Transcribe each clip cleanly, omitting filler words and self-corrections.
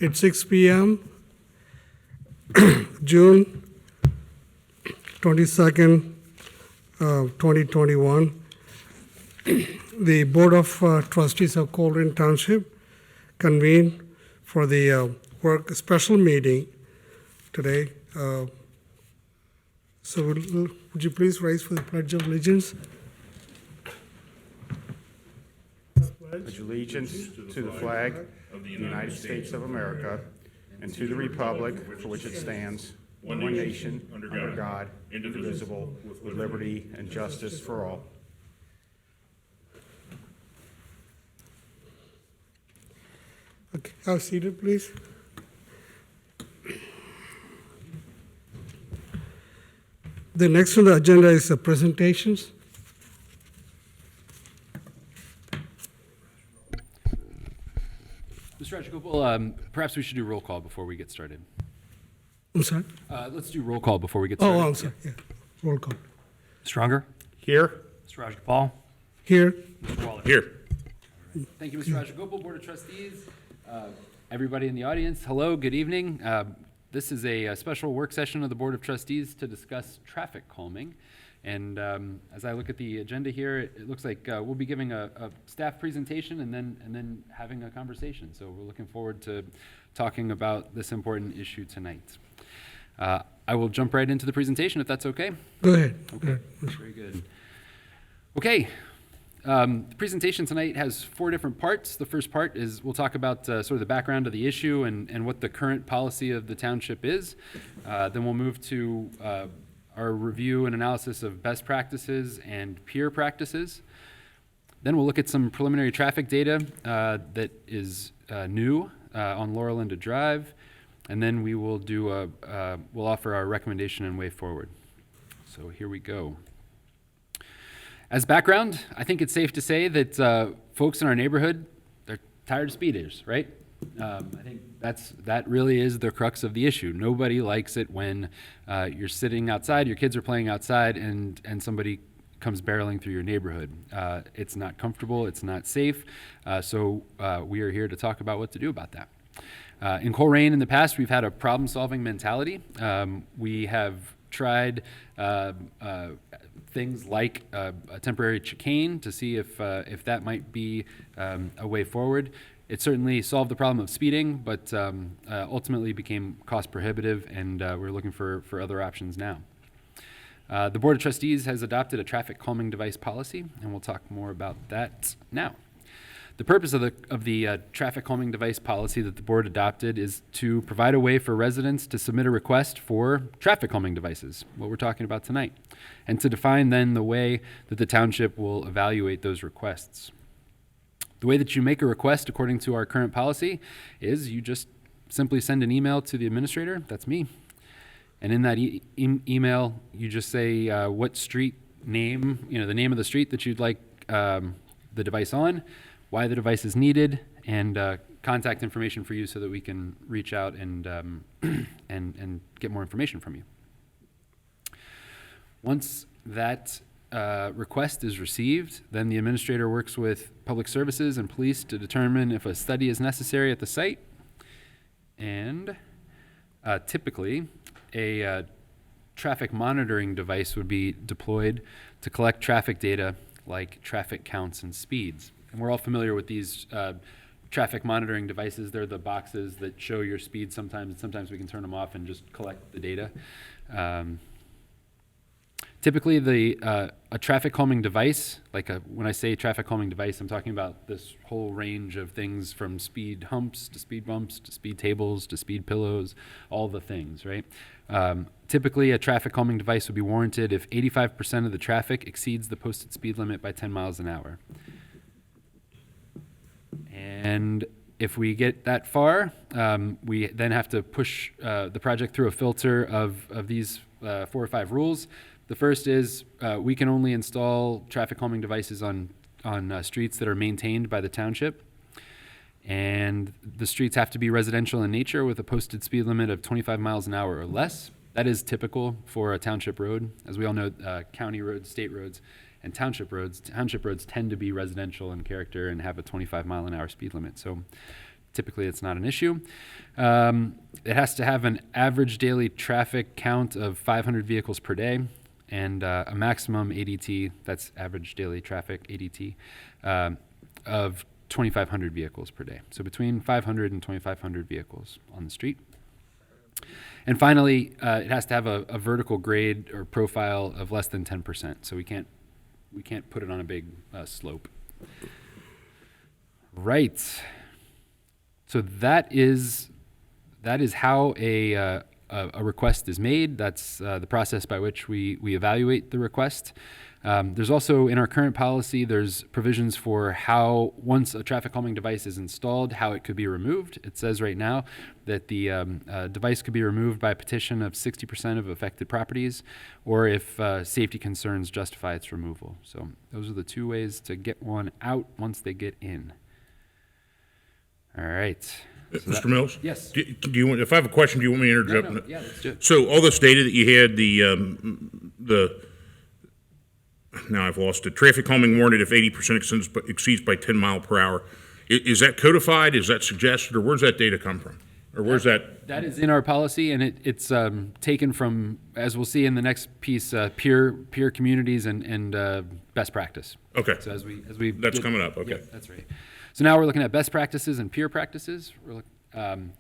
It's 6 p.m., June 22nd, 2021. The Board of Trustees of Colerain Township convened for the work special meeting today. So would you please rise for the Pledge of Allegiance? Pledge allegiance to the flag of the United States of America and to the republic for which it stands, one nation, under God, indivisible, with liberty and justice for all. Okay, have seated, please. The next on the agenda is the presentations. Mr. Rajagopal, perhaps we should do roll call before we get started. I'm sorry? Let's do roll call before we get started. Oh, I'm sorry. Yeah. Roll call. Stronger? Here. Mr. Rajagopal? Here. Mr. Waller? Here. Thank you, Mr. Rajagopal, Board of Trustees. Everybody in the audience, hello, good evening. This is a special work session of the Board of Trustees to discuss traffic calming. And as I look at the agenda here, it looks like we'll be giving a staff presentation and then having a conversation. So we're looking forward to talking about this important issue tonight. I will jump right into the presentation if that's okay. Go ahead. Okay, very good. Okay, the presentation tonight has 4 different parts. The first part is we'll talk about sort of the background of the issue and what the current policy of the township is. Then we'll move to our review and analysis of best practices and peer practices. Then we'll look at some preliminary traffic data that is new on Laurel Linda Drive. And then we will do we'll offer our recommendation and way forward. So here we go. As background, I think it's safe to say that folks in our neighborhood, they're tired of speeders, right? I think that really is the crux of the issue. Nobody likes it when you're sitting outside, your kids are playing outside, and somebody comes barreling through your neighborhood. It's not comfortable, it's not safe, so we are here to talk about what to do about that. In Colerain in the past, we've had a problem-solving mentality. We have tried things like a temporary chicane to see if that might be a way forward. It certainly solved the problem of speeding, but ultimately became cost prohibitive, and we're looking for other options now. The Board of Trustees has adopted a traffic calming device policy, and we'll talk more about that now. The purpose of the traffic calming device policy that the board adopted is to provide a way for residents to submit a request for traffic calming devices, what we're talking about tonight, and to define then the way that the township will evaluate those requests. The way that you make a request according to our current policy is you just simply send an email to the administrator, that's me, and in that email you just say what street name, the name of the street that you'd like the device on, why the device is needed, and contact information for you so that we can reach out and get more information from you. Once that request is received, then the administrator works with public services and police to determine if a study is necessary at the site. And typically, a traffic monitoring device would be deployed to collect traffic data like traffic counts and speeds. And we're all familiar with these traffic monitoring devices. They're the boxes that show your speed sometimes, and sometimes we can turn them off and just collect the data. Typically, a traffic calming device, when I say traffic calming device, I'm talking about this whole range of things from speed humps to speed bumps to speed tables to speed pillows, all the things, right? Typically, a traffic calming device would be warranted if 85% of the traffic exceeds the posted speed limit by 10 miles an hour. And if we get that far, we then have to push the project through a filter of these 4 or 5 rules. The first is we can only install traffic calming devices on streets that are maintained by the township. And the streets have to be residential in nature with a posted speed limit of 25 miles an hour or less. That is typical for a township road. As we all know, county roads, state roads, and township roads tend to be residential in character and have a 25 mile an hour speed limit. So typically it's not an issue. It has to have an average daily traffic count of 500 vehicles per day and a maximum ADT, that's average daily traffic, ADT, of 2,500 vehicles per day. So between 500 and 2,500 vehicles on the street. And finally, it has to have a vertical grade or profile of less than 10%. So we can't put it on a big slope. Right. So that is how a request is made. That's the process by which we evaluate the request. There's also, in our current policy, there's provisions for how, once a traffic calming device is installed, how it could be removed. It says right now that the device could be removed by petition of 60% of affected properties, or if safety concerns justify its removal. So those are the two ways to get one out once they get in. All right. So Mr. Mills? Yes. Do you want, if I have a question, do you want me to interject? No, yeah, let's do it. So all this data that you had, now I've lost it, traffic calming warranted if 80% exceeds by 10 mile per hour. Is that codified? Is that suggested? Or where's that data come from? Or where's that? That is in our policy, and it's taken from, as we'll see in the next piece, peer communities and best practice. Okay. So as we That's coming up, okay. Yeah, that's right. So now we're looking at best practices and peer practices.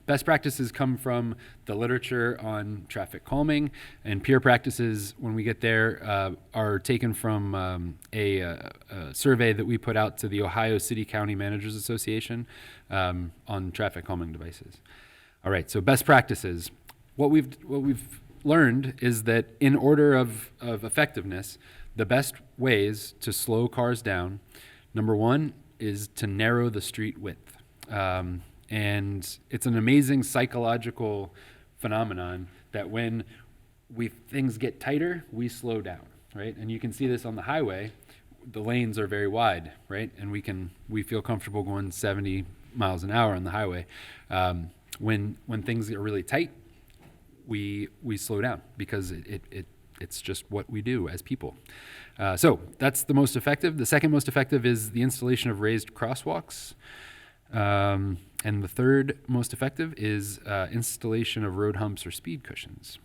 Best practices come from the literature on traffic calming, and peer practices, when we get there, are taken from a survey that we put out to the Ohio City County Managers Association on traffic calming devices. All right, so best practices. What we've learned is that in order of effectiveness, the best ways to slow cars down, number one, is to narrow the street width. And it's an amazing psychological phenomenon that when things get tighter, we slow down, right? And you can see this on the highway. The lanes are very wide, right? And we feel comfortable going 70 miles an hour on the highway. When things are really tight, we slow down because it's just what we do as people. So that's the most effective. The second most effective is the installation of raised crosswalks. And the third most effective is installation of road humps or speed cushions.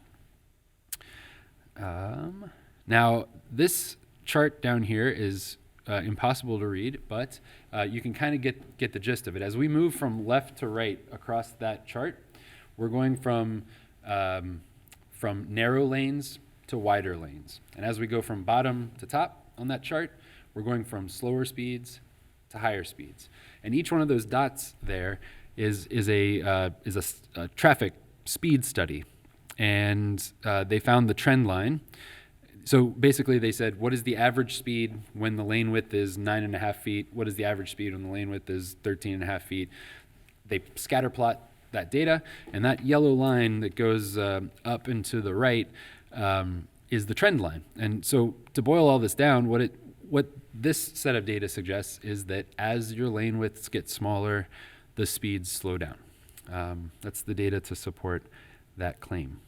Now, this chart down here is impossible to read, but you can kind of get the gist of it. As we move from left to right across that chart, we're going from narrow lanes to wider lanes. And as we go from bottom to top on that chart, we're going from slower speeds to higher speeds. And each one of those dots there is a traffic speed study. And they found the trend line. So basically they said, what is the average speed when the lane width is 9.5 feet? What is the average speed when the lane width is 13.5 feet? They scatter plot that data, and that yellow line that goes up and to the right is the trend line. And so to boil all this down, what this set of data suggests is that as your lane widths get smaller, the speeds slow down. That's the data to support that claim.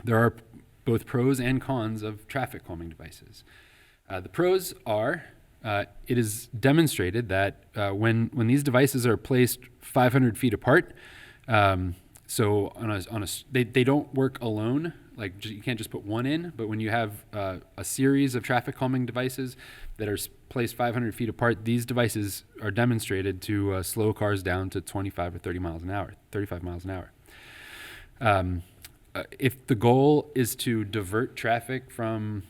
There are both pros and cons of traffic calming devices. The pros are, it is demonstrated that when these devices are placed 500 feet apart, so they don't work alone. Like you can't just put one in, but when you have a series of traffic calming devices that are placed 500 feet apart, these devices are demonstrated to slow cars down to 25 or 30 miles an hour, 35 miles an hour. If the goal is to divert traffic from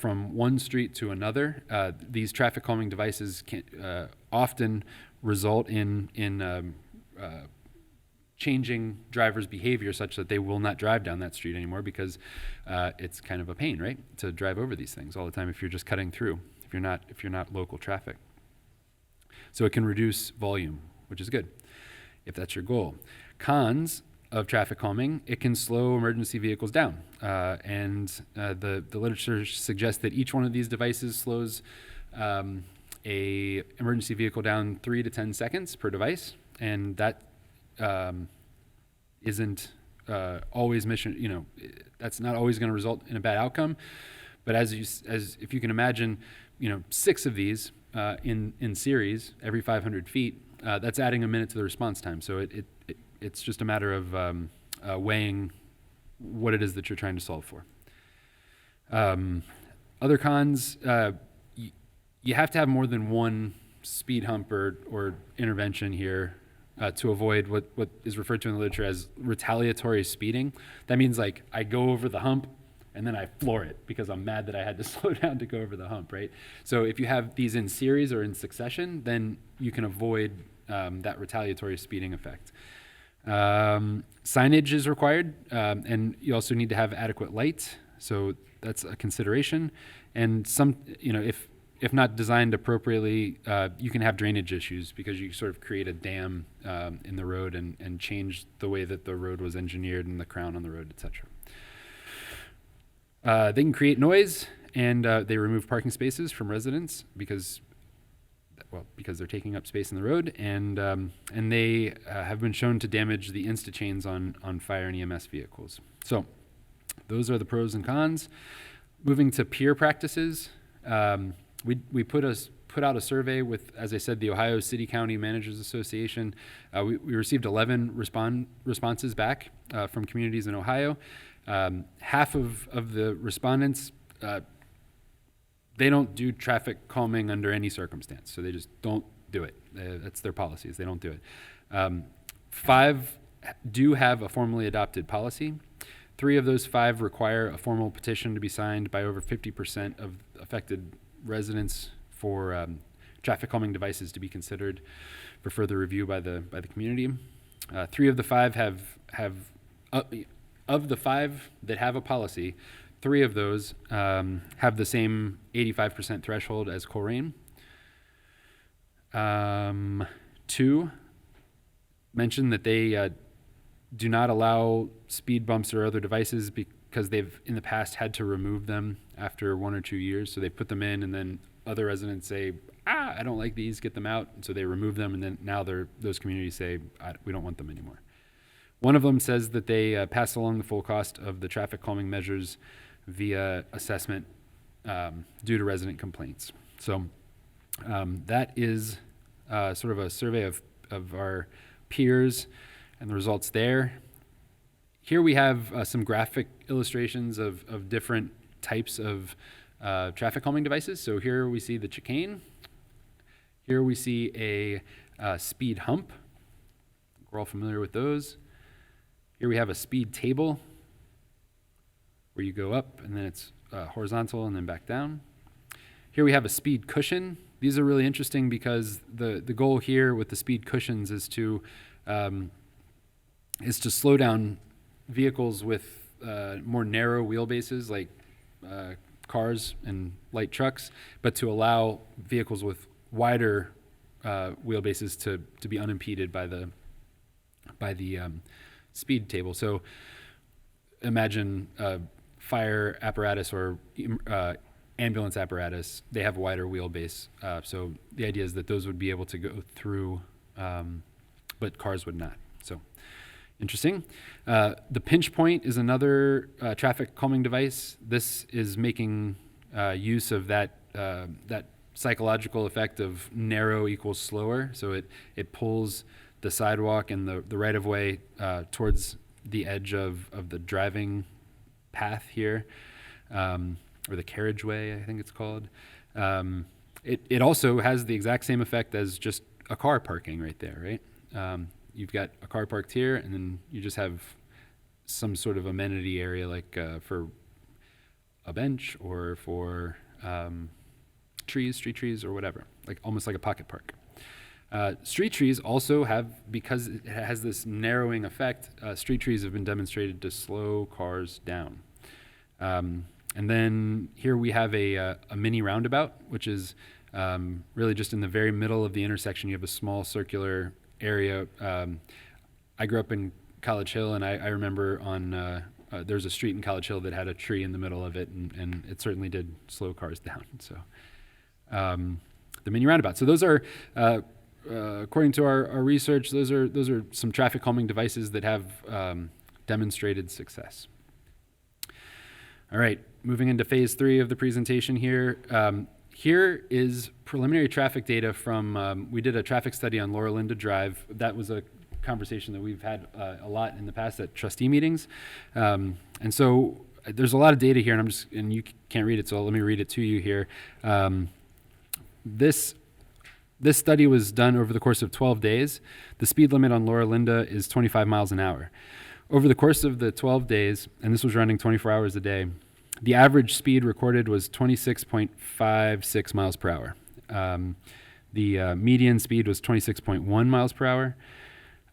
one street to another, these traffic calming devices can often result in changing drivers' behavior such that they will not drive down that street anymore because it's kind of a pain, right, to drive over these things all the time if you're just cutting through, if you're not local traffic. So it can reduce volume, which is good if that's your goal. Cons of traffic calming, it can slow emergency vehicles down. And the literature suggests that each one of these devices slows a emergency vehicle down 3 to 10 seconds per device. And that isn't always mission, that's not always going to result in a bad outcome. But as if you can imagine, 6 of these in series every 500 feet, that's adding a minute to the response time. So it's just a matter of weighing what it is that you're trying to solve for. Other cons, you have to have more than one speed hump or intervention here to avoid what is referred to in the literature as retaliatory speeding. That means like I go over the hump and then I floor it because I'm mad that I had to slow down to go over the hump, right? So if you have these in series or in succession, then you can avoid that retaliatory speeding effect. Signage is required, and you also need to have adequate light, so that's a consideration. And some, if not designed appropriately, you can have drainage issues because you sort of create a dam in the road and change the way that the road was engineered and the crown on the road, etc. They can create noise, and they remove parking spaces from residents because they're taking up space in the road, and they have been shown to damage the insta-chains on fire and EMS vehicles. So those are the pros and cons. Moving to peer practices, we put out a survey with, as I said, the Ohio City County Managers Association. We received 11 responses back from communities in Ohio. Half of the respondents, they don't do traffic calming under any circumstance, so they just don't do it. That's their policies. They don't do it. 5 do have a formally adopted policy. 3 of those 5 require a formal petition to be signed by over 50% of affected residents for traffic calming devices to be considered for further review by the community. 3 of the 5 have of the 5 that have a policy, 3 of those have the same 85% threshold as Colerain. 2 mention that they do not allow speed bumps or other devices because they've in the past had to remove them after 1 or 2 years. So they put them in, and then other residents say, I don't like these, get them out. And so they remove them, and then now those communities say, we don't want them anymore. One of them says that they pass along the full cost of the traffic calming measures via assessment due to resident complaints. So that is sort of a survey of our peers and the results there. Here we have some graphic illustrations of different types of traffic calming devices. So here we see the chicane. Here we see a speed hump. We're all familiar with those. Here we have a speed table where you go up and then it's horizontal and then back down. Here we have a speed cushion. These are really interesting because the goal here with the speed cushions is to slow down vehicles with more narrow wheelbases like cars and light trucks, but to allow vehicles with wider wheelbases to be unimpeded by the speed table. So imagine a fire apparatus or ambulance apparatus. They have a wider wheelbase. So the idea is that those would be able to go through, but cars would not. So interesting. The pinch point is another traffic calming device. This is making use of that psychological effect of narrow equals slower. So it pulls the sidewalk and the right-of-way towards the edge of the driving path here, or the carriageway, I think it's called. It also has the exact same effect as just a car parking right there, right? You've got a car parked here, and then you just have some sort of amenity area like for a bench or for street trees or whatever, like almost like a pocket park. Street trees also have, because it has this narrowing effect, street trees have been demonstrated to slow cars down. And then here we have a mini roundabout, which is really just in the very middle of the intersection. You have a small circular area. I grew up in College Hill, and I remember there's a street in College Hill that had a tree in the middle of it, and it certainly did slow cars down. So the mini roundabout. So those are, according to our research, those are some traffic calming devices that have demonstrated success. All right, moving into phase 3 of the presentation here. Here is preliminary traffic data from, we did a traffic study on Laura Linda Drive. That was a conversation that we've had a lot in the past at trustee meetings. And so there's a lot of data here, and you can't read it, so let me read it to you here. This study was done over the course of 12 days. The speed limit on Laura Linda is 25 miles an hour. Over the course of the 12 days, and this was running 24 hours a day, the average speed recorded was 26.56 miles per hour. The median speed was 26.1 miles per hour.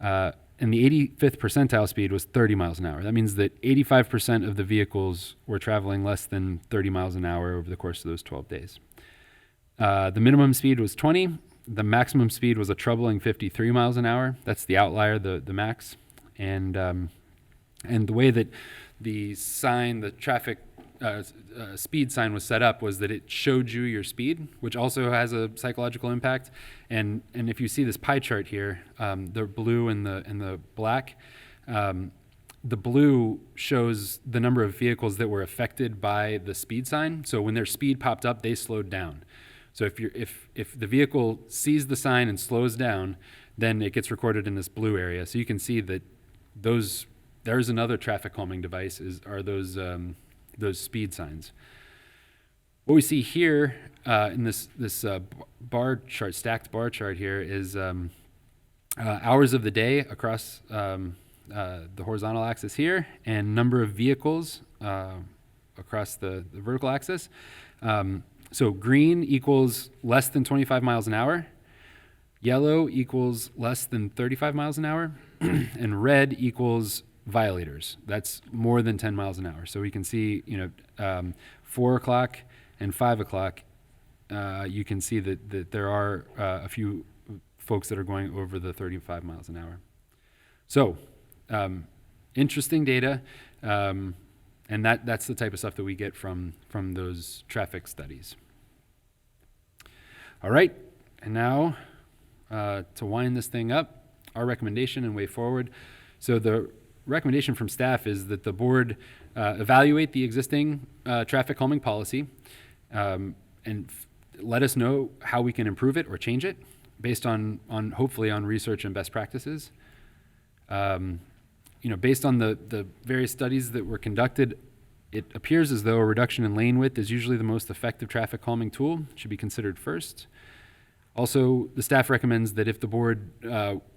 And the 85th percentile speed was 30 miles an hour. That means that 85% of the vehicles were traveling less than 30 miles an hour over the course of those 12 days. The minimum speed was 20. The maximum speed was a troubling 53 miles an hour. That's the outlier, the max. And the way that the sign, the traffic speed sign was set up was that it showed you your speed, which also has a psychological impact. And if you see this pie chart here, the blue and the black, the blue shows the number of vehicles that were affected by the speed sign. So when their speed popped up, they slowed down. So if the vehicle sees the sign and slows down, then it gets recorded in this blue area. So you can see that there's another traffic calming device are those speed signs. What we see here in this bar chart, stacked bar chart here, is hours of the day across the horizontal axis here, and number of vehicles across the vertical axis. So green equals less than 25 miles an hour, yellow equals less than 35 miles an hour, and red equals violators. That's more than 10 miles an hour. So we can see, 4 o'clock and 5 o'clock, you can see that there are a few folks that are going over the 35 miles an hour. So interesting data, and that's the type of stuff that we get from those traffic studies. All right, and now to wind this thing up, our recommendation and way forward. So the recommendation from staff is that the board evaluate the existing traffic calming policy and let us know how we can improve it or change it based on hopefully on research and best practices. Based on the various studies that were conducted, it appears as though a reduction in lane width is usually the most effective traffic calming tool. It should be considered first. Also, the staff recommends that if the board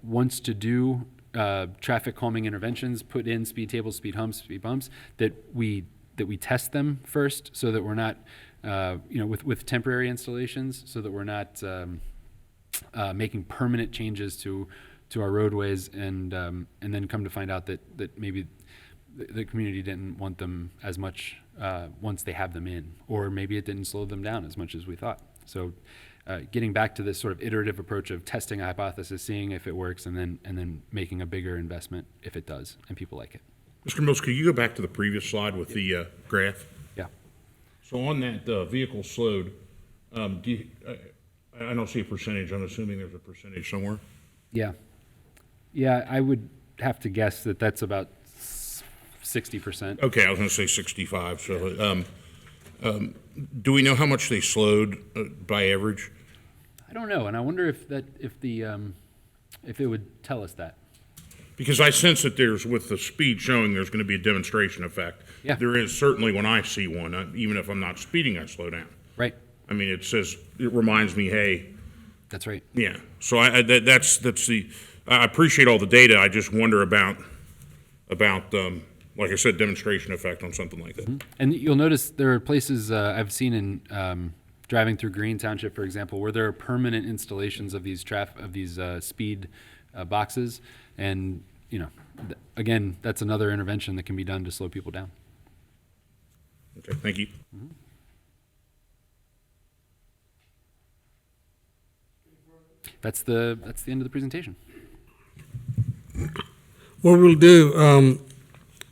wants to do traffic calming interventions, put in speed tables, speed humps, speed bumps, that we test them first, so that we're not, with temporary installations, so that we're not making permanent changes to our roadways, and then come to find out that maybe the community didn't want them as much once they have them in, or maybe it didn't slow them down as much as we thought. So getting back to this sort of iterative approach of testing a hypothesis, seeing if it works, and then making a bigger investment if it does, and people like it. Mr. Mills, could you go back to the previous slide with the graph? Yeah. So on that vehicle slowed, I don't see a percentage. I'm assuming there's a percentage somewhere. Yeah. Yeah, I would have to guess that that's about 60%. Okay, I was going to say 65. So, do we know how much they slowed by average? I don't know, and I wonder if it would tell us that. Because I sense that with the speed showing, there's going to be a demonstration effect. Yeah. There is certainly when I see one, even if I'm not speeding, I slow down. Right. I mean, it reminds me, hey. That's right. Yeah. So that's the. I appreciate all the data. I just wonder about like I said, demonstration effect on something like that. Mm-hmm. And you'll notice there are places I've seen in driving through Green Township, for example, where there are permanent installations of these speed boxes, and again, that's another intervention that can be done to slow people down. Okay, thank you. Mm-hmm. That's the end of the presentation. What we'll do,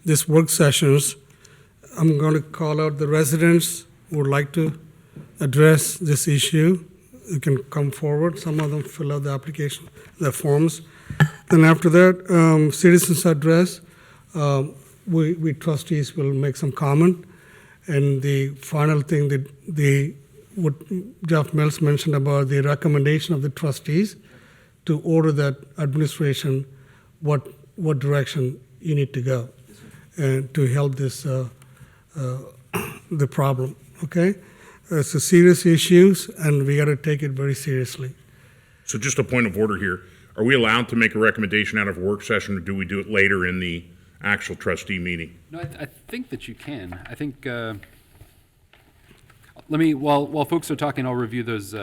this work sessions, I'm going to call out the residents who would like to address this issue. You can come forward. Some of them fill out the application, the forms. Then after that, citizens address. We trustees will make some comment. And the final thing, the what Jeff Mills mentioned about the recommendation of the trustees to order that administration what direction you need to go and to help this the problem. Okay, it's a serious issues, and we got to take it very seriously. So just a point of order here. Are we allowed to make a recommendation out of a work session, or do we do it later in the actual trustee meeting? No, I think that you can. I think, let me, while folks are talking, I'll review those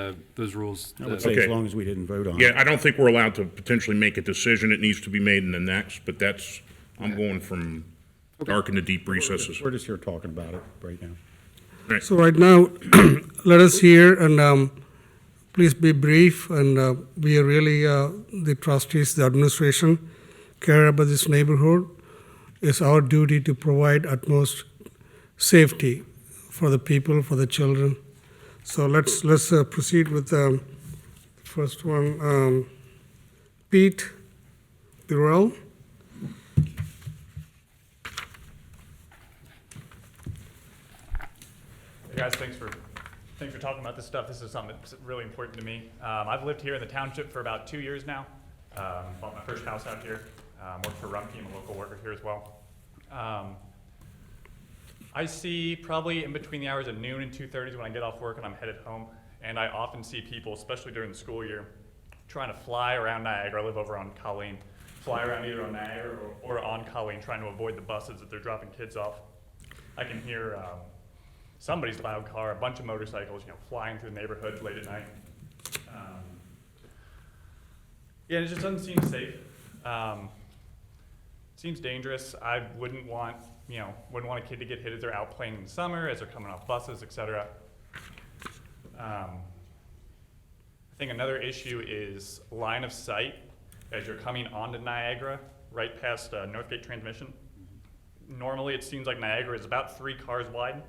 rules. I would say Okay. as long as we didn't vote on it. Yeah, I don't think we're allowed to potentially make a decision. It needs to be made in the next, but that's, I'm going from dark into deep recesses. We're just here talking about it right now. So right now, let us hear, and please be brief, and we are really, the trustees, the administration, care about this neighborhood. It's our duty to provide utmost safety for the people, for the children. So let's proceed with the first one. Pete Burrell. Hey guys, thanks for talking about this stuff. This is something that's really important to me. I've lived here in the township for about 2 years now. Bought my first house out here. Worked for Rumpke, I'm a local worker here as well. I see probably in between the hours of noon and 2:30 when I get off work and I'm headed home, and I often see people, especially during the school year, trying to fly around Niagara. I live over on Colerain. Fly around either on Niagara or on Colerain, trying to avoid the buses that they're dropping kids off. I can hear somebody's loud car, a bunch of motorcycles, flying through the neighborhood late at night. Yeah, it just doesn't seem safe. Seems dangerous. I wouldn't want a kid to get hit as they're out playing in the summer, as they're coming off buses, etc. I think another issue is line of sight as you're coming onto Niagara, right past Northgate Transmission. Normally, it seems like Niagara is about 3 cars wide.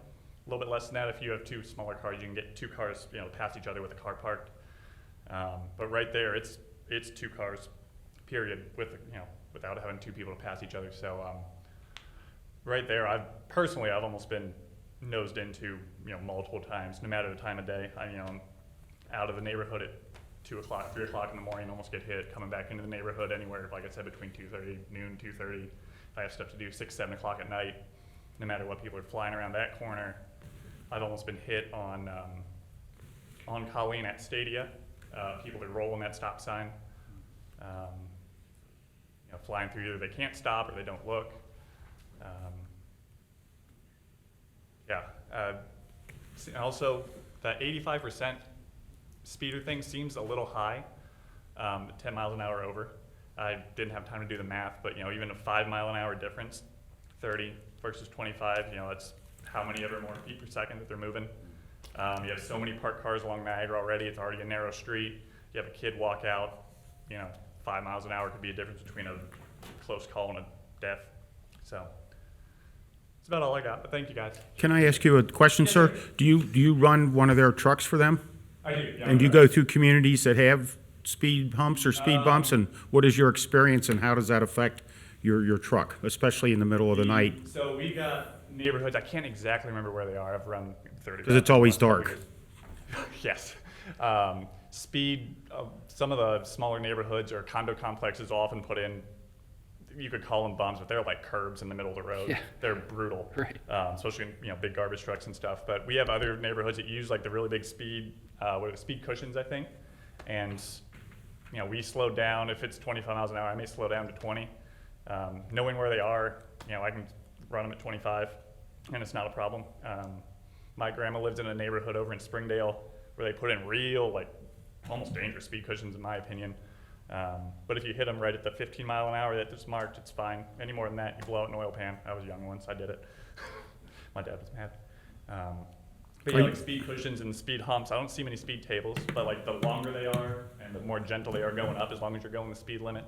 A little bit less than that if you have 2 smaller cars. You can get 2 cars, past each other with a car parked. But right there, it's 2 cars, period, without having 2 people to pass each other. So right there, I've almost been nosed into, multiple times, no matter the time of day. I'm out of the neighborhood at 2 o'clock, 3 o'clock in the morning, almost get hit, coming back into the neighborhood anywhere, like I said, between 2:30, noon, 2:30. If I have stuff to do 6, 7 o'clock at night, no matter what people are flying around that corner. I've almost been hit on Colleen at Stadia. People are rolling that stop sign. Flying through, either they can't stop or they don't look. Also, that 85% speeder thing seems a little high, 10 miles an hour over. I didn't have time to do the math, but even a 5 mile an hour difference, 30 versus 25, that's how many ever more feet per second that they're moving. You have so many parked cars along Niagara already. It's already a narrow street. You have a kid walk out, 5 miles an hour could be a difference between a close call and a death. So that's about all I got, but thank you guys. Can I ask you a question, Yes, sir? sir. Do you run one of their trucks for them? I do, yeah. And do you go through communities that have speed humps or speed bumps? And what is your experience and how does that affect your truck, especially in the middle of the night? So we got neighborhoods, I can't exactly remember where they are. I've run 30. 'Cause it's always dark. Yes. Speed, some of the smaller neighborhoods or condo complexes often put in, you could call them bumps, but they're like curbs in the middle of the road. Yeah. They're brutal, Right. Especially in big garbage trucks and stuff. But we have other neighborhoods that use like the really big speed, speed cushions, I think. And we slow down. If it's 25 miles an hour, I may slow down to 20. Knowing where they are, I can run them at 25, and it's not a problem. My grandma lived in a neighborhood over in Springdale where they put in real, almost dangerous speed cushions, in my opinion. But if you hit them right at the 15 mile an hour that's marked, it's fine. Any more than that, you blow out an oil pan. I was young once, I did it. My dad was mad. But yeah, speed cushions and speed humps, I don't see many speed tables, but the longer they are and the more gentle they are going up, as long as you're going the speed limit,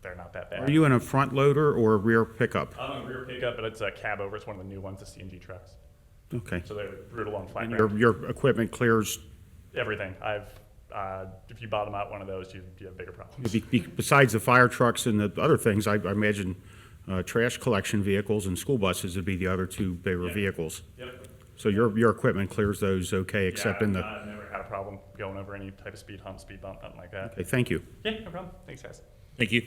they're not that bad. Are you in a front loader or a rear pickup? I'm a rear pickup, but it's a cab over. It's one of the new ones, the CNG trucks. Okay. So they're brutal on flat And ground. your equipment clears, Everything. If you bottom out one of those, you have bigger problems. besides the fire trucks and the other things, I imagine trash collection vehicles and school buses would be the other 2 bigger Yeah. vehicles. Yep. So your equipment clears those okay, except in the, I've never had a problem going over any type of speed hump, speed bump, nothing like that. okay, thank you. Yeah, no problem. Thanks, guys. Thank you.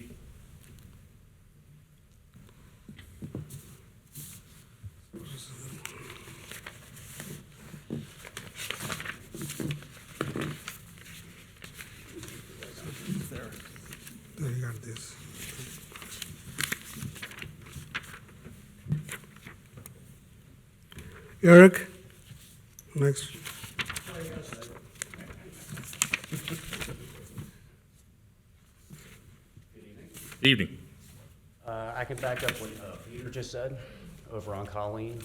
There you got this. Eric, next. Evening. I can back up what Peter just said over on Colleen.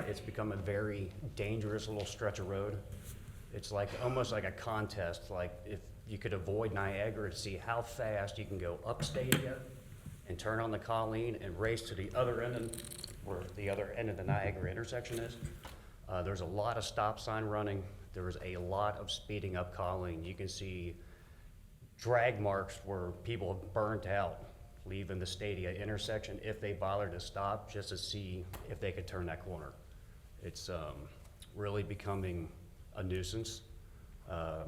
It's become a very dangerous little stretch of road. It's like, almost like a contest, like if you could avoid Niagara to see how fast you can go up Stadia and turn on the Colleen and race to the other end, where the other end of the Niagara intersection is. There's a lot of stop sign running. There's a lot of speeding up Colleen. You can see drag marks where people have burnt out leaving the Stadia intersection if they bother to stop just to see if they could turn that corner. It's really becoming a nuisance.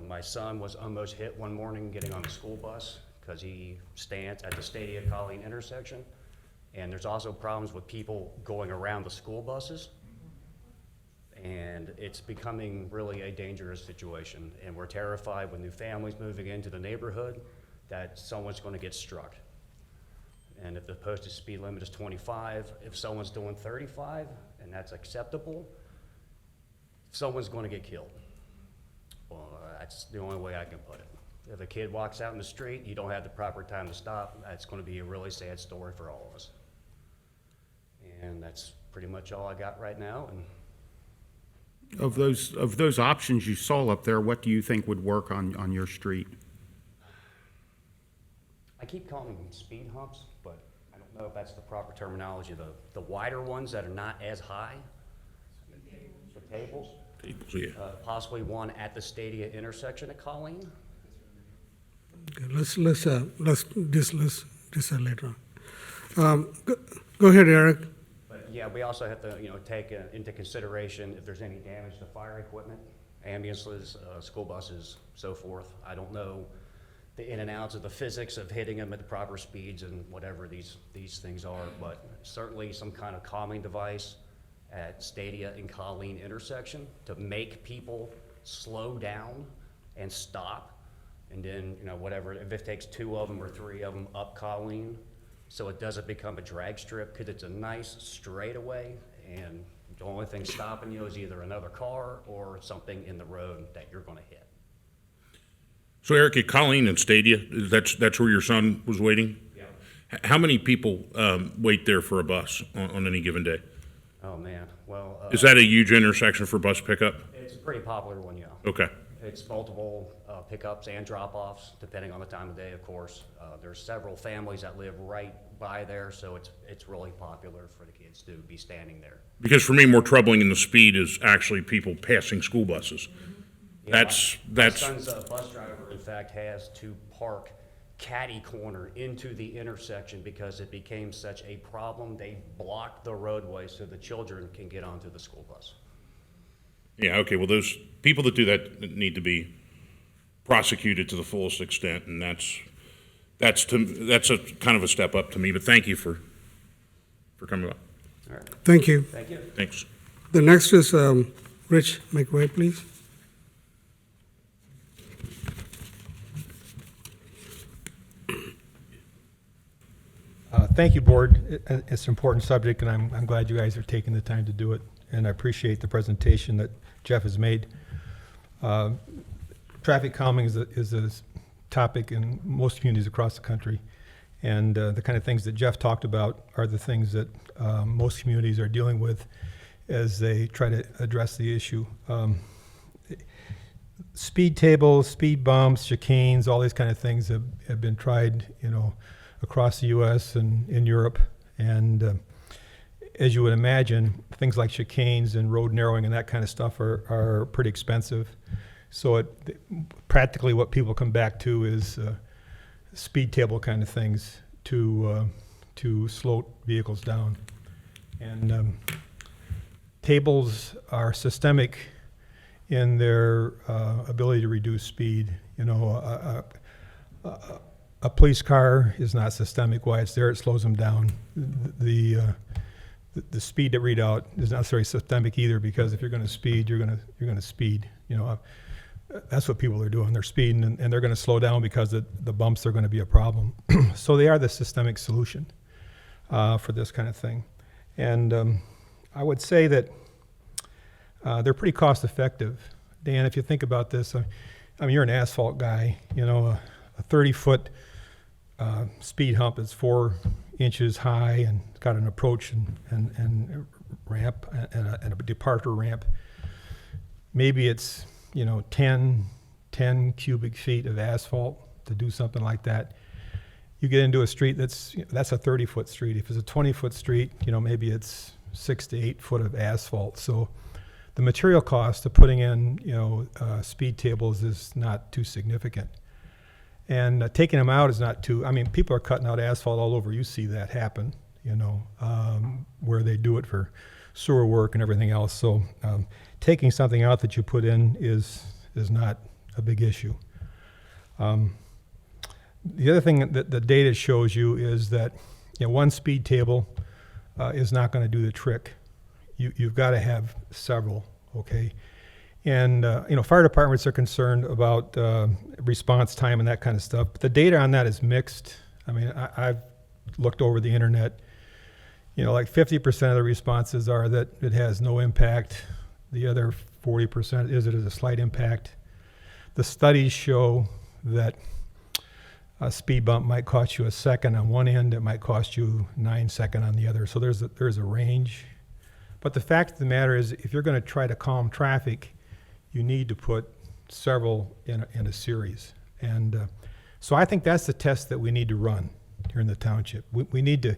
My son was almost hit one morning getting on the school bus because he stands at the Stadia Colleen intersection. And there's also problems with people going around the school buses. And it's becoming really a dangerous situation. And we're terrified with new families moving into the neighborhood that someone's going to get struck. And if the posted speed limit is 25, if someone's doing 35 and that's acceptable, someone's going to get killed. Well, that's the only way I can put it. If a kid walks out in the street, you don't have the proper time to stop, that's going to be a really sad story for all of us. And that's pretty much all I got right now. And Of those options you saw up there, what do you think would work on your street? I keep calling them speed humps, but I don't know if that's the proper terminology. The wider ones that are not as high, the tables, Yeah. possibly one at the Stadia intersection at Colleen. Okay, let's discuss this later on. Go ahead, Eric. But yeah, we also have to, take into consideration if there's any damage to fire equipment, ambulances, school buses, so forth. I don't know the in and outs of the physics of hitting them at the proper speeds and whatever these things are, but certainly some kind of calming device at Stadia and Colleen intersection to make people slow down and stop. And then, whatever, if it takes 2 of them or 3 of them up Colleen, so it doesn't become a drag strip, because it's a nice straightaway, and the only thing stopping you is either another car or something in the road that you're gonna hit. So Eric, at Colleen and Stadia, that's where your son was waiting? Yeah. How many people wait there for a bus on any given day? Oh, man, well, Is that a huge intersection for bus pickup? it's a pretty popular one, yeah. Okay. It's multiple pickups and drop-offs, depending on the time of day, of course. There's several families that live right by there, so it's really popular for the kids to be standing there. Because for me, more troubling than the speed is actually people passing school buses. Yeah, That's my son's bus driver, in fact, has to park catty corner into the intersection because it became such a problem. They blocked the roadway so the children can get onto the school bus. Yeah, okay, well, those people that do that need to be prosecuted to the fullest extent, and that's a kind of a step up to me, but thank you for coming up. All right, Thank you. thank you. Thanks. The next is Rich McWay, please. Thank you, Board. It's an important subject, and I'm glad you guys are taking the time to do it, and I appreciate the presentation that Jeff has made. Traffic calming is a topic in most communities across the country, and the kind of things that Jeff talked about are the things that most communities are dealing with as they try to address the issue. Speed tables, speed bumps, chicanes, all these kind of things have been tried, across the U.S. and in Europe. And as you would imagine, things like chicanes and road narrowing and that kind of stuff are pretty expensive. So practically what people come back to is speed table kind of things to slow vehicles down. And tables are systemic in their ability to reduce speed. You know, a police car is not systemic. Why it's there, it slows them down. The speed that readout is not necessarily systemic either, because if you're going to speed, you're going to speed. You know, that's what people are doing. They're speeding, and they're going to slow down because the bumps are going to be a problem. So they are the systemic solution for this kind of thing. And I would say that they're pretty cost effective. Dan, if you think about this, I mean, you're an asphalt guy. You know, a 30-foot speed hump is 4 inches high and got an approach and ramp and a departure ramp.Maybe it's, you know, 10 cubic feet of asphalt to do something like that. You get into a street that's a 30-foot street. If it's a 20-foot street, you know, maybe it's 6 to 8 foot of asphalt. So the material cost of putting in, you know, speed tables is not too significant. And taking them out is not too, I mean, people are cutting out asphalt all over. You see that happen, you know, where they do it for sewer work and everything else. So taking something out that you put in is not a big issue. The other thing that the data shows you is that, you know, one speed table is not going to do the trick. You've got to have several, okay? And, you know, fire departments are concerned about response time and that kind of stuff. But the data on that is mixed. I mean, I've looked over the internet. You know, like 50% of the responses are that it has no impact. The other 40% is it has a slight impact. The studies show that a speed bump might cost you a second on one end. It might cost you 9 seconds on the other. So there's a range. But the fact of the matter is, if you're going to try to calm traffic, you need to put several in a series. And so I think that's the test that we need to run here in the township. We need to,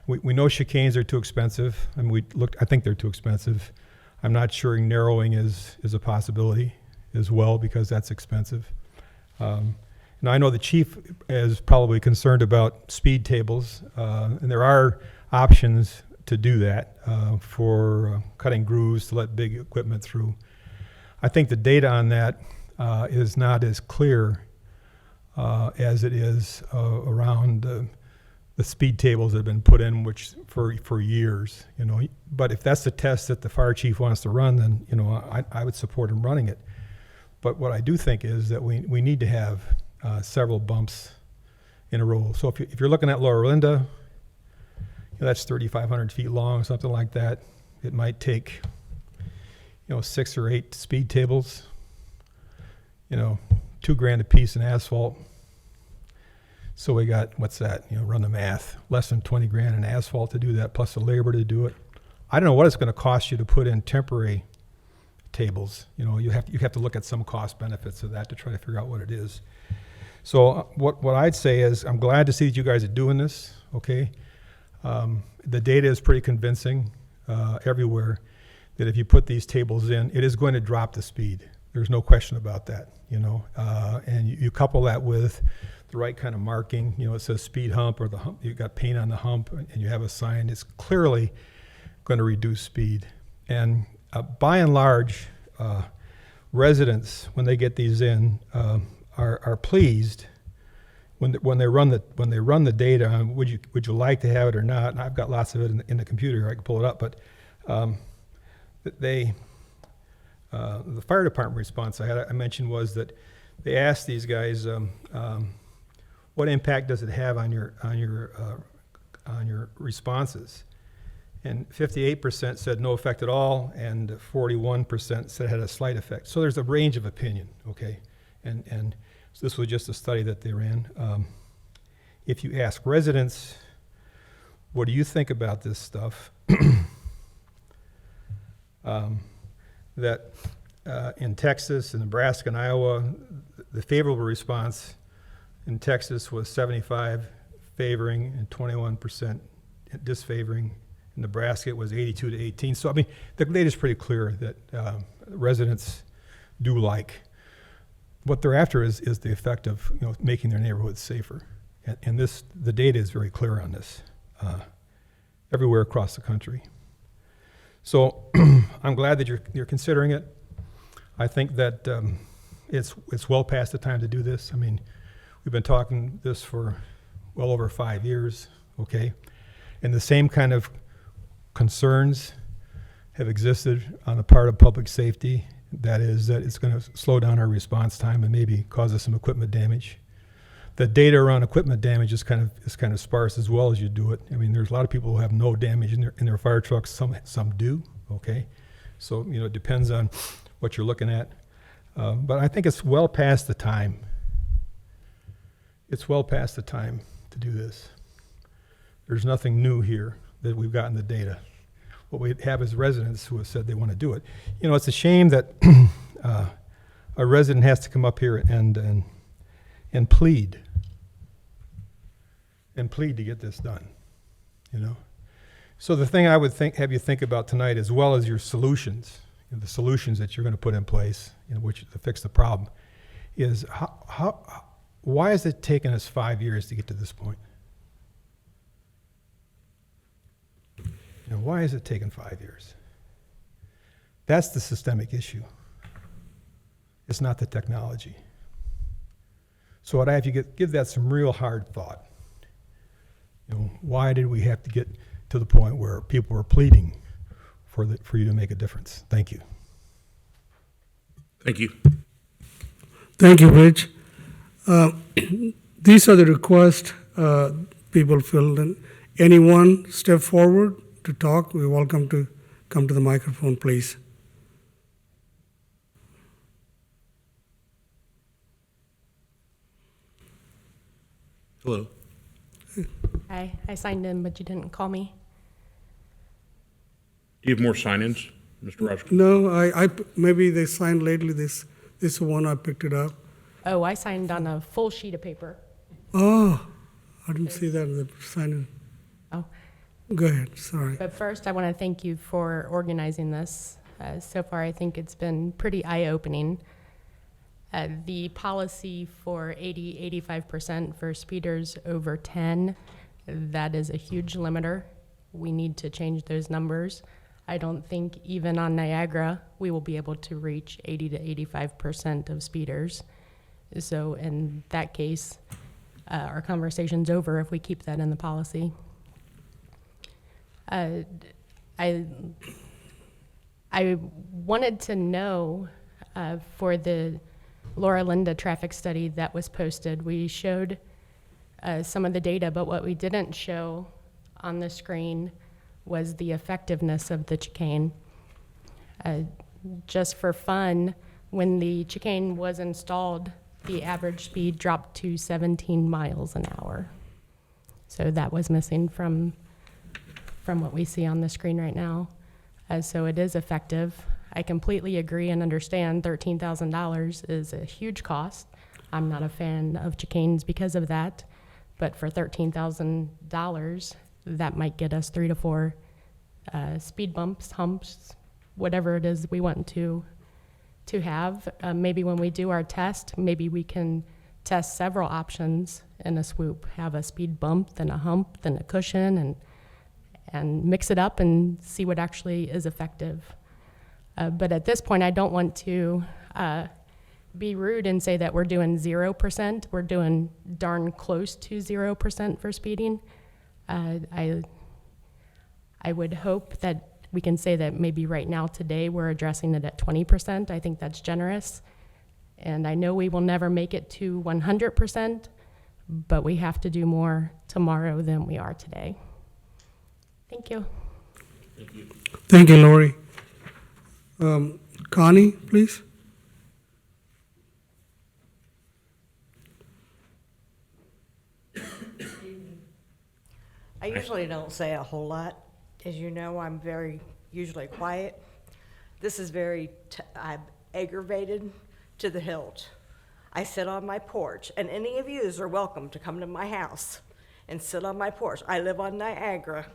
we know chicanes are too expensive, and I think they're too expensive. I'm not sure narrowing is a possibility as well, because that's expensive. Now I know the chief is probably concerned about speed tables, and there are options to do that for cutting grooves to let big equipment through. I think the data on that is not as clear as it is around the speed tables that have been put in, which for years, you know. But if that's the test that the fire chief wants to run, then, you know, I would support him running it. But what I do think is that we need to have several bumps in a row. So if you're looking at Laura Linda, you know, that's 3,500 feet long, something like that. It might take, you know, 6 or 8 speed tables, you know, $2,000 a piece in asphalt. So we got, what's that? You know, run the math. Less than 20 grand in asphalt to do that, plus the labor to do it. I don't know what it's going to cost you to put in temporary tables. You know, you have to look at some cost benefits of that to try to figure out what it is. So what I'd say is, I'm glad to see that you guys are doing this. Okay, the data is pretty convincing everywhere that if you put these tables in, it is going to drop the speed. There's no question about that. You know, and you couple that with the right kind of marking. You know, it says speed hump, or the hump, you've got paint on the hump, and you have a sign. It's clearly going to reduce speed. And by and large, residents, when they get these in, are pleased when they run the data on would you like to have it or not. And I've got lots of it in the computer. I can pull it up, but the fire department response I mentioned was that they asked these guys, what impact does it have on your responses? And 58% said no effect at all, and 41% said it had a slight effect. So there's a range of opinion, okay? And so this was just a study that they ran. If you ask residents, what do you think about this stuff? That in Texas, in Nebraska, and Iowa, the favorable response in Texas was 75 favoring and 21% disfavoring. In Nebraska, it was 82 to 18. So, I mean, the data is pretty clear that residents do like. What they're after is the effect of, you know, making their neighborhoods safer. And the data is very clear on this everywhere across the country. So I'm glad that you're considering it. I think that it's well past the time to do this. I mean, we've been talking this for well over 5 years, okay? And the same kind of concerns have existed on the part of public safety. That is that it's going to slow down our response time and maybe cause us some equipment damage. The data around equipment damage is kind of sparse as well as you do it. I mean, there's a lot of people who have no damage in their fire trucks. Some do, okay? So, you know, it depends on what you're looking at. But I think it's well past the time. It's well past the time to do this. There's nothing new here that we've got in the data. What we have is residents who have said they want to do it. You know, it's a shame that a resident has to come up here and plead to get this done, you know. So the thing I would have you think about tonight, as well as your solutions, you know, the solutions that you're going to put in place, you know, which to fix the problem, is why has it taken us 5 years to get to this point? You know, why has it taken 5 years? That's the systemic issue. It's not the technology. So what I have you give that some real hard thought. You know, why did we have to get to the point where people were pleading for you to make a difference? Thank you. Thank you. Thank you, Rich. These are the requests people filled in. Anyone step forward to talk, we're welcome to come to the microphone, please. Hello. Hi, I signed in, but you didn't call me. Do you have more sign-ins, Mr. Roscoe? No, I maybe they signed lately. This one I picked it up. Oh, I signed on a full sheet of paper. Oh, I didn't see that in the sign. Oh, Go ahead. Sorry. but first I want to thank you for organizing this. So far, I think it's been pretty eye-opening. The policy for 85% for speeders over 10, that is a huge limiter. We need to change those numbers. I don't think even on Niagara, we will be able to reach 80 to 85% of speeders. So in that case, our conversation's over if we keep that in the policy. I wanted to know for the Laura Linda traffic study that was posted, we showed some of the data, but what we didn't show on the screen was the effectiveness of the chicane. Just for fun, when the chicane was installed, the average speed dropped to 17 miles an hour. So that was missing from what we see on the screen right now. So it is effective. I completely agree and understand $13,000 is a huge cost. I'm not a fan of chicanes because of that, but for $13,000, that might get us 3 to 4 speed bumps, humps, whatever it is we want to have. Maybe when we do our test, maybe we can test several options in a swoop, have a speed bump, then a hump, then a cushion, and mix it up and see what actually is effective. But at this point, I don't want to be rude and say that we're doing 0%. We're doing darn close to 0% for speeding. I would hope that we can say that maybe right now, today, we're addressing it at 20%. I think that's generous. And I know we will never make it to 100%, but we have to do more tomorrow than we are today. Thank you. Thank you, Lori. Connie, please. I usually don't say a whole lot. As you know, I'm usually quiet. This is I'm aggravated to the hilt. I sit on my porch, and any of you are welcome to come to my house and sit on my porch. I live on Niagara.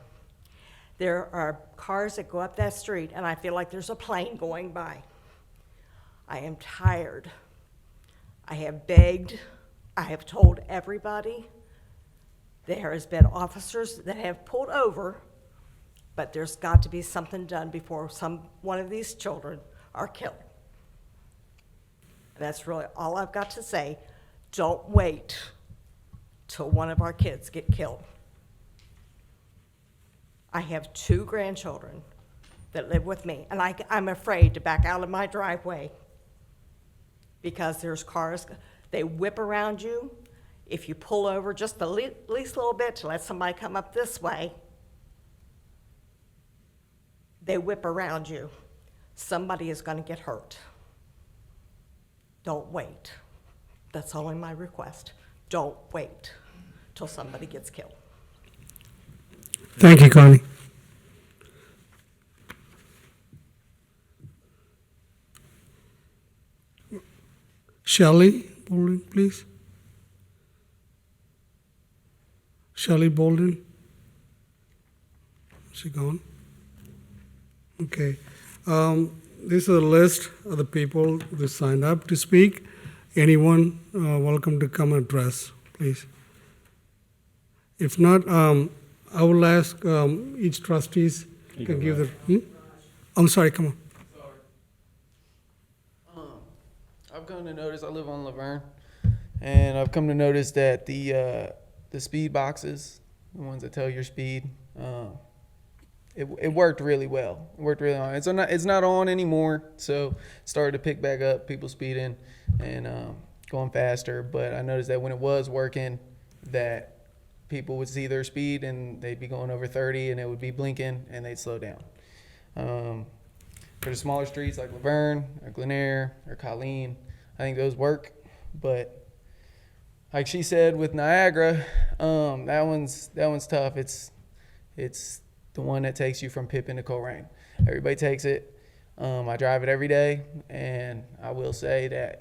There are cars that go up that street, and I feel like there's a plane going by. I am tired. I have begged. I have told everybody. There has been officers that have pulled over but there's got to be something done before one of these children are killed. And that's really all I've got to say. Don't wait till one of our kids get killed. I have 2 grandchildren that live with me, and I'm afraid to back out of my driveway because there's cars, they whip around you. If you pull over just the least little bit to let somebody come up this way, they whip around you. Somebody is going to get hurt. Don't wait. That's only my request. Don't wait till somebody gets killed. Thank you, Connie. Shelley Bolden, please. Shelley Bolden. Is she gone? Okay. This is a list of the people that signed up to speak. Anyone welcome to come address, please. If not, I will ask each trustees can give their. I'm sorry, come on. I've come to notice, I live on Laverne, and I've come to notice that the speed boxes, the ones that tell your speed, it worked really well. It worked really well. It's not on anymore, so it started to pick back up, people speeding and going faster. But I noticed that when it was working, that people would see their speed and they'd be going over 30 and it would be blinking and they'd slow down. For the smaller streets like Laverne or Glenair or Colerain, I think those work. But like she said with Niagara, that one's tough. It's the one that takes you from Pippin to Colerain. Everybody takes it. I drive it every day, and I will say that,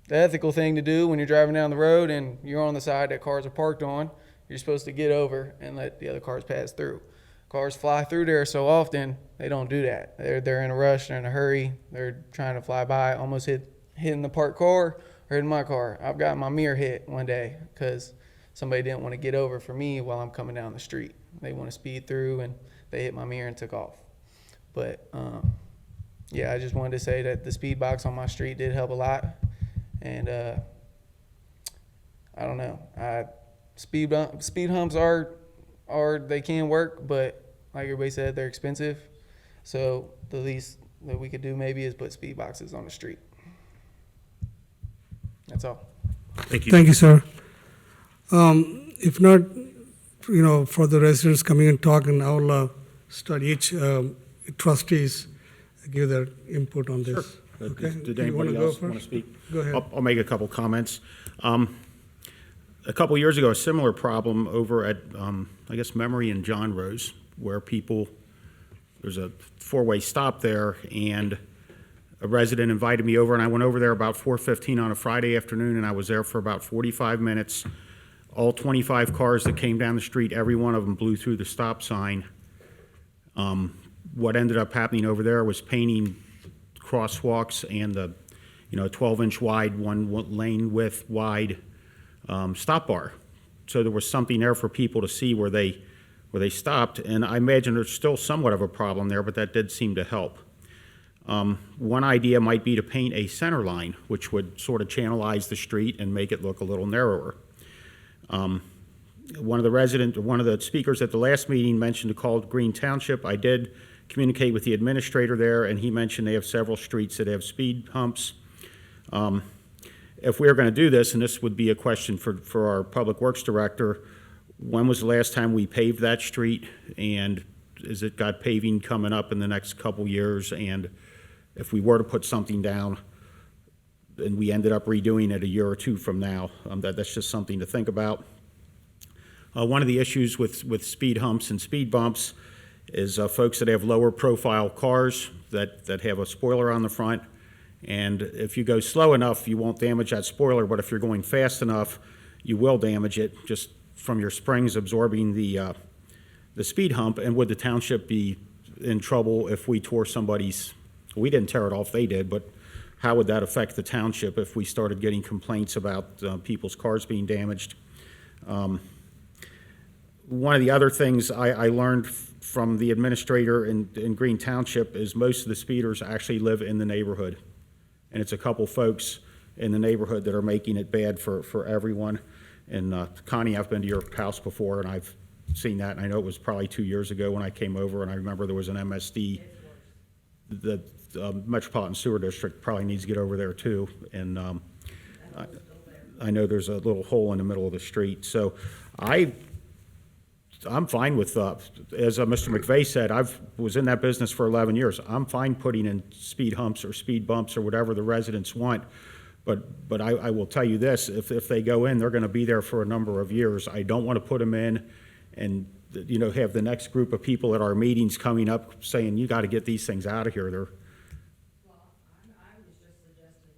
the ethical thing to do when you're driving down the road and you're on the side that cars are parked on, you're supposed to get over and let the other cars pass through. Cars fly through there so often, they don't do that. They're in a rush, they're in a hurry, they're trying to fly by, almost hitting the parked car or hitting my car. I've got my mirror hit one day because somebody didn't want to get over for me while I'm coming down the street. They want to speed through and they hit my mirror and took off. But yeah, I just wanted to say that the speed box on my street did help a lot. And I don't know. Speed humps they can work, but like everybody said, they're expensive. So the least that we could do maybe is put speed boxes on the street. That's all. Thank you. Thank you, sir. If not, for the residents coming and talking, I will start each trustees give their input on this. Sure. Okay. Did You wanna anybody go else want to first? speak? Go ahead. I'll make a couple comments. A couple years ago, a similar problem over at, I guess, Memory and John Rose, where there's a 4-way stop there, and a resident invited me over, and I went over there about 4:15 on a Friday afternoon, and I was there for about 45 minutes. All 25 cars that came down the street, every one of them blew through the stop sign. What ended up happening over there was painting crosswalks and the 12-inch wide, one lane width wide stop bar. So there was something there for people to see where they stopped, and I imagine there's still somewhat of a problem there, but that did seem to help. One idea might be to paint a center line, which would sort of channelize the street and make it look a little narrower. One of the speakers at the last meeting mentioned to call Green Township. I did communicate with the administrator there, and he mentioned they have several streets that have speed humps. If we are going to do this, and this would be a question for our Public Works Director, when was the last time we paved that street, and is it got paving coming up in the next couple years? And if we were to put something down and we ended up redoing it a year or two from now, that's just something to think about. One of the issues with speed humps and speed bumps is folks that have lower profile cars that have a spoiler on the front. And if you go slow enough, you won't damage that spoiler, but if you're going fast enough, you will damage it just from your springs absorbing the speed hump. And would the township be in trouble if we tore we didn't tear it off, they did, but how would that affect the township if we started getting complaints about people's cars being damaged? One of the other things I learned from the administrator in Green Township is most of the speeders actually live in the neighborhood. And it's a couple folks in the neighborhood that are making it bad for everyone. And Connie, I've been to your house before, and I've seen that, and I know it was probably 2 years ago when I came over, and I remember there was an MSD. The Metropolitan Sewer District probably needs to get over there too. And I know there's a little hole in the middle of the street. So I'm fine with, as Mr. McVeigh said, was in that business for 11 years. I'm fine putting in speed humps or speed bumps or whatever the residents want. But I will tell you this, if they go in, they're going to be there for a number of years. I don't want to put them in and, you know, have the next group of people at our meetings coming up saying, you got to get these things out of here. Well, I was just suggesting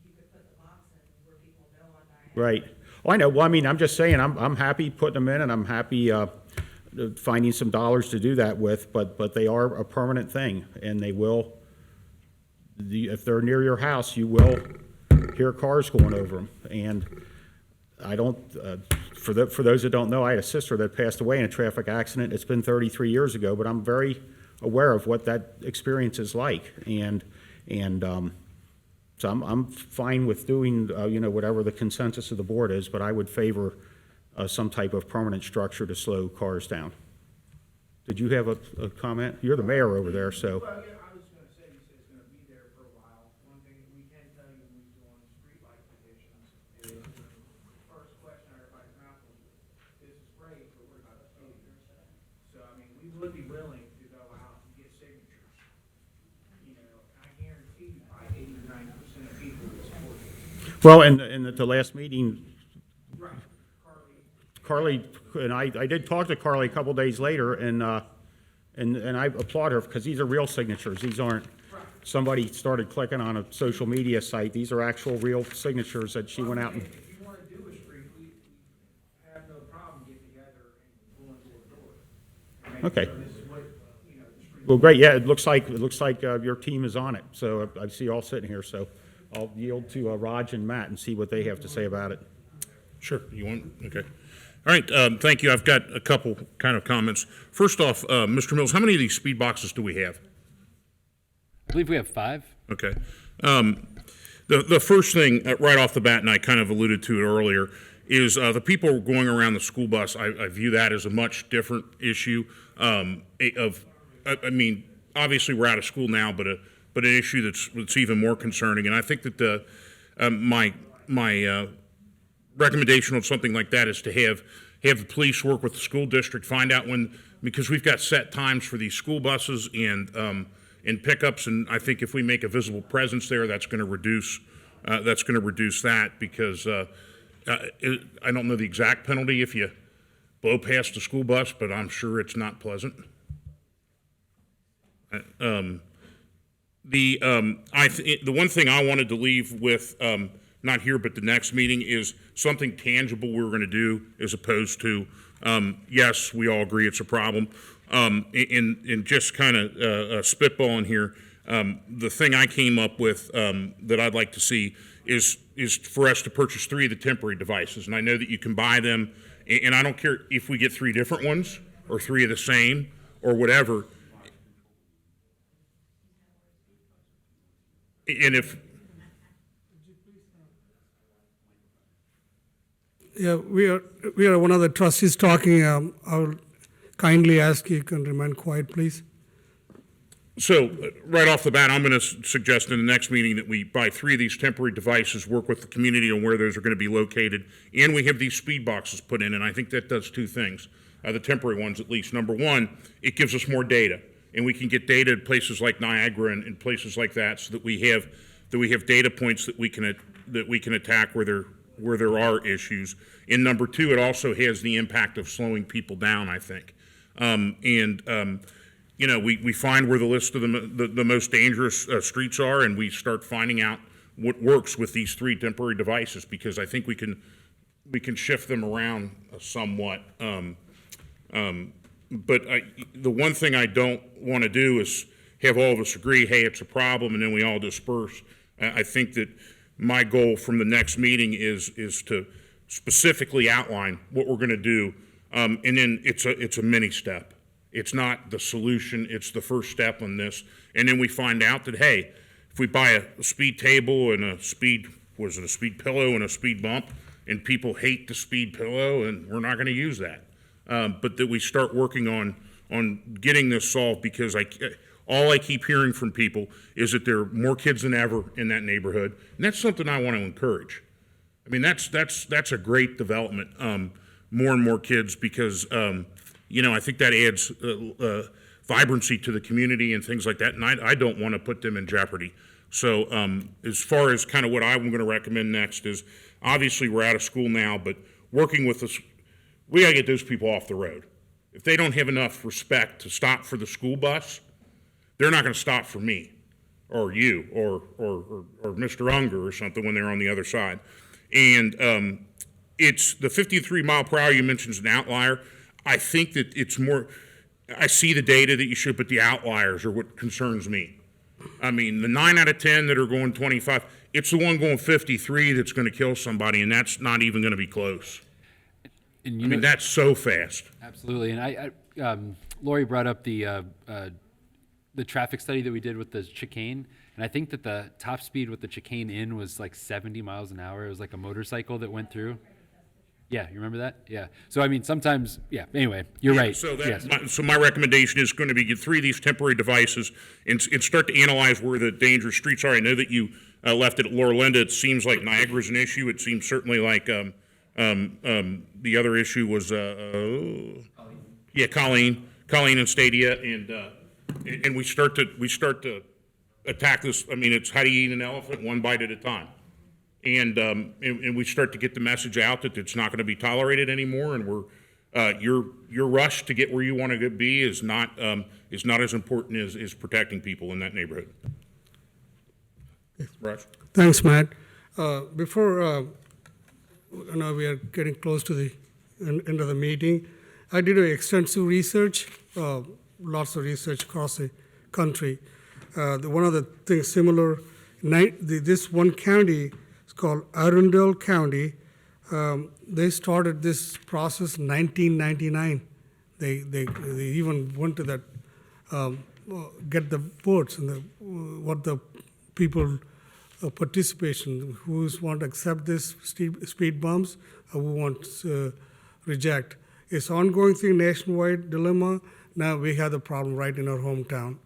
you could put the box in where people know on Diana. Right. Oh, I know. Well, I mean, I'm just saying, I'm happy putting them in, and I'm happy finding some dollars to do that with, but they are a permanent thing, and they will, if they're near your house, you will hear cars going over them. And I don't, for those that don't know, I had a sister that passed away in a traffic accident. It's been 33 years ago, but I'm very aware of what that experience is like. And so I'm fine with doing, you know, whatever the consensus of the board is, but I would favor some type of permanent structure to slow cars down. Did you have a comment? You're the mayor over there, so. Well, yeah, I was gonna say, you said it's gonna be there for a while. One thing that we can tell you when we're doing streetlight conditions is, the first question everybody's mouth was, this is great, but what about the speed? So, I mean, we would be willing to go out and get signatures. You know, I guarantee you, probably 80 or 90% of people would support it. Well, and at the last meeting, Right, Carly, and I did talk to Carly a couple days later, and I applaud her, because these are real signatures. These aren't, somebody started clicking on a social media site. These are actual real signatures that she went out and. If you wanna do a street, we have no problem getting together and going door to door. And making Okay. sure this is what, you know, the street. Well, great, yeah, it looks like your team is on it, so I see you all sitting here, so I'll yield to Raj and Matt and see what they have to say about it. Sure, you want, okay. All right, thank you. I've got a couple kind of comments. First off, Mr. Mills, how many of these speed boxes do we have? I believe we have 5. Okay. The first thing, right off the bat, and I kind of alluded to it earlier, is the people going around the school bus. I view that as a much different issue. I mean, obviously we're out of school now, but an issue that's even more concerning. And I think that my recommendation on something like that is to have the police work with the school district, find out when, because we've got set times for these school buses and pickups, and I think if we make a visible presence there, that's going to reduce that, because I don't know the exact penalty if you blow past the school bus, but I'm sure it's not pleasant. The one thing I wanted to leave with, not here, but the next meeting, is something tangible we're going to do, as opposed to, yes, we all agree it's a problem. And just kind of spitballing here, the thing I came up with that I'd like to see is for us to purchase 3 of the temporary devices. And I know that you can buy them, and I don't care if we get 3 different ones or 3 of the same or whatever. And if Yeah, we are one of the trustees talking. I'll kindly ask you can remain quiet, please. So, right off the bat, I'm going to suggest in the next meeting that we buy 3 of these temporary devices, work with the community on where those are going to be located, and we have these speed boxes put in, and I think that does 2 things, the temporary ones at least. Number one, it gives us more data, and we can get data at places like Niagara and places like that, so that we have data points that we can attack where there are issues. And number 2, it also has the impact of slowing people down, I think. You know, we find where the list of the most dangerous streets are, and we start finding out what works with these 3 temporary devices, because I think we can shift them around somewhat. But the one thing I don't want to do is have all of us agree, hey, it's a problem, and then we all disperse. I think that my goal from the next meeting is to specifically outline what we're going to do, and then it's a mini step. It's not the solution, it's the first step on this. And then we find out that, hey, if we buy a speed table and a speed pillow and a speed bump, and people hate the speed pillow, and we're not gonna use that. But that we start working on getting this solved, because all I keep hearing from people is that there are more kids than ever in that neighborhood, and that's something I want to encourage. I mean, that's a great development, more and more kids, because, I think that adds vibrancy to the community and things like that, and I don't want to put them in jeopardy. So as far as kind of what I'm going to recommend next is, obviously we're out of school now, but working with us, we got to get those people off the road. If they don't have enough respect to stop for the school bus, they're not going to stop for me or you or Mr. Unger or something when they're on the other side. And it's the 53 mile per hour you mentioned is an outlier. I think that it's more, I see the data that you should, but the outliers are what concerns me. I mean, the 9 out of 10 that are going 25, it's the one going 53 that's going to kill somebody, and that's not even going to be close. And I mean, that's so fast. Absolutely. And Lori brought up the traffic study that we did with the chicane, and I think that the top speed with the chicane in was like 70 miles an hour. It was like a motorcycle that went through. Yeah, you remember that? Yeah. So I mean, sometimes, yeah. Anyway, you're right. So Yes. so my recommendation is going to be get 3 of these temporary devices and start to analyze where the dangerous streets are. I know that you left it at Laura Linda. It seems like Niagara's an issue. It seems certainly like the other issue was Colleen and Stadia, and we start to attack this. I mean, it's how do you eat an elephant? One bite at a time. And we start to get the message out that it's not going to be tolerated anymore, and your rush to get where you want to be is not as important as protecting people in that neighborhood. Rush. Thanks, Matt. Before we are getting close to the end of the meeting, I did extensive research, lots of research across the country. One of the things similar, this one county, it's called Arundel County. They started this process in 1999. They even went to that, get the votes and what the people participation, who's want to accept this speed bumps, or who wants to reject. It's an ongoing thing, nationwide dilemma. Now we have the problem right in our hometown,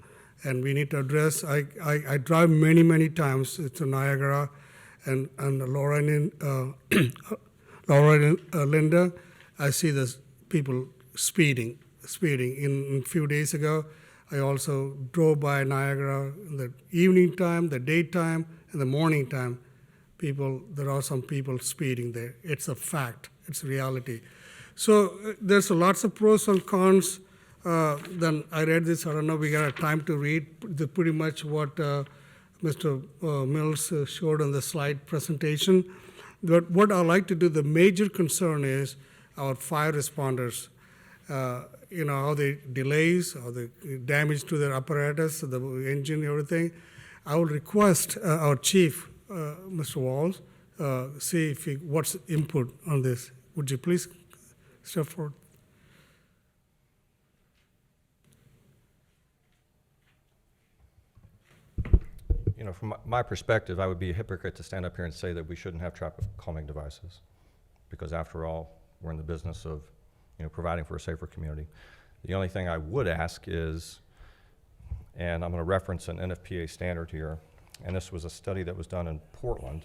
and we need to address. I drive many times to Niagara, and Laura and Linda. I see the people speeding. In a few days ago, I also drove by Niagara in the evening time, the daytime, and the morning time. There are some people speeding there. It's a fact. It's a reality. So there's lots of pros and cons. Then I read this. I don't know. We got time to read pretty much what Mr. Mills showed on the slide presentation. But what I like to do, the major concern is our fire responders. How the delays, how the damage to their apparatus, the engine, everything. I will request our chief, Mr. Walls, see what's input on this. Would you please step forward? From my perspective, I would be a hypocrite to stand up here and say that we shouldn't have traffic calming devices, because after all, we're in the business of providing for a safer community. The only thing I would ask is, and I'm going to reference an NFPA standard here, and this was a study that was done in Portland,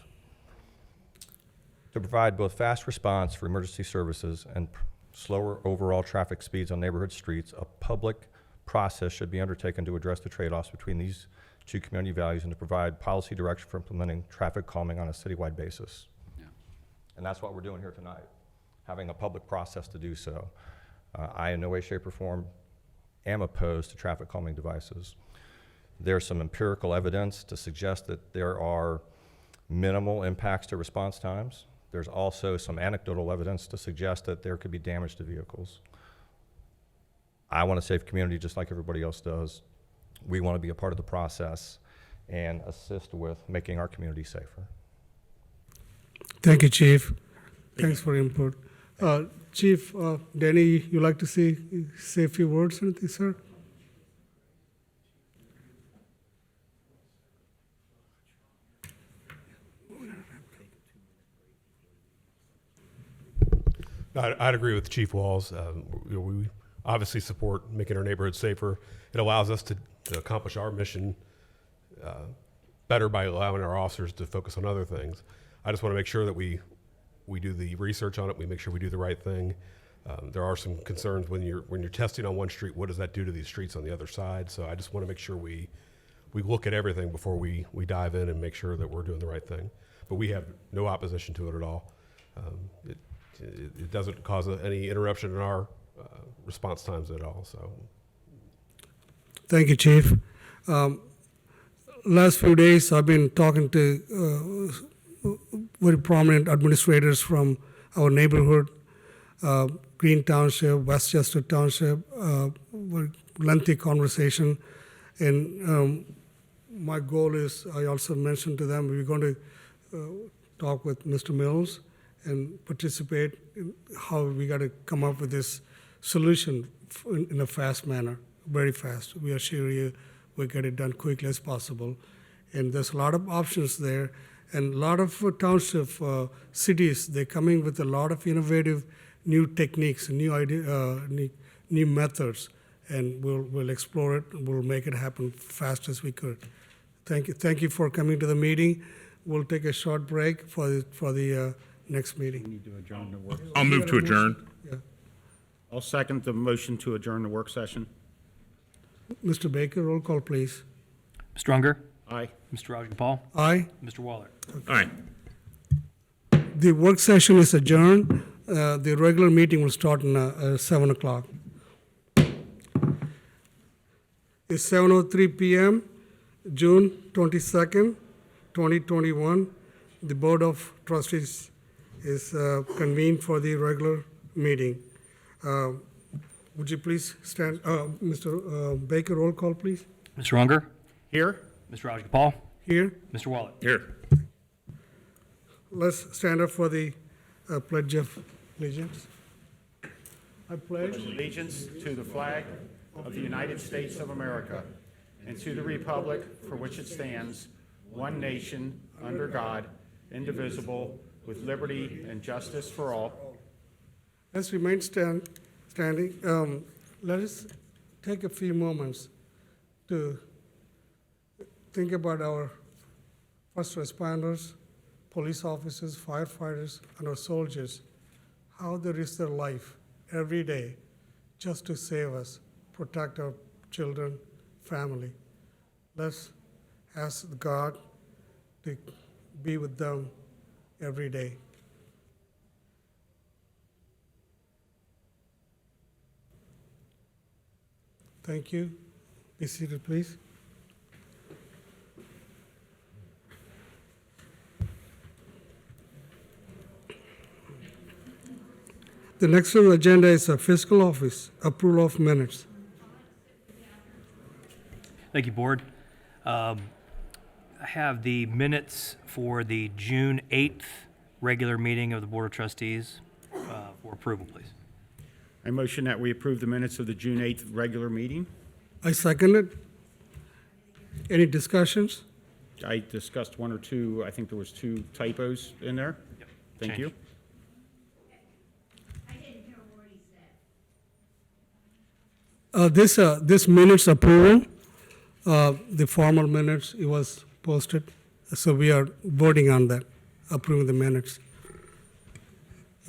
to provide both fast response for emergency services and slower overall traffic speeds on neighborhood streets, a public process should be undertaken to address the trade-offs between these two community values and to provide policy direction for implementing traffic calming on a citywide basis. Yeah. And that's what we're doing here tonight, having a public process to do so. I, in no way, shape, or form, am opposed to traffic calming devices. There's some empirical evidence to suggest that there are minimal impacts to response times. There's also some anecdotal evidence to suggest that there could be damage to vehicles. I want a safe community just like everybody else does. We want to be a part of the process and assist with making our community safer. Thank you, Chief. Thanks for input. Chief Danny, you like to say a few words, anything, sir? I'd agree with Chief Walls. We obviously support making our neighborhoods safer. It allows us to accomplish our mission better by allowing our officers to focus on other things. I just want to make sure that we do the research on it. We make sure we do the right thing. There are some concerns when you're testing on one street. What does that do to these streets on the other side? So I just want to make sure we look at everything before we dive in and make sure that we're doing the right thing. But we have no opposition to it at all. It doesn't cause any interruption in our response times at all. So, thank you, Chief. Last few days, I've been talking to very prominent administrators from our neighborhood, Green Township, Westchester Township, very lengthy conversation. And my goal is, I also mentioned to them, we're going to talk with Mr. Mills and participate in how we got to come up with this solution in a fast manner, very fast. We assure you we'll get it done quickly as possible. And there's a lot of options there. And a lot of township cities, they're coming with a lot of innovative new techniques, new methods, and we'll explore it. We'll make it happen fast as we could. Thank you for coming to the meeting. We'll take a short break for the next meeting. We need to adjourn the work. I'll move to adjourn. Yeah. I'll second the motion to adjourn the work session. Mr. Baker, roll call, please. Mr. Unger, Aye. Mr. Rajagopal, Aye. Mr. Waller. All right. The work session is adjourned. The regular meeting will start in 7 o'clock. It's 7:03 p.m., June 22nd, 2021. The Board of Trustees is convened for the regular meeting. Would you please stand, Mr. Baker, roll call, please. Mr. Unger, Here? Mr. Rajagopal, Here. Mr. Waller. Here. Let's stand up for the Pledge of Allegiance. I pledge Allegiance to the flag of the United States of America and to the republic for which it stands, one nation, under God, indivisible, with liberty and justice for all. Let's remain standing. Let us take a few moments to think about our first responders, police officers, firefighters, and our soldiers, how they risk their life every day just to save us, protect our children, family. Let's ask God to be with them every day. Thank you. Be seated, please. The next on the agenda is a fiscal office, approval of minutes. Thank you, Board. I have the minutes for the June 8th regular meeting of the Board of Trustees for approval, please. I motion that we approve the minutes of the June 8th regular meeting. I second it. Any discussions? I discussed one or two, I think there was 2 typos in there. Yep. Thank you. This minutes approval, the formal minutes, it was posted, so we are voting on that, approving the minutes.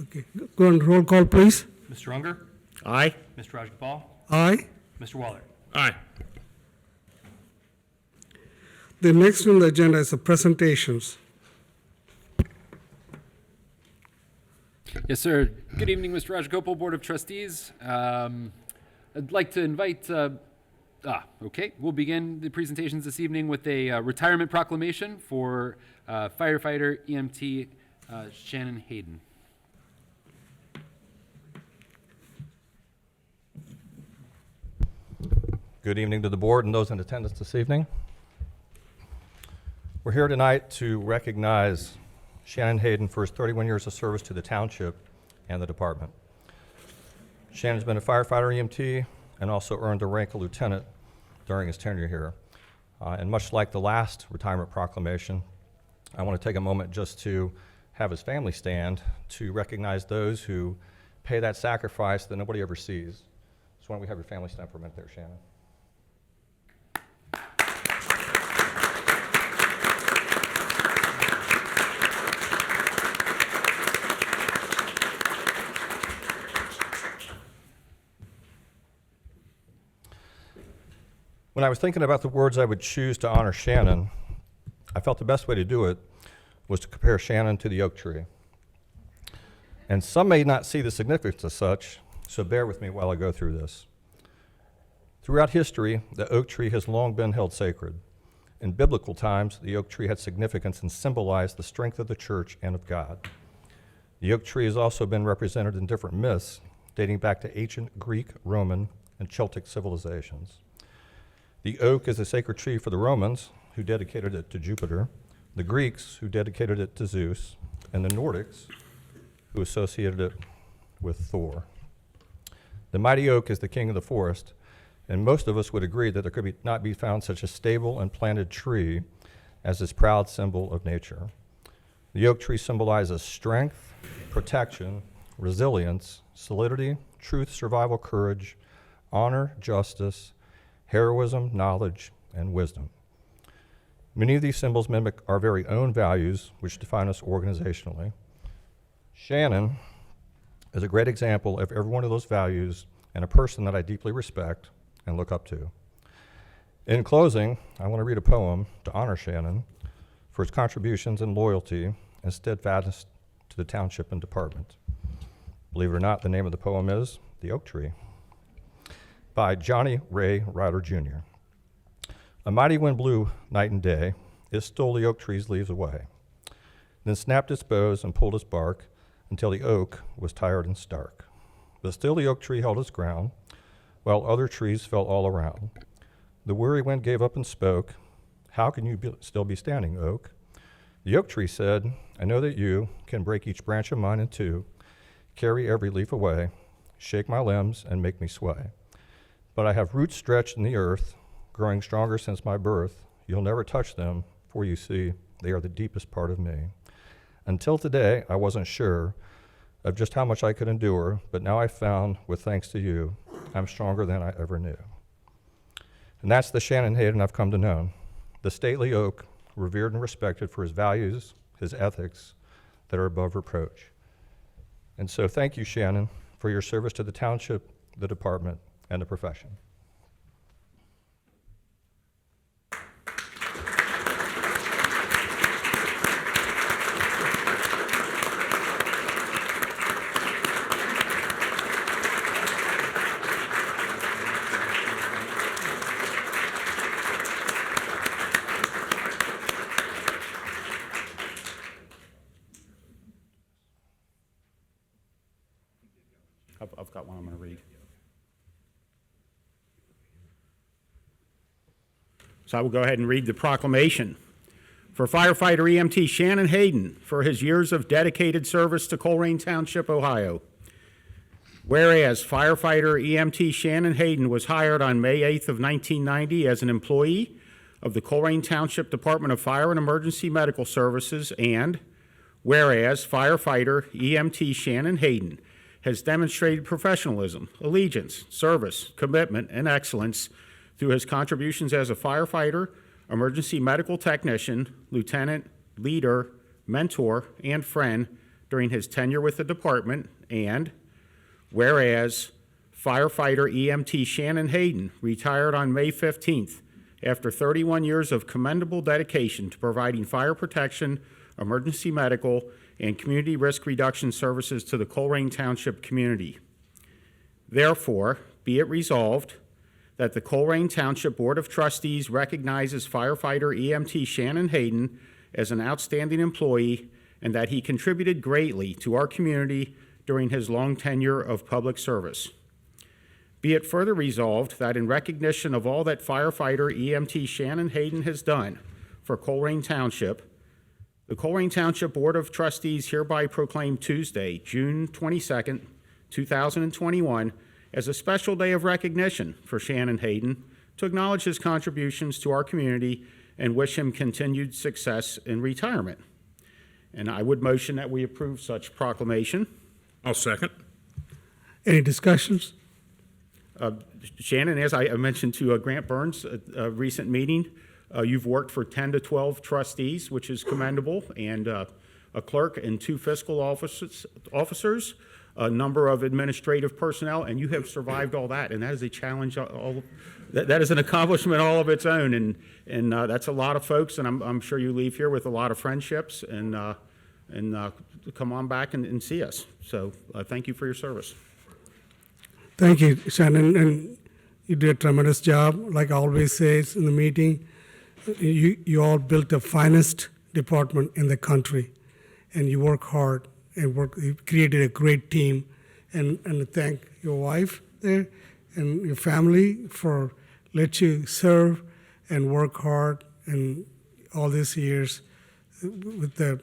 Okay, go on, roll call, please. Mr. Unger, Aye. Mr. Rajagopal, Aye. Mr. Waller. Aye. The next on the agenda is the presentations. Yes, sir. Good evening, Mr. Rajagopal, Board of Trustees. I'd like to invite, okay, we'll begin the presentations this evening with a retirement proclamation for firefighter EMT Shannon Hayden. Good evening to the board and those in attendance this evening. We're here tonight to recognize Shannon Hayden for his 31 years of service to the township and the department. Shannon's been a firefighter EMT and also earned the rank of lieutenant during his tenure here. And much like the last retirement proclamation, I want to take a moment just to have his family stand to recognize those who pay that sacrifice that nobody ever sees. So why don't we have your family stand for a minute there, Shannon? When I was thinking about the words I would choose to honor Shannon, I felt the best way to do it was to compare Shannon to the oak tree. And some may not see the significance of such, so bear with me while I go through this. Throughout history, the oak tree has long been held sacred. In biblical times, the oak tree had significance and symbolized the strength of the church and of God. The oak tree has also been represented in different myths dating back to ancient Greek, Roman, and Celtic civilizations. The oak is a sacred tree for the Romans, who dedicated it to Jupiter, the Greeks, who dedicated it to Zeus, and the Nordics, who associated it with Thor. The mighty oak is the king of the forest, and most of us would agree that there could not be found such a stable and planted tree as this proud symbol of nature. The oak tree symbolizes strength, protection, resilience, solidity, truth, survival, courage, honor, justice, heroism, knowledge, and wisdom. Many of these symbols mimic our very own values, which define us organizationally. Shannon is a great example of every one of those values and a person that I deeply respect and look up to. In closing, I want to read a poem to honor Shannon for his contributions and loyalty and steadfastness to the township and department. Believe it or not, the name of the poem is The Oak Tree, by Johnny Ray Ryder Jr. A mighty wind blew night and day. It stole the oak tree's leaves away, then snapped its boughs and pulled its bark until the oak was tired and stark. But still the oak tree held its ground, while other trees fell all around. The weary wind gave up and spoke, "How can you still be standing, oak?" The oak tree said, "I know that you can break each branch of mine in two, carry every leaf away, shake my limbs and make me sway. But I have roots stretched in the earth, growing stronger since my birth. You'll never touch them, for you see, they are the deepest part of me. Until today, I wasn't sure of just how much I could endure, but now I've found, with thanks to you, I'm stronger than I ever knew." And that's the Shannon Hayden I've come to know, the stately oak, revered and respected for his values, his ethics that are above reproach. And so thank you, Shannon, for your service to the township, the department, and the profession. I've got one I'm going to read. So I will go ahead and read the proclamation. For firefighter EMT Shannon Hayden, for his years of dedicated service to Colerain Township, Ohio. Whereas firefighter EMT Shannon Hayden was hired on May 8th of 1990 as an employee of the Colerain Township Department of Fire and Emergency Medical Services, and whereas firefighter EMT Shannon Hayden has demonstrated professionalism, allegiance, service, commitment, and excellence through his contributions as a firefighter, emergency medical technician, lieutenant, leader, mentor, and friend during his tenure with the department, and whereas firefighter EMT Shannon Hayden retired on May 15th after 31 years of commendable dedication to providing fire protection, emergency medical, and community risk reduction services to the Colerain Township community. Therefore, be it resolved that the Colerain Township Board of Trustees recognizes firefighter EMT Shannon Hayden as an outstanding employee and that he contributed greatly to our community during his long tenure of public service. Be it further resolved that in recognition of all that firefighter EMT Shannon Hayden has done for Colerain Township, The Colerain Township Board of Trustees hereby proclaim Tuesday, June 22nd, 2021, as a special day of recognition for Shannon Hayden to acknowledge his contributions to our community and wish him continued success in retirement. And I would motion that we approve such proclamation. I'll second. Any discussions? Shannon, as I mentioned to Grant Burns at a recent meeting, you've worked for 10 to 12 trustees, which is commendable, and a clerk and 2 fiscal officers, a number of administrative personnel, and you have survived all that, and that is a challenge. That is an accomplishment all of its own, and that's a lot of folks, and I'm sure you leave here with a lot of friendships, and come on back and see us. So thank you for your service. Thank you, Shannon, and you did a tremendous job. Like I always say in the meeting, you all built the finest department in the country, and you work hard and you created a great team. And thank your wife there and your family for let you serve and work hard in all these years with the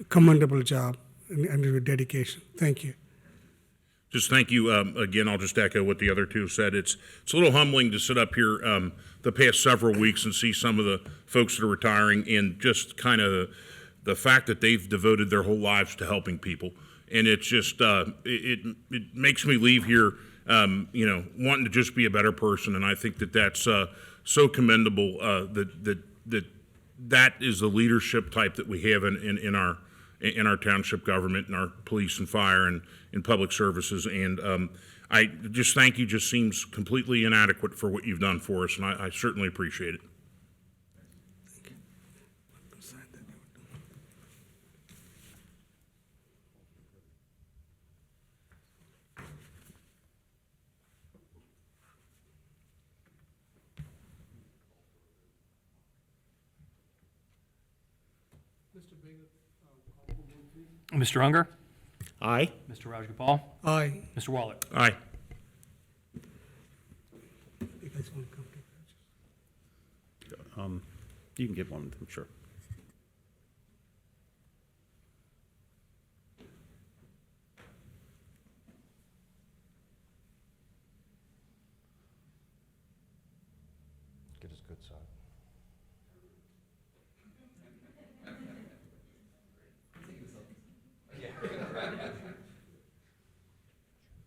commendable job and your dedication. Thank you. Just thank you. Again, I'll just echo what the other two said. It's a little humbling to sit up here the past several weeks and see some of the folks that are retiring, and just kind of the fact that they've devoted their whole lives to helping people. And it's just it makes me leave here wanting to just be a better person. And I think that that's so commendable that is the leadership type that we have in our township government, and our police and fire and in public services. And I just thank you. Just seems completely inadequate for what you've done for us, and I certainly appreciate it. Mr. Unger? Aye. Mr. Rajagopal? Aye. Mr. Waller? Aye. You guys want to come to You can give one, I'm sure. Get his good side.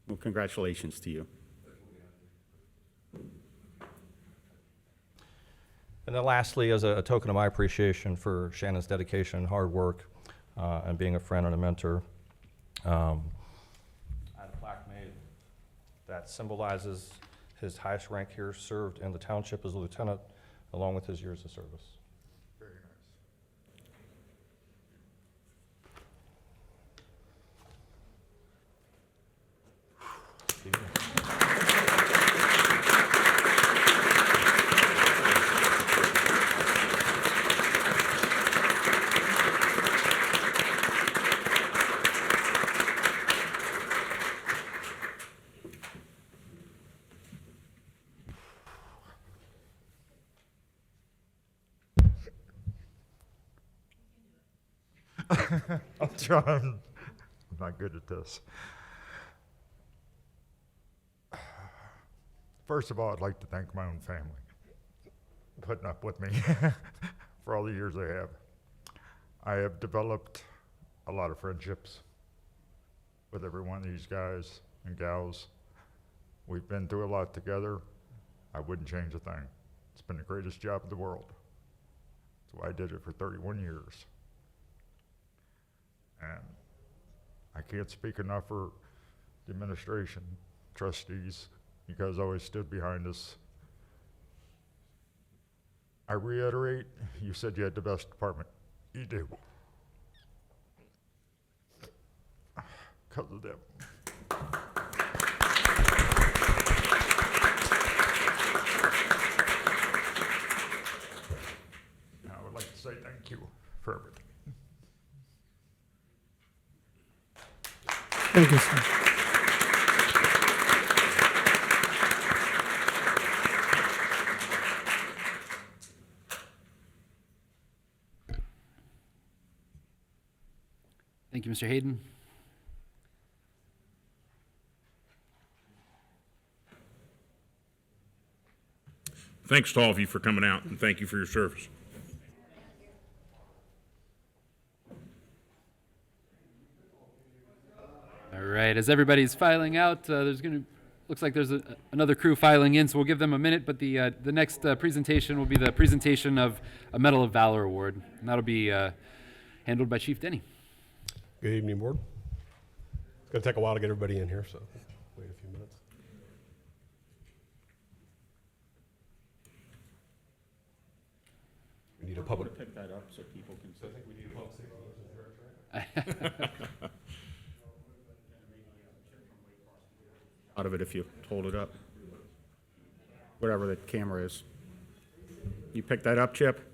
Well, congratulations to you. And then lastly, as a token of my appreciation for Shannon's dedication and hard work and being a friend and a mentor, I had a plaque made that symbolizes his highest rank here, served in the township as a lieutenant, along with his years of service. Very I'm trying. I'm not good at this. First of all, I'd like to thank my own family for putting up with me for all the years they have. I have developed a lot of friendships with every one of these guys and gals. We've been through a lot together. I wouldn't change a thing. It's been the greatest job in the world. That's why I did it for 31 years. And I can't speak enough for the administration, trustees. You guys always stood behind us. I reiterate, you said you had the best department. You do. Because of them. And I would like to say thank you for everything. Thank you, sir. Thank you, Mr. Hayden. Thanks to all of you for coming out, and thank you for your service. All right, as everybody's filing out, looks like there's another crew filing in, so we'll give them a minute, but the next presentation will be the presentation of a Medal of Valor Award, and that'll be handled by Chief Denny. Good evening, board. It's going to take a while to get everybody in here, so wait a few minutes. We need a public. Pick that up so people can. So I think we need a public safety. Out of it if you hold it up. Whatever the camera is. You pick that up, Chip?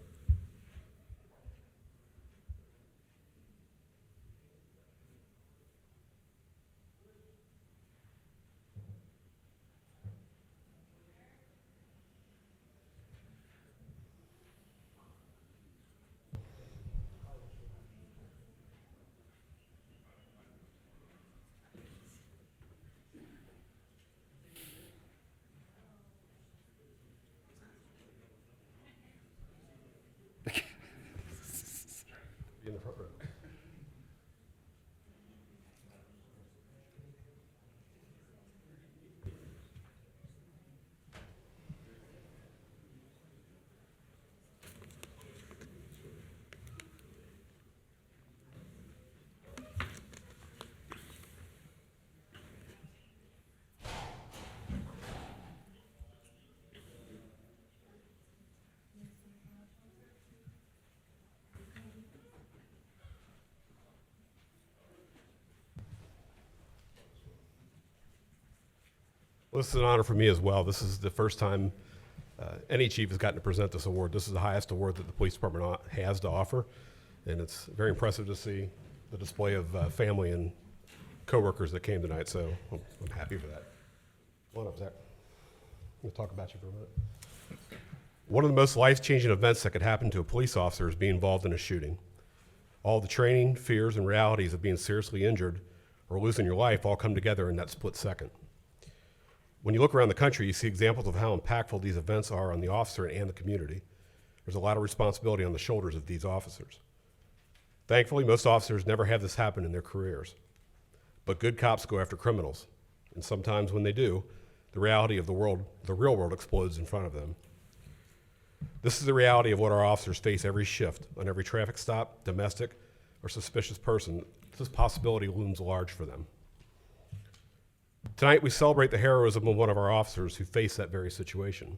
In the front row. Well, this is an honor for me as well. This is the first time any chief has gotten to present this award. This is the highest award that the police department has to offer, and it's very impressive to see the display of family and coworkers that came tonight, so I'm happy for that. Come on up, Zach. I'm going to talk about you for a minute. One of the most life-changing events that could happen to a police officer is being involved in a shooting. All the training, fears, and realities of being seriously injured or losing your life all come together in that split second. When you look around the country, you see examples of how impactful these events are on the officer and the community. There's a lot of responsibility on the shoulders of these officers. Thankfully, most officers never have this happen in their careers. But good cops go after criminals. And sometimes when they do, the reality of the real world explodes in front of them. This is the reality of what our officers face every shift. On every traffic stop, domestic, or suspicious person, this possibility looms large for them. Tonight, we celebrate the heroism of one of our officers who faced that very situation.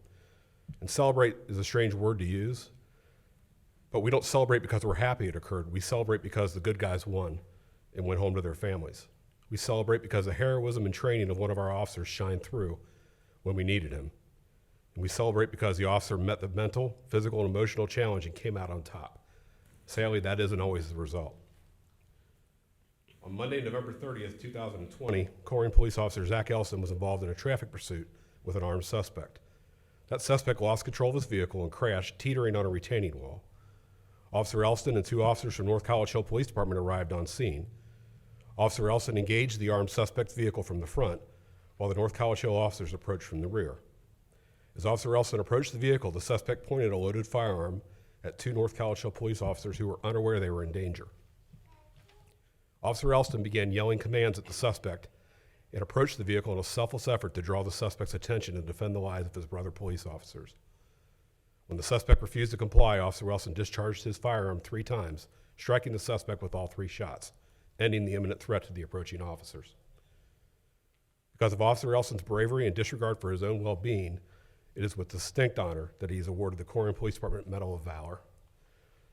And celebrate is a strange word to use, but we don't celebrate because we're happy it occurred. We celebrate because the good guys won and went home to their families. We celebrate because the heroism and training of one of our officers shined through when we needed him. And we celebrate because the officer met the mental, physical, and emotional challenge and came out on top. Sadly, that isn't always the result. On Monday, November 30th, 2020, Colerain police officer Zach Elston was involved in a traffic pursuit with an armed suspect. That suspect lost control of his vehicle and crashed, teetering on a retaining wall. Officer Elston and two officers from North College Hill Police Department arrived on scene. Officer Elston engaged the armed suspect's vehicle from the front, while the North College Hill officers approached from the rear. As Officer Elston approached the vehicle, the suspect pointed a loaded firearm at two North College Hill police officers who were unaware they were in danger. Officer Elston began yelling commands at the suspect and approached the vehicle in a selfless effort to draw the suspect's attention and defend the lives of his brother police officers. When the suspect refused to comply, Officer Elston discharged his firearm 3 times, striking the suspect with all 3 shots, ending the imminent threat to the approaching officers. Because of Officer Elston's bravery and disregard for his own well-being, it is with distinct honor that he is awarded the Colerain Police Department Medal of Valor.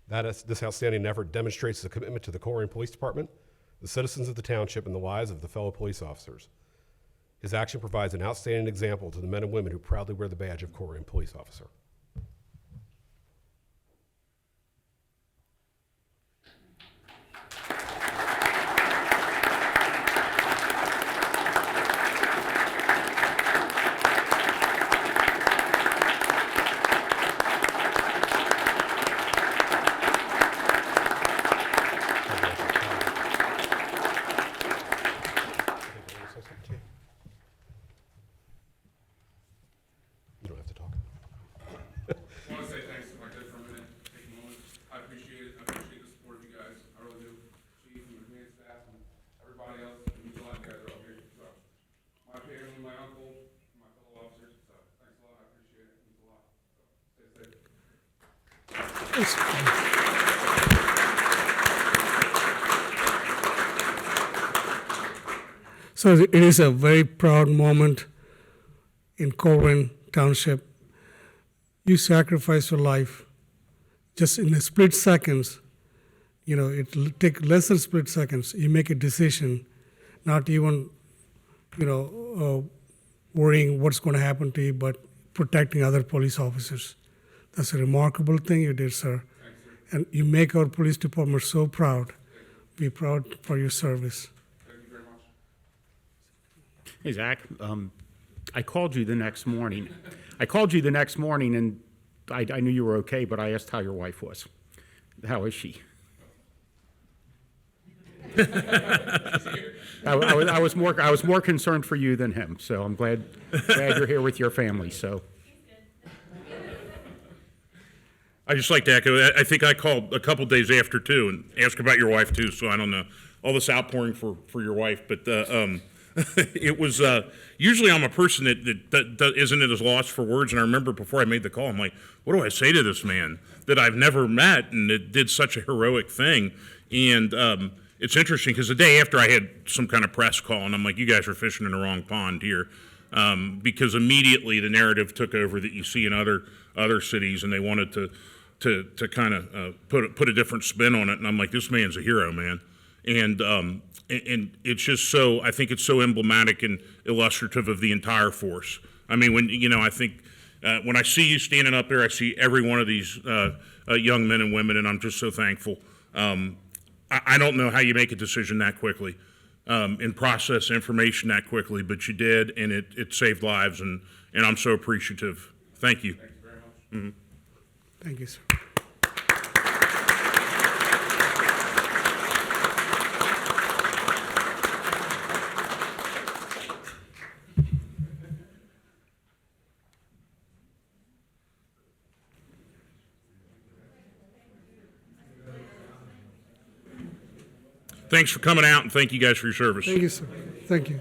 This outstanding effort demonstrates the commitment to the Colerain Police Department, the citizens of the township, and the lives of the fellow police officers. His action provides an outstanding example to the men and women who proudly wear the badge of Colerain police officer. uncle, my fellow officers, so thanks a lot, I appreciate it, it means a lot, so stay safe. So it is a very proud moment in Colerain Township. You sacrificed your life just in a split seconds. You know, it'll take less than split seconds. You make a decision, not even, worrying what's going to happen to you, but protecting other police officers. That's a remarkable thing you did, sir. Thanks, sir. And you make our police department so proud. Be proud for your service. Thank you very much. Hey, Zach, I called you the next morning. And I knew you were okay, but I asked how your wife was. How is she? I was more concerned for you than him, so I'm glad you're here with your family. So I just like to echo, I think I called a couple days after too and asked about your wife too, so I don't know, all this outpouring for your wife, but it was, usually I'm a person that isn't at a loss for words, and I remember before I made the call, I'm like, what do I say to this man that I've never met and that did such a heroic thing? And it's interesting because the day after I had some kind of press call, and I'm like, you guys are fishing in the wrong pond here, because immediately the narrative took over that you see in other cities, and they wanted to kind of put a different spin on it, and I'm like, this man's a hero, man. And it's just so, I think it's so emblematic and illustrative of the entire force. I mean, I think when I see you standing up there, I see every one of these young men and women, and I'm just so thankful. I don't know how you make a decision that quickly and process information that quickly, but you did, and it saved lives, and I'm so appreciative. Thank you. Thank you very much. Mm-hmm. Thank you, sir. Thanks for coming out, and thank you guys for your service. Thank you, sir. Thank you.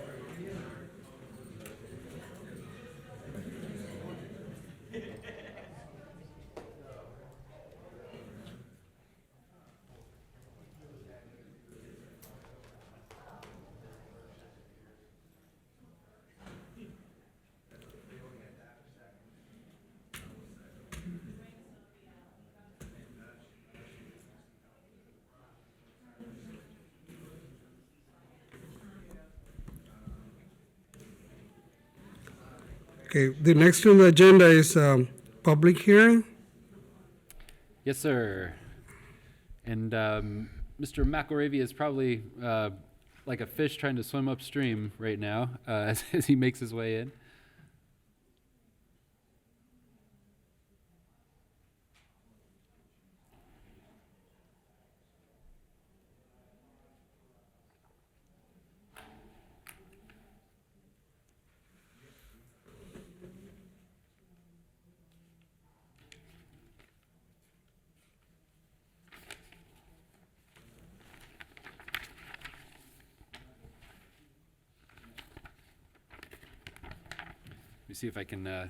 Okay, the next on the agenda is public hearing. Yes, sir. And Mr. McElravy is probably like a fish trying to swim upstream right now as he makes his way in. Let me see if I can. Matt,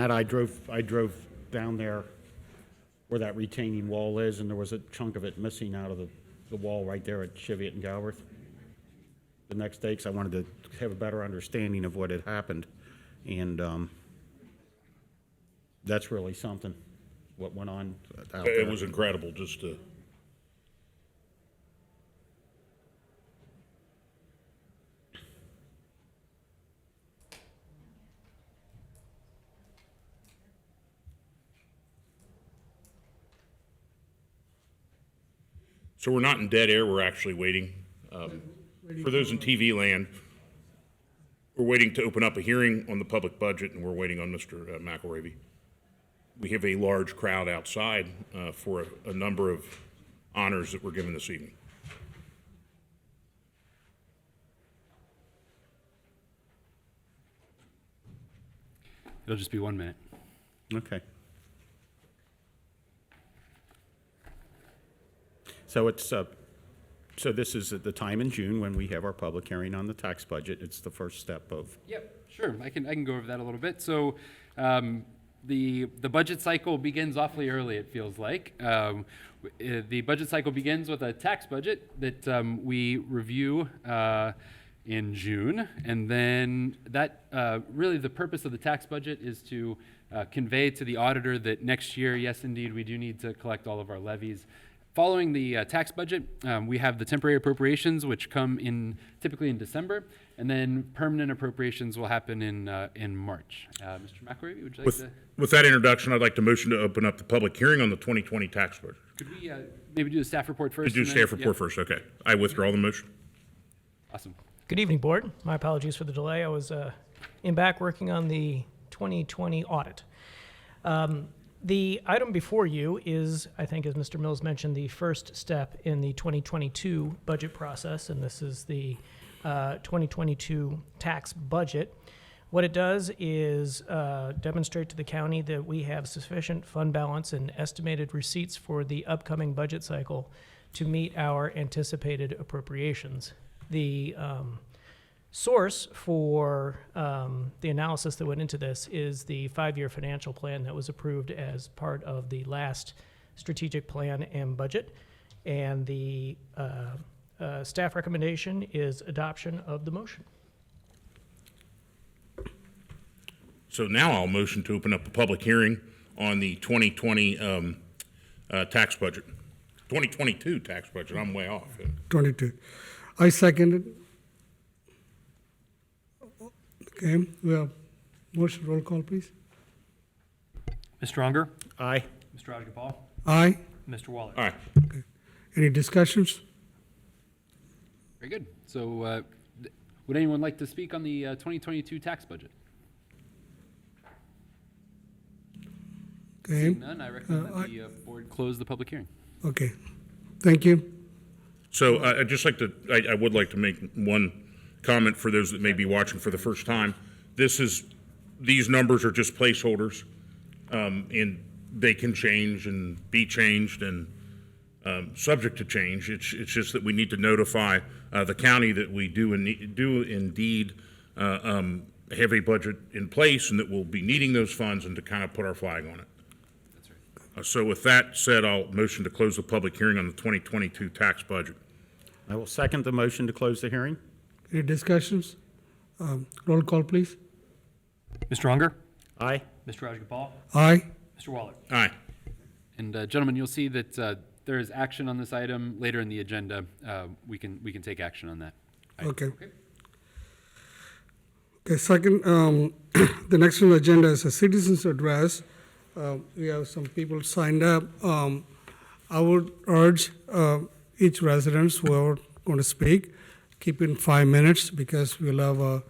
I drove down there where that retaining wall is, and there was a chunk of it missing out of the wall right there at Cheviot and Galworth. The next day, 'cause I wanted to have a better understanding of what had happened, and that's really something. What went on out there. It was incredible just to. So we're not in dead air, we're actually waiting. For those in TV land, we're waiting to open up a hearing on the public budget, and we're waiting on Mr. McElravy. We have a large crowd outside for a number of honors that we're given this evening. It'll just be 1 minute. Okay. So so this is at the time in June when we have our public hearing on the tax budget. It's the first step of. Yep, sure. I can go over that a little bit. So the budget cycle begins awfully early, it feels like. The budget cycle begins with a tax budget that we review in June, and then that really the purpose of the tax budget is to convey to the auditor that next year, yes, indeed, we do need to collect all of our levies. Following the tax budget, we have the temporary appropriations, which come in typically in December, and then permanent appropriations will happen in March. Mr. McElravy, would you like to? With that introduction, I'd like to motion to open up the public hearing on the 2020 tax budget. Could we maybe do the staff report first? Do and then- staff report yeah. first, okay. I withdraw the motion. Awesome. Good evening, Board. My apologies for the delay. I was in back working on the 2020 audit. The item before you is, I think, as Mr. Mills mentioned, the first step in the 2022 budget process, and this is the 2022 tax budget. What it does is demonstrate to the county that we have sufficient fund balance and estimated receipts for the upcoming budget cycle to meet our anticipated appropriations. The source for the analysis that went into this is the 5-year financial plan that was approved as part of the last strategic plan and budget. And the staff recommendation is adoption of the motion. So now I'll motion to open up a public hearing on the 2020 tax budget. 2022 tax budget, I'm way off. 22. I seconded. Okay, we have motion, roll call, please. Mr. Unger? Aye. Mr. Rajagopal? Aye. Mr. Waller? All right. Any discussions? Very good. So would anyone like to speak on the 2022 tax budget? Okay. Seeing none, I recommend that the board close the public hearing. Okay, thank you. So I'd just like to, I would like to make one comment for those that may be watching for the first time. These numbers are just placeholders, and they can change and be changed and subject to change. It's just that we need to notify the county that we do indeed have a budget in place and that we'll be needing those funds and to kind of put our flag on it. That's right. So with that said, I'll motion to close the public hearing on the 2022 tax budget. I will second the motion to close the hearing. Any discussions? Roll call, please. Mr. Unger? Aye. Mr. Rajagopal? Aye. Mr. Waller? Aye. And gentlemen, you'll see that there is action on this item later in the agenda. We can take action on that. Okay. Okay, second, the next on the agenda is a citizen's address. We have some people signed up. I would urge each resident who are going to speak, keep in 5 minutes because we'll have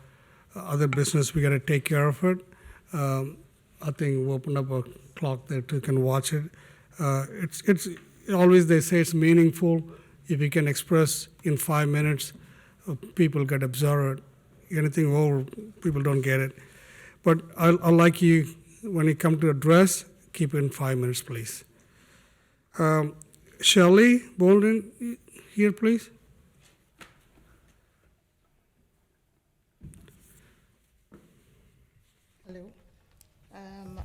other business we got to take care of it. I think we'll open up a clock there too, can watch it. It's always they say it's meaningful if you can express in 5 minutes. People get absorbed. Anything over, people don't get it. But I like you when you come to address, keep it in 5 minutes, please. Shelley Bolden, here, please. Hello.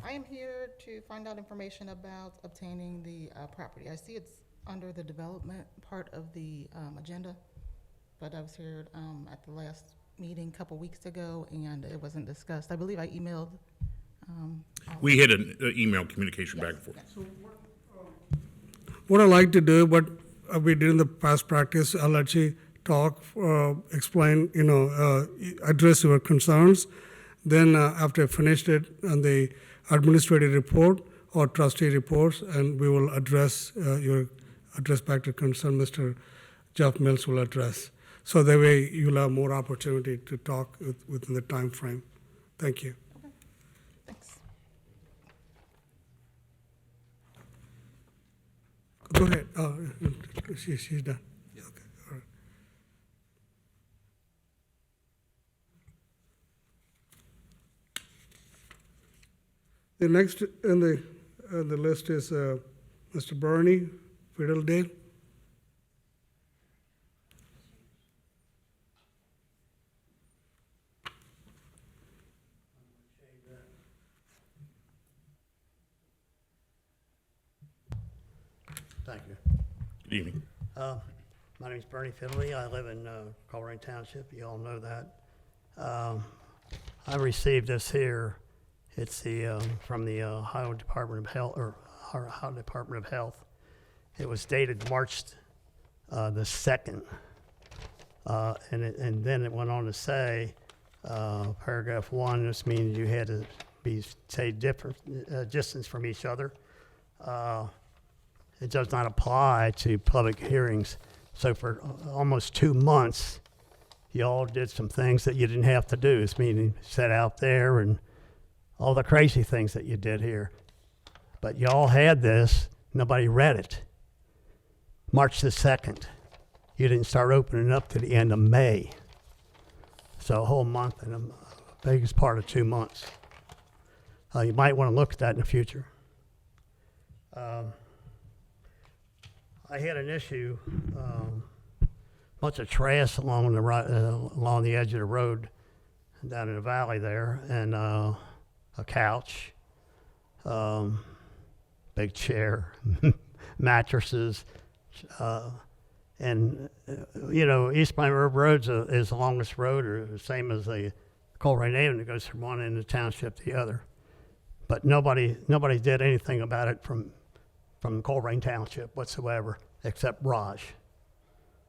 I am here to find out information about obtaining the property. I see it's under the development part of the agenda, but I was here at the last meeting a couple weeks ago and it wasn't discussed. I believe I emailed. We had an email communication back and forth. What I like to do, what we did in the past practice, I'll let you talk, explain, address your concerns. Then after I finished it on the administrative report or trustee reports, and we will address your address back to concern Mr. Jeff Mills will address. So that way you'll have more opportunity to talk within the time frame. Thank you. Okay. Thanks. Go ahead. She's done. Okay. All right. The next on the list is Mr. Bernie Fideldale. Thank you. Good evening. My name's Bernie Finley. I live in Colerain Township. You all know that. I received this here. It's the from the Ohio Department of Health, or Ohio Department of Health. It was dated March the 2nd, and then it went on to say, paragraph 1. This means you had to be say different distance from each other. It does not apply to public hearings. So for almost 2 months, y'all did some things that you didn't have to do. It's meaning sat out there and all the crazy things that you did here. But y'all had this, nobody read it. March the 2nd. You didn't start opening up to the end of May. So a whole month and the biggest part of 2 months. You might want to look at that in the future. I had an issue, bunch of trash along the edge of the road down in the valley there, and a couch, big chair, mattresses, and East Pine River Road is the longest road, or the same as the Colerain Avenue that goes from one end of the township to the other. But nobody did anything about it from Colerain Township whatsoever, except Raj.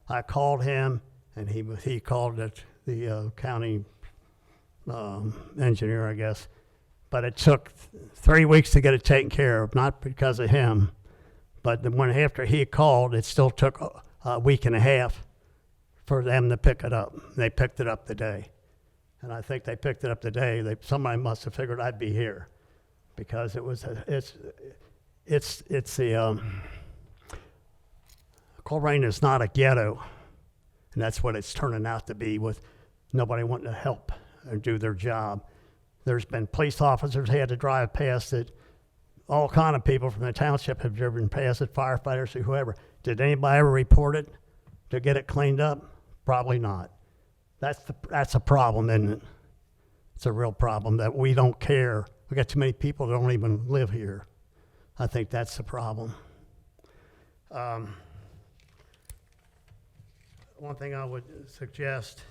I called him, and he called it the county engineer, I guess. But it took 3 weeks to get it taken care of, not because of him, but after he called, it still took a week and a half for them to pick it up. They picked it up today, and I think they picked it up today. Somebody must have figured I'd be here, because it's the Colerain is not a ghetto, and that's what it's turning out to be, with nobody wanting to help and do their job. There's been police officers had to drive past it. All kind of people from the township have driven past it, firefighters or whoever. Did anybody ever report it to get it cleaned up? Probably not. That's a problem, isn't it? It's a real problem that we don't care. We got too many people that don't even live here. I think that's the problem. One thing I would suggest,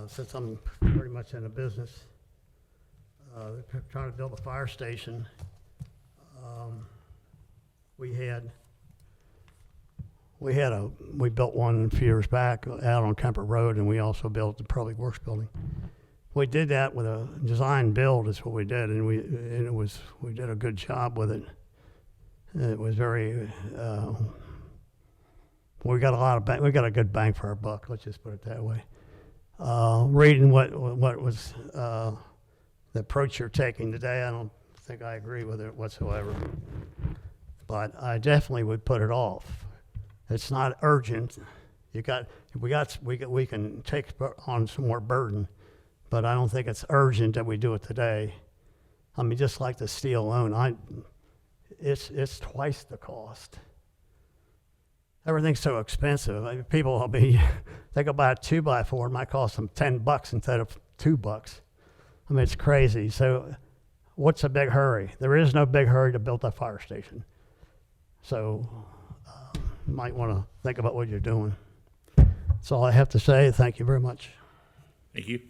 since I'm pretty much in the business, trying to build a fire station, we built one a few years back out on Kemper Road, and we also built the Public Works building. We did that with a design build is what we did, and we did a good job with it. It was very, we got a good bang for our buck, let's just put it that way. Reading what was the approach you're taking today, I don't think I agree with it whatsoever. But I definitely would put it off. It's not urgent. We can take on some more burden, but I don't think it's urgent that we do it today. I mean, just like the steel loan, it's twice the cost. Everything's so expensive. I mean, people will they go buy a 2x4, it might cost them $10 instead of $2. I mean, it's crazy. So what's a big hurry? There is no big hurry to build that fire station. So you might want to think about what you're doing. That's all I have to say. Thank you very much. Thank you.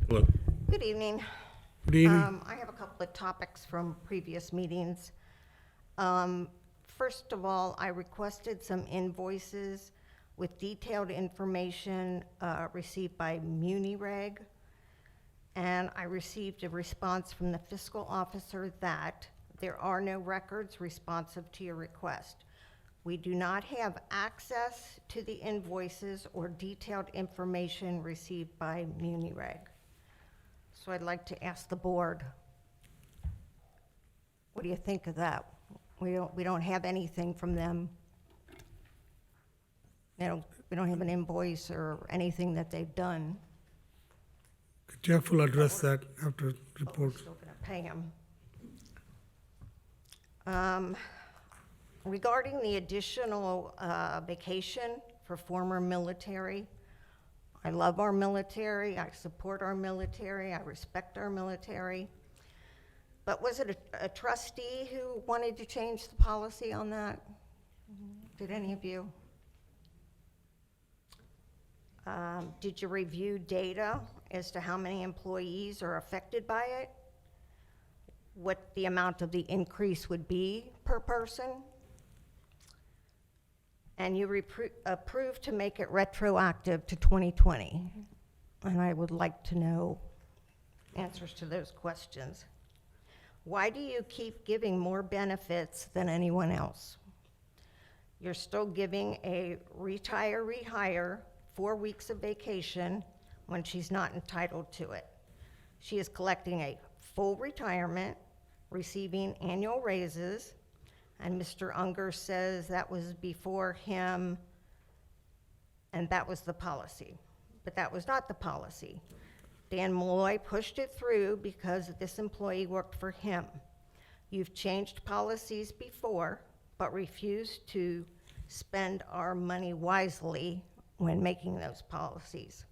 Hello. Good evening. Good evening. I have a couple of topics from previous meetings. First of all, I requested some invoices with detailed information received by MuniReg, and I received a response from the fiscal officer that there are no records responsive to your request. We do not have access to the invoices or detailed information received by MuniReg. So I'd like to ask the board, what do you think of that? We don't have anything from them. We don't have an invoice or anything that they've done. Jeff will address that after But we're report. still gonna pay them. Regarding the additional vacation for former military, I love our military, I support our military, I respect our military. But was it a trustee who wanted to change the policy on that? Did any of you? Did you review data as to how many employees are affected by it? What the amount of the increase would be per person? And you approved to make it retroactive to 2020. And I would like to know answers to those questions. Why do you keep giving more benefits than anyone else? You're still giving a retire, rehire 4 weeks of vacation when she's not entitled to it. She is collecting a full retirement, receiving annual raises, and Mr. Unger says that was before him, and that was the policy. But that was not the policy. Dan Malloy pushed it through because this employee worked for him. You've changed policies before, but refused to spend our money wisely when making those policies.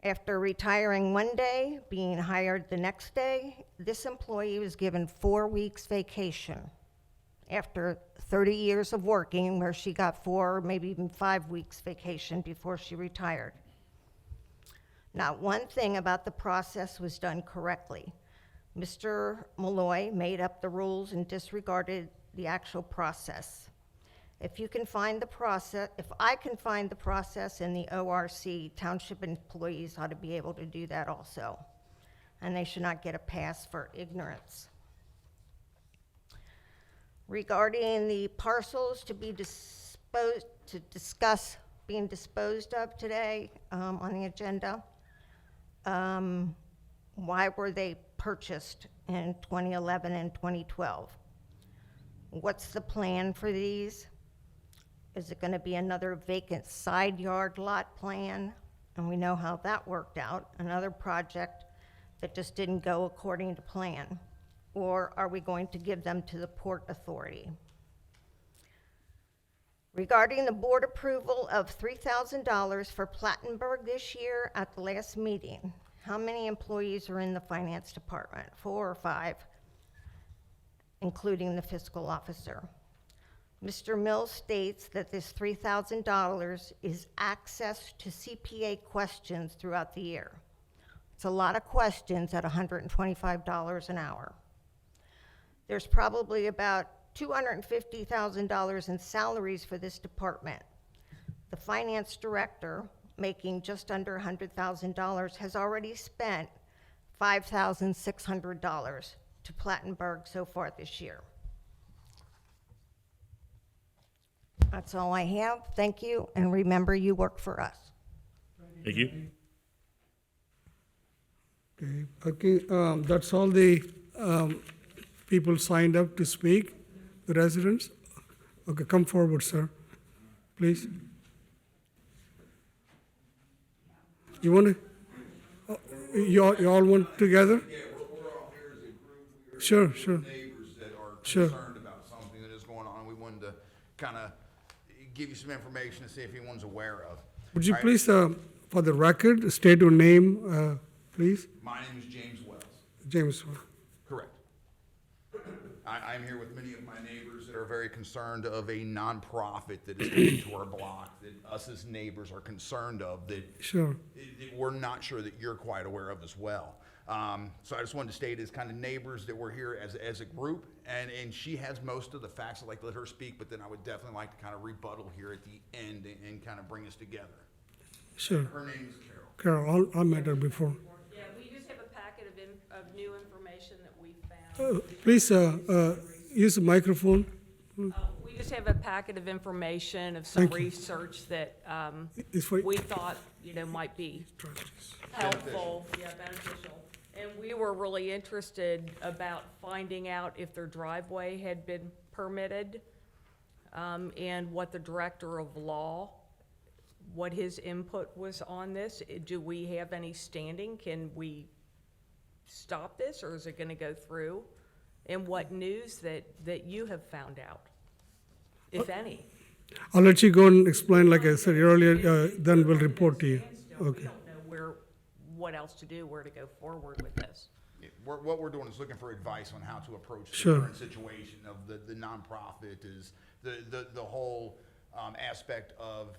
After retiring one day, being hired the next day, this employee was given 4 weeks vacation after 30 years of working, where she got 4, maybe even 5 weeks vacation before she retired. Not one thing about the process was done correctly. Mr. Malloy made up the rules and disregarded the actual process. If you can find the process, if I can find the process in the ORC, township employees ought to be able to do that also. And they should not get a pass for ignorance. Regarding the parcels to be discuss being disposed of today on the agenda, why were they purchased in 2011 and 2012? What's the plan for these? Is it going to be another vacant side yard lot plan? And we know how that worked out, another project that just didn't go according to plan. Or are we going to give them to the Port Authority? Regarding the board approval of $3,000 for Plattenberg this year at the last meeting, how many employees are in the finance department? 4 or 5, including the fiscal officer. Mr. Mills states that this $3,000 is access to CPA questions throughout the year. It's a lot of questions at $125 an hour. There's probably about $250,000 in salaries for this department. The finance director, making just under $100,000, has already spent $5,600 to Plattenberg so far this year. That's all I have. Thank you, and remember, you work for us. Thank you. Okay, that's all the people signed up to speak, the residents. Okay, come forward, sir, please. You want to, you all want together? Yeah, we're all here as a group. We are Sure. neighbors that are Sure. concerned about something that is going on. We wanted to kind of give you some information to see if anyone's aware of. Would you All right? please, for the record, state your name, please? My name is James Wells. James. Correct. I'm here with many of my neighbors that are very concerned of a nonprofit that is coming to our block, that us as neighbors are concerned of, that Sure. that we're not sure that you're quite aware of as well. So I just wanted to state as kind of neighbors that we're here as a group, and she has most of the facts. I'd like to let her speak, but then I would definitely like to kind of rebuttal here at the end and kind of bring us together. Sure. Her name is Carol. Carol, I met her before. Yeah, we just have a packet of new information that we found. Please use the microphone. We just have a packet of information of some Thank you. research that It's for- we thought, might be helpful, beneficial. And we were really interested about finding out if their driveway had been permitted, and what the director of law, what his input was on this. Do we have any standing? Can we stop this, or is it gonna go through? and what news that you have found out, if any. I'll let you go and explain, like I said earlier, then we'll report to you. We Okay. don't know what else to do, where to go forward with this. What we're doing is looking for advice on how to approach the Sure. current situation of the nonprofit, is the whole aspect of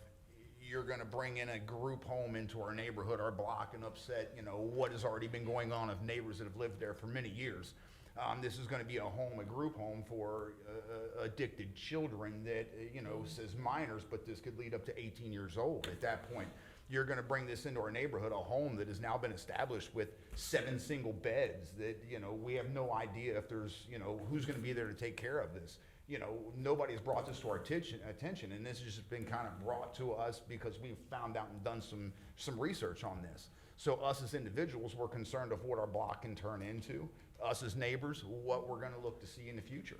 you're going to bring in a group home into our neighborhood, our block, and upset, what has already been going on of neighbors that have lived there for many years. This is going to be a group home for addicted children that, says minors, but this could lead up to 18 years old. At that point, you're going to bring this into our neighborhood, a home that has now been established with 7 single beds that, we have no idea if there's, who's going to be there to take care of this. Nobody's brought this to our attention, and this has just been kind of brought to us because we've found out and done some research on this. So us as individuals, we're concerned of what our block can turn into. Us as neighbors, what we're going to look to see in the future.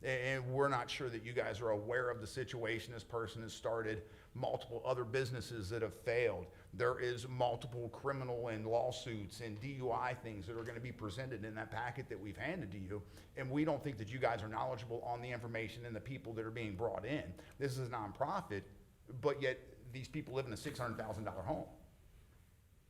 And we're not sure that you guys are aware of the situation. This person has started multiple other businesses that have failed. There is multiple criminal and lawsuits and DUI things that are going to be presented in that packet that we've handed to you. And we don't think that you guys are knowledgeable on the information and the people that are being brought in. This is a nonprofit, but yet these people live in a $600,000 home.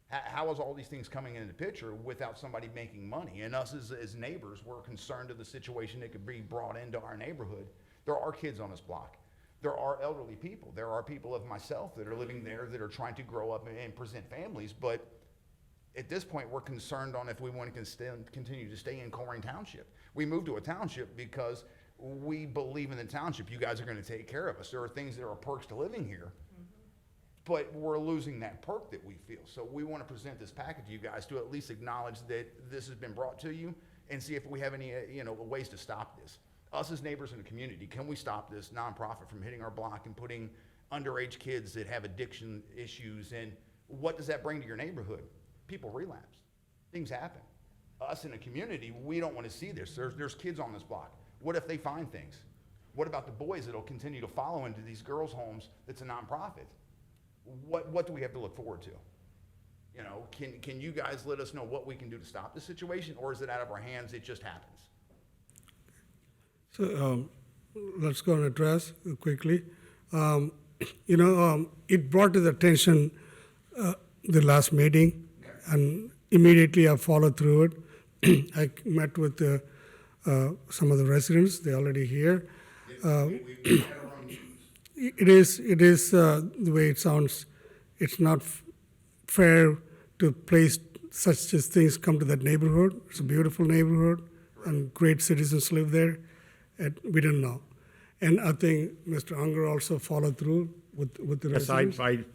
How is all these things coming into the picture without somebody making money? And us as neighbors, we're concerned of the situation that could be brought into our neighborhood. There are kids on this block. There are elderly people. There are people of myself that are living there that are trying to grow up and present families. But at this point, we're concerned on if we want to continue to stay in Colerain Township. We moved to a township because we believe in the township. You guys are going to take care of us. There are things that are perks to living here. But we're losing that perk that we feel. So we want to present this packet to you guys to at least acknowledge that this has been brought to you and see if we have any, ways to stop this. Us as neighbors in the community, can we stop this nonprofit from hitting our block and putting underage kids that have addiction issues? And what does that bring to your neighborhood? People relapse. Things happen. Us in the community, we don't want to see this. There's kids on this block. What if they find things? What about the boys that'll continue to follow into these girls' homes that's a nonprofit? What do we have to look forward to? Can you guys let us know what we can do to stop the situation, or is it out of our hands? It just happens. So let's go and address quickly. It brought to the attention the last meeting, and immediately I followed through it. I met with some of the residents. They're already here. It is the way it sounds. It's not fair to place such things come to that neighborhood. It's a beautiful neighborhood, and great citizens live there, and we didn't know. And I think Mr. Unger also followed through with the residents. Yes, I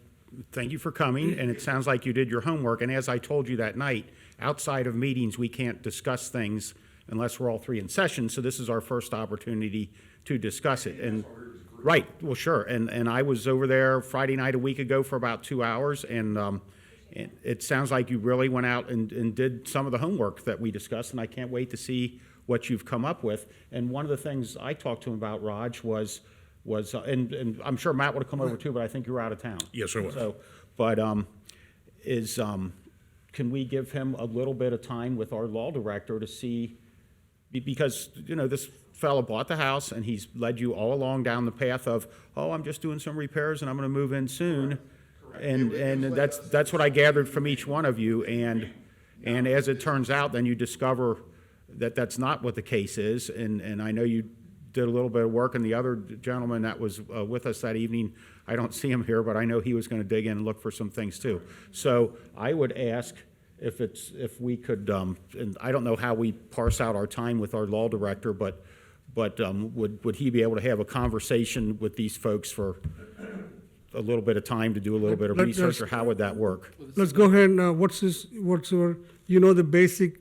thank you for coming, and it sounds like you did your homework. And as I told you that night, outside of meetings, we can't discuss things unless we're all three in session. So this is our first opportunity to discuss it. And right, well, sure. And I was over there Friday night a week ago for about 2 hours, and it sounds like you really went out and did some of the homework that we discussed, and I can't wait to see what you've come up with. And one of the things I talked to him about, Raj, was and I'm sure Matt would have come over too, but I think you were out of town. Yes, I was. So, but can we give him a little bit of time with our law director to see, because, this fellow bought the house and he's led you all along down the path of, I'm just doing some repairs and I'm going to move in soon. Correct. And that's what I gathered from each one of you. And as it turns out, then you discover that that's not what the case is. And I know you did a little bit of work, and the other gentleman that was with us that evening, I don't see him here, but I know he was going to dig in and look for some things too. So I would ask if we could, and I don't know how we parse out our time with our law director, but would he be able to have a conversation with these folks for a little bit of time to do a little bit of research, or how would that work? Let's go ahead and what's the basic,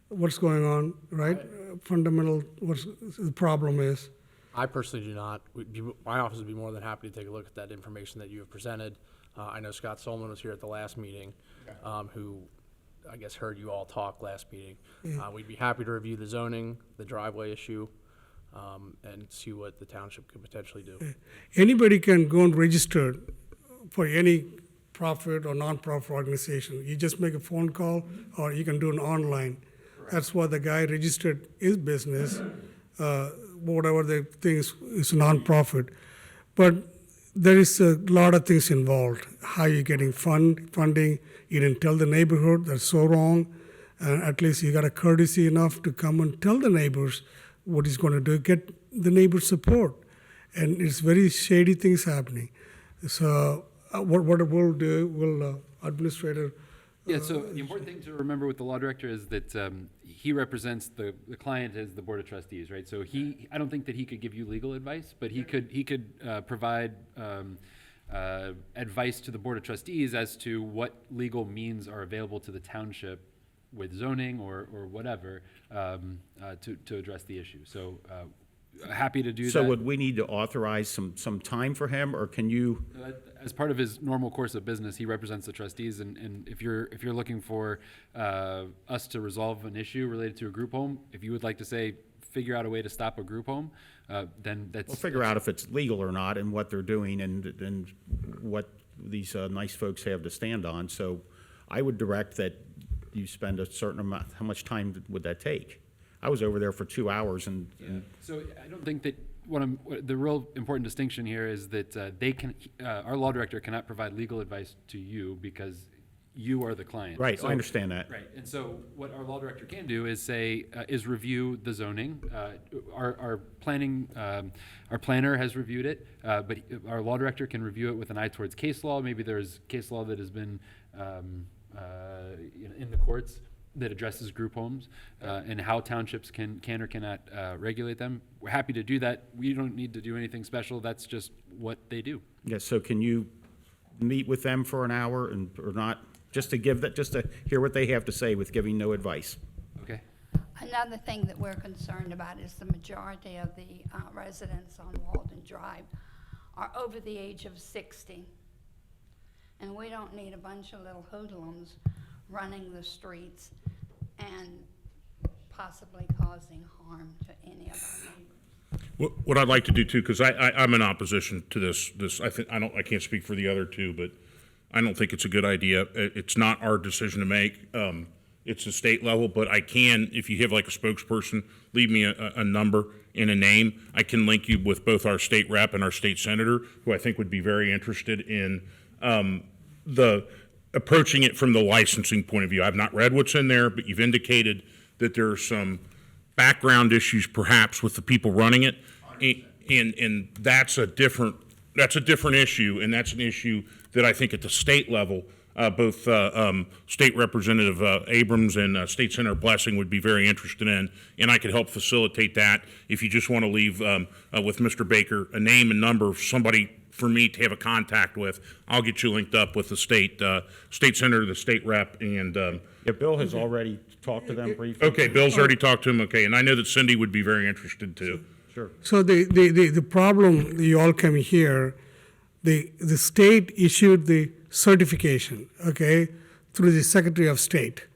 what's going on, right? Fundamental, what's the problem is. I personally do not. My office would be more than happy to take a look at that information that you have presented. I know Scott Solomon was here at the last meeting, who I guess heard you all talk last meeting. Yeah. We'd be happy to review the zoning, the driveway issue, and see what the township could potentially do. Anybody can go and register for any profit or non-profit organization. You just make a phone call, or you can do it online. That's why the guy registered his business, whatever the thing is nonprofit. But there is a lot of things involved. How you getting funding? You didn't tell the neighborhood. That's so wrong. At least you got a courtesy enough to come and tell the neighbors what he's going to do. Get the neighbors' support, and it's very shady things happening. So what we'll do, administrator. Yeah, so the important thing to remember with the law director is that he represents the client as the board of trustees, right? So I don't think that he could give you legal advice, but he could provide advice to the board of trustees as to what legal means are available to the township with zoning or whatever to address the issue. So happy to do that. So would we need to authorize some time for him, or can you? As part of his normal course of business, he represents the trustees, and if you're looking for us to resolve an issue related to a group home, if you would like to say figure out a way to stop a group home, then that's. We'll figure out if it's legal or not, and what they're doing, and what these nice folks have to stand on. So I would direct that you spend a certain amount. How much time would that take? I was over there for 2 hours, and So I don't think that the real important distinction here is that our law director cannot provide legal advice to you because you are the client. Right, So- I understand that. Right, and so what our law director can do is is review the zoning. Our planner has reviewed it, but our law director can review it with an eye towards case law. Maybe there's case law that has been in the courts that addresses group homes and how townships can or cannot regulate them. We're happy to do that. We don't need to do anything special. That's just what they do. yeah. So can you meet with them for an hour or not, just to hear what they have to say with giving no advice? Okay. Another thing that we're concerned about is the majority of the residents on Walden Drive are over the age of 60. And we don't need a bunch of little hoodlums running the streets and possibly causing harm to any of our neighbors. What I'd like to do too, because I'm in opposition to this. I can't speak for the other two, but I don't think it's a good idea. It's not our decision to make. It's the state level, but I can, if you have like a spokesperson, leave me a number and a name. I can link you with both our state rep and our state senator, who I think would be very interested in approaching it from the licensing point of view. I've not read what's in there, but you've indicated that there are some background issues perhaps with the people running it, and that's a different issue, and that's an issue that I think at the state level, both State Representative Abrams and State Senator Blessing would be very interested in, and I could help facilitate that. If you just want to leave with Mr. Baker a name and number of somebody for me to have a contact with, I'll get you linked up with the state senator, the state rep, and Yeah, Bill has already talked to them briefly. okay, Bill's already talked to him. Okay, and I know that Cindy would be very interested too. Sure. So the problem, you all come here, the state issued the certification, okay, through the Secretary of State.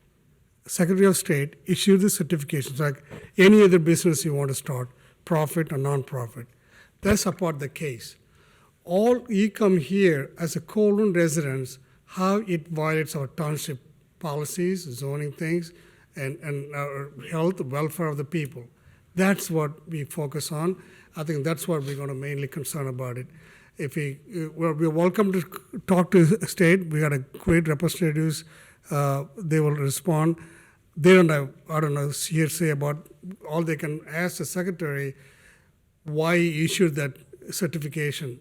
Secretary of State issued the certifications like any other business you want to start, profit or non-profit. That's support the case. All you come here as a Colerain residents, how it violates our township policies, zoning things, and our health, welfare of the people. That's what we focus on. I think that's what we're going to mainly concern about it. If we're welcome to talk to the state. We got a great representatives. They will respond. They don't have, I don't know, hearsay about, all they can ask the secretary why he issued that certification.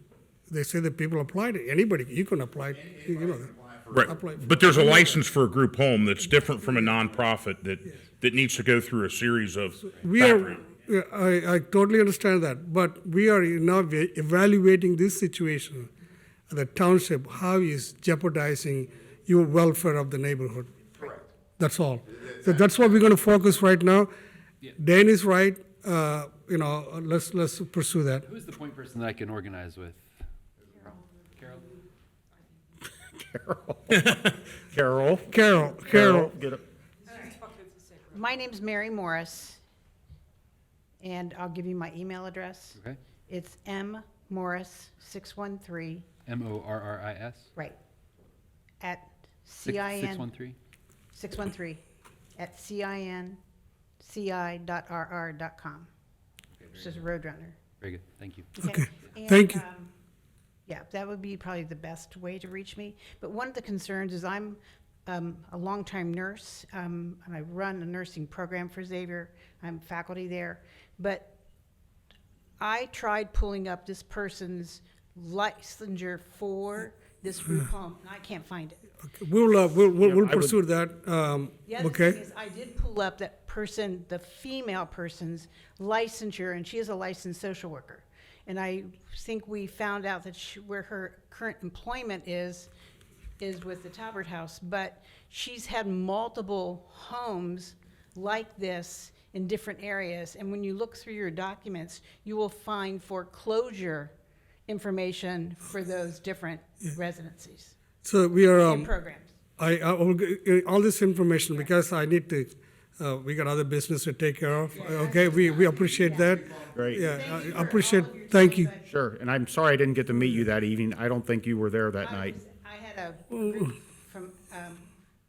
They say that people applied it. Anybody, you can apply, you know. Right, but there's a license for a group home that's different from a nonprofit that needs to go through a series of background. I totally understand that, but we are now evaluating this situation. The township, how is jeopardizing your welfare of the neighborhood. Correct. That's all. So that's what we're going to focus right now. Dan is right. Let's pursue that. Who's the point person that I can organize with? Carol? Carol. Get up. My name's Mary Morris, and I'll give you my email address. Okay. It's mmorris613. MORRIS? Right. At 613? 613 at ci.rr.com. It's just Roadrunner. Very good, thank you. Okay, And, thank you. Yeah, that would be probably the best way to reach me. But one of the concerns is I'm a longtime nurse, and I run a nursing program for Xavier. I'm faculty there. But I tried pulling up this person's licensure for this group home, and I can't find it. We'll I would- pursue that, The other okay? thing is, I did pull up that person, the female person's licensure, and she is a licensed social worker. And I think we found out that where her current employment is with the Talbert House, but she's had multiple homes like this in different areas. And when you look through your documents, you will find foreclosure information for those different residencies So we are, and programs. I will get all this information because I need to, we got other business to take care of. Okay, we appreciate that. Great. Yeah, I appreciate, thank you. Sure, and I'm sorry I didn't get to meet you that evening. I don't think you were there that night. I had a group from, I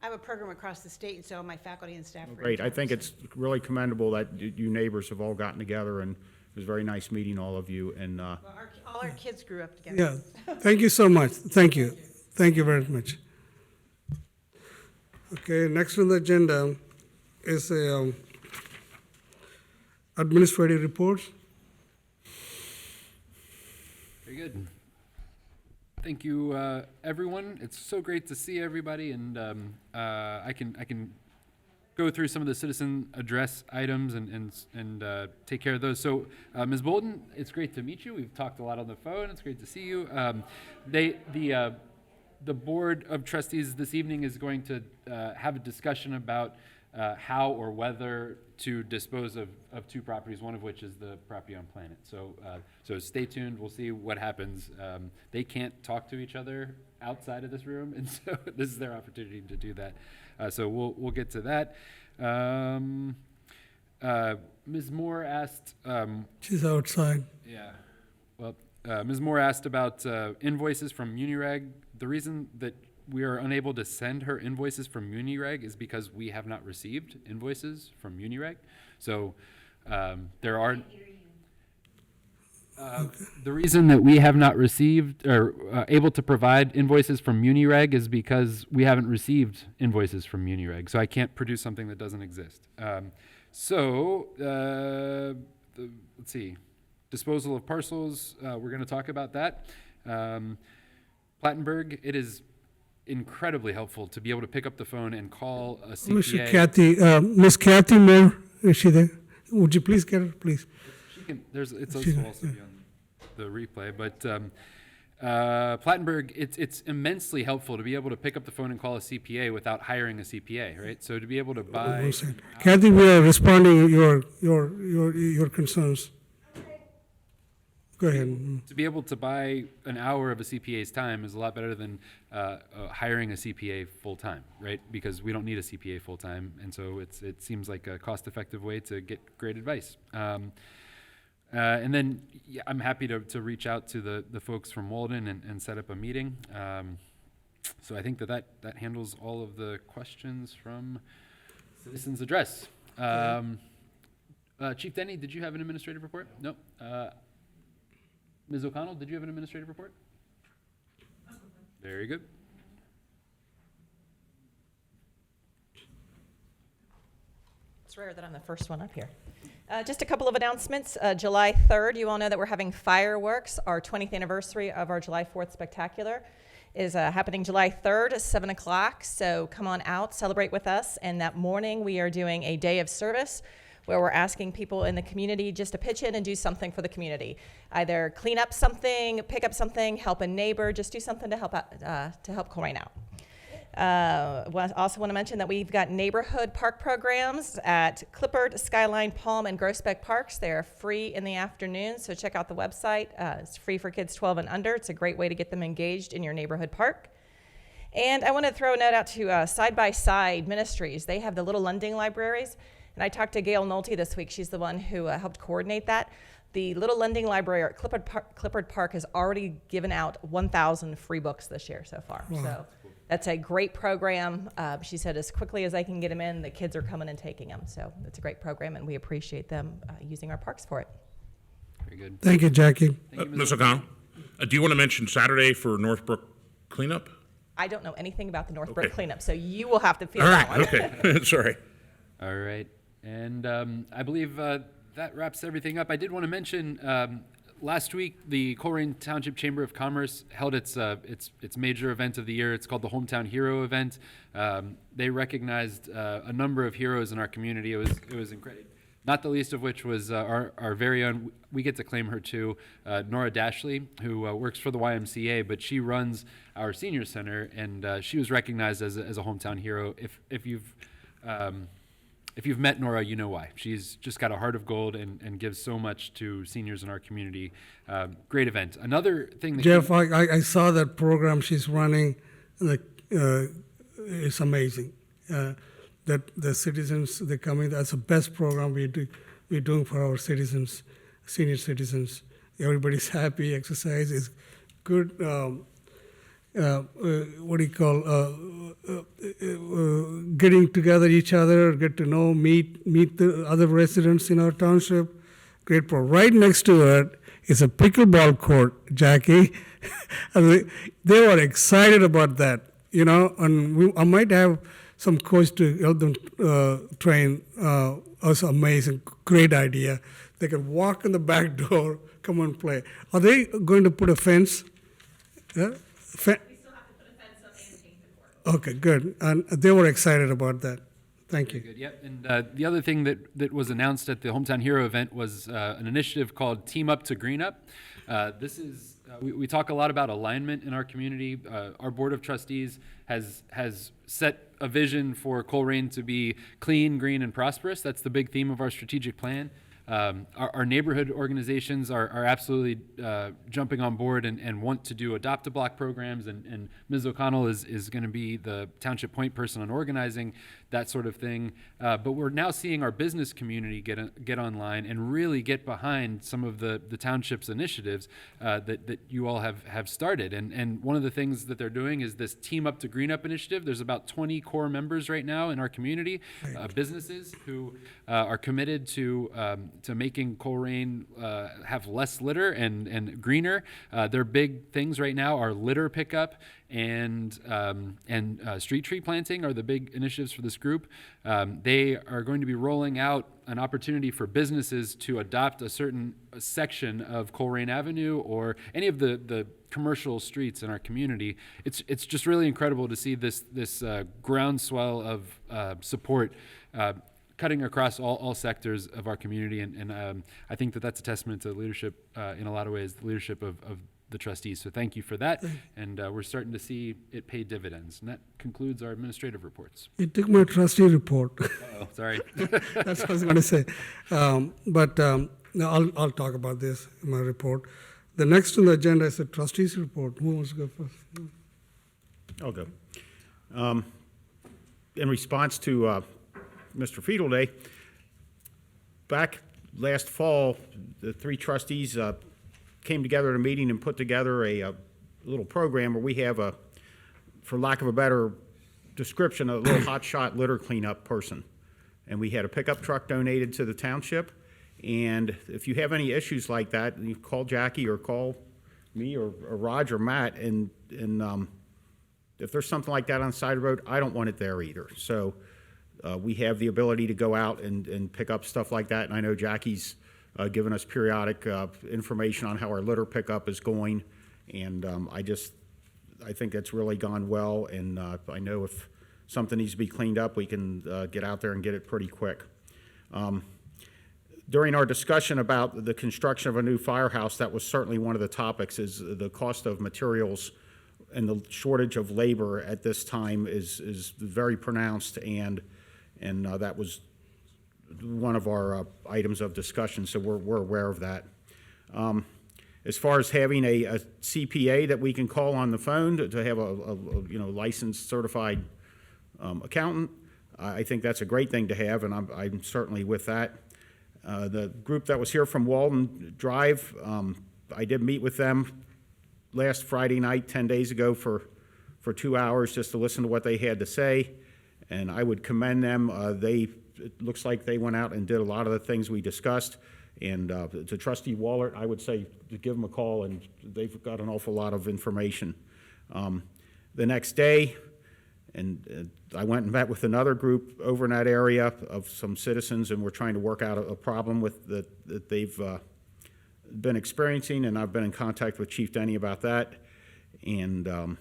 have a program across the state, and so my faculty and staff were in Great, I town, think so- it's really commendable that you neighbors have all gotten together, and it was very nice meeting all of you, and, Well, all our kids grew up together. Yeah, thank you so much. Thank you. Thank you very much. Okay, next on the agenda is administrative reports. Very good. Thank you, everyone. It's so great to see everybody, and I can go through some of the citizen address items and take care of those. So, Ms. Bolden, it's great to meet you. We've talked a lot on the phone. It's great to see you. The Board of Trustees this evening is going to have a discussion about how or whether to dispose of two properties, one of which is the property on Planet. So, so stay tuned. We'll see what happens. They can't talk to each other outside of this room, and so this is their opportunity to do that. So we'll get to that. Ms. Moore asked. She's outside. Yeah. Well, Ms. Moore asked about invoices from Unireg. The reason that we are unable to send her invoices from Unireg is because we have not received invoices from Unireg. So there are. The reason that we have not received or able to provide invoices from Unireg is because we haven't received invoices from Unireg. So I can't produce something that doesn't exist. Let's see. Disposal of parcels, we're going to talk about that. Plattenberg, it is incredibly helpful to be able to pick up the phone and call a CPA. Miss Kathy Moore, is she there? Would you please get her, please? She can, it's She's- also be on the replay, but Plattenberg, it's immensely helpful to be able to pick up the phone and call a CPA without hiring a CPA, right? So to be able to buy. Kathy, we are responding your concerns. Go ahead. To be able to buy an hour of a CPA's time is a lot better than hiring a CPA full-time, right? Because we don't need a CPA full-time, and so it seems like a cost-effective way to get great advice. And then I'm happy to reach out to the folks from Walden and set up a meeting. So I think that handles all of the questions from Citizens Address. Chief Denny, did you have an administrative report? No. Ms. O'Connell, did you have an administrative report? Very good. It's rare that I'm the first one up here. Just a couple of announcements. July 3rd, you all know that we're having fireworks. Our 20th anniversary of our July 4th Spectacular is happening July 3rd at 7 o'clock. So come on out, celebrate with us. And that morning, we are doing a day of service where we're asking people in the community just to pitch in and do something for the community. Either clean up something, pick up something, help a neighbor, just do something to help out, to help Colerain out. Also want to mention that we've got neighborhood park programs at Clippard, Skyline, Palm, and Groesbeck Parks. They are free in the afternoon, so check out the website. It's free for kids 12 and under. It's a great way to get them engaged in your neighborhood park. And I want to throw a note out to Side by Side Ministries. They have the Little Lending Libraries. And I talked to Gail Nolte this week. She's the one who helped coordinate that. The Little Lending Library at Clippard Park has already given out 1,000 free books this year so far. Wow. So That's a great program. She said as quickly as I can get them in, the kids are coming and taking them. So it's a great program, and we appreciate them using our parks for it. Very good. Thank you, Jackie. Ms. O'Connell, do you want to mention Saturday for Northbrook cleanup? I don't know anything about the Northbrook Okay. cleanup, so you will have to feel All that right, one. okay, sorry. All right. And I believe that wraps everything up. I did want to mention last week the Colerain Township Chamber of Commerce held its major event of the year. It's called the Hometown Hero event. They recognized a number of heroes in our community. It was incredible. Not the least of which was our very own, we get to claim her too, Nora Dashley, who works for the YMCA, but she runs our senior center, and she was recognized as a hometown hero. If you've met Nora, you know why. She's just got a heart of gold and gives so much to seniors in our community. Great event. Another thing that Jeff, I saw that program she's running. It's amazing. That the citizens, they're coming, that's the best program we're doing for our citizens, senior citizens. Everybody's happy, exercise is good. What do you call, getting together each other, get to know, meet the other residents in our township. Great program. Right next to it is a pickleball court, Jackie. And they were excited about that, and I might have some coach to help them train. Was amazing, great idea. They can walk in the back door, come and play. Are they going to put a fence? Yeah? We still have to put a fence up and paint the court. Okay, good. And they were excited about that. Thank you. Good. Yep. And the other thing that was announced at the Hometown Hero event was an initiative called Team Up to Green Up. This is we talk a lot about alignment in our community. Our Board of Trustees has set a vision for Colerain to be clean, green, and prosperous. That's the big theme of our strategic plan. Our neighborhood organizations are absolutely jumping on board and want to do adopt-a-block programs, and Ms. O'Connell is going to be the township point person on organizing that sort of thing. But we're now seeing our business community get online and really get behind some of the township's initiatives that you all have started. And one of the things that they're doing is this Team Up to Green Up initiative. There's about 20 core members right now in our community, businesses who are committed to making Colerain have less litter and greener. Their big things right now are litter pickup and street tree planting are the big initiatives for this group. They are going to be rolling out an opportunity for businesses to adopt a certain section of Colerain Avenue or any of the commercial streets in our community. It's just really incredible to see this groundswell of support cutting across all sectors of our community, and I think that's a testament to leadership in a lot of ways, the leadership of the trustees. So thank you for that, and we're starting to see it pay dividends. And that concludes our administrative reports. You took my trustee report. Oh, sorry. That's what I was going to say. But no, I'll talk about this in my report. The next on the agenda is the trustees report. Who wants to go first? I'll go. In response to Mr. Fiedel back last fall, the three trustees came together at a meeting and put together a little program where we have for lack of a better description, a little hotshot litter cleanup person. And we had a pickup truck donated to the township. And if you have any issues like that, you call Jackie or call me or Raj or Matt. And if there's something like that on the side of the road, I don't want it there either. So we have the ability to go out and pick up stuff like that. And I know Jackie's given us periodic information on how our litter pickup is going. And I think that's really gone well. And I know if something needs to be cleaned up, we can get out there and get it pretty quick. During our discussion about the construction of a new firehouse, that was certainly one of the topics, is the cost of materials and the shortage of labor at this time is very pronounced, and that was one of our items of discussion, so we're aware of that. As far as having a CPA that we can call on the phone to have a licensed certified accountant, I think that's a great thing to have, and I'm certainly with that. The group that was here from Walden Drive, I did meet with them last Friday night, 10 days ago, for for 2 hours just to listen to what they had to say, and I would commend them. It looks like they went out and did a lot of the things we discussed, and to Trustee Wallert, I would say to give them a call, and they've got an awful lot of information. The next day, and I went and met with another group over in that area of some citizens, and we're trying to work out a problem that they've been experiencing, and I've been in contact with Chief Denny about that. And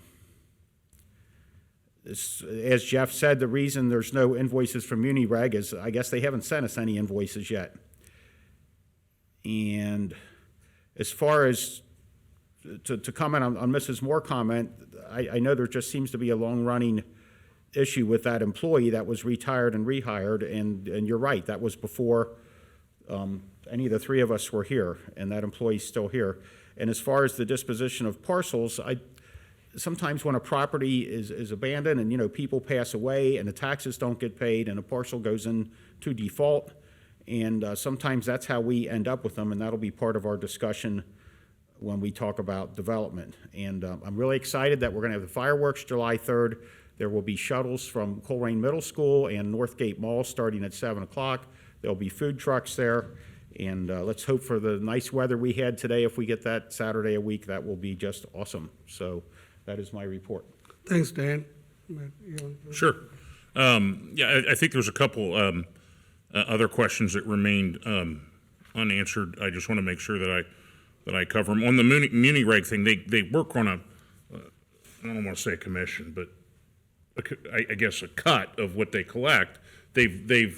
as Jeff said, the reason there's no invoices from Unireg is I guess they haven't sent us any invoices yet. And as far as to comment on Mrs. Moore's comment, I know there just seems to be a long-running issue with that employee that was retired and rehired, and you're right, that was before any of the three of us were here, and that employee's still here. And as far as the disposition of parcels, sometimes when a property is abandoned and, you know, people pass away and the taxes don't get paid and a parcel goes into default, and sometimes that's how we end up with them, and that'll be part of our discussion when we talk about development. And I'm really excited that we're going to have the fireworks July 3rd. There will be shuttles from Colerain Middle School and Northgate Mall starting at 7 o'clock. There'll be food trucks there. And let's hope for the nice weather we had today. If we get that Saturday a week, that will be just awesome. So that is my report. Thanks, Dan. Matt, you want to- Sure. Yeah, I think there's a couple other questions that remained unanswered. I just want to make sure that I cover them. On the muni reg thing, they work on I don't want to say a commission, but I guess a cut of what they collect. The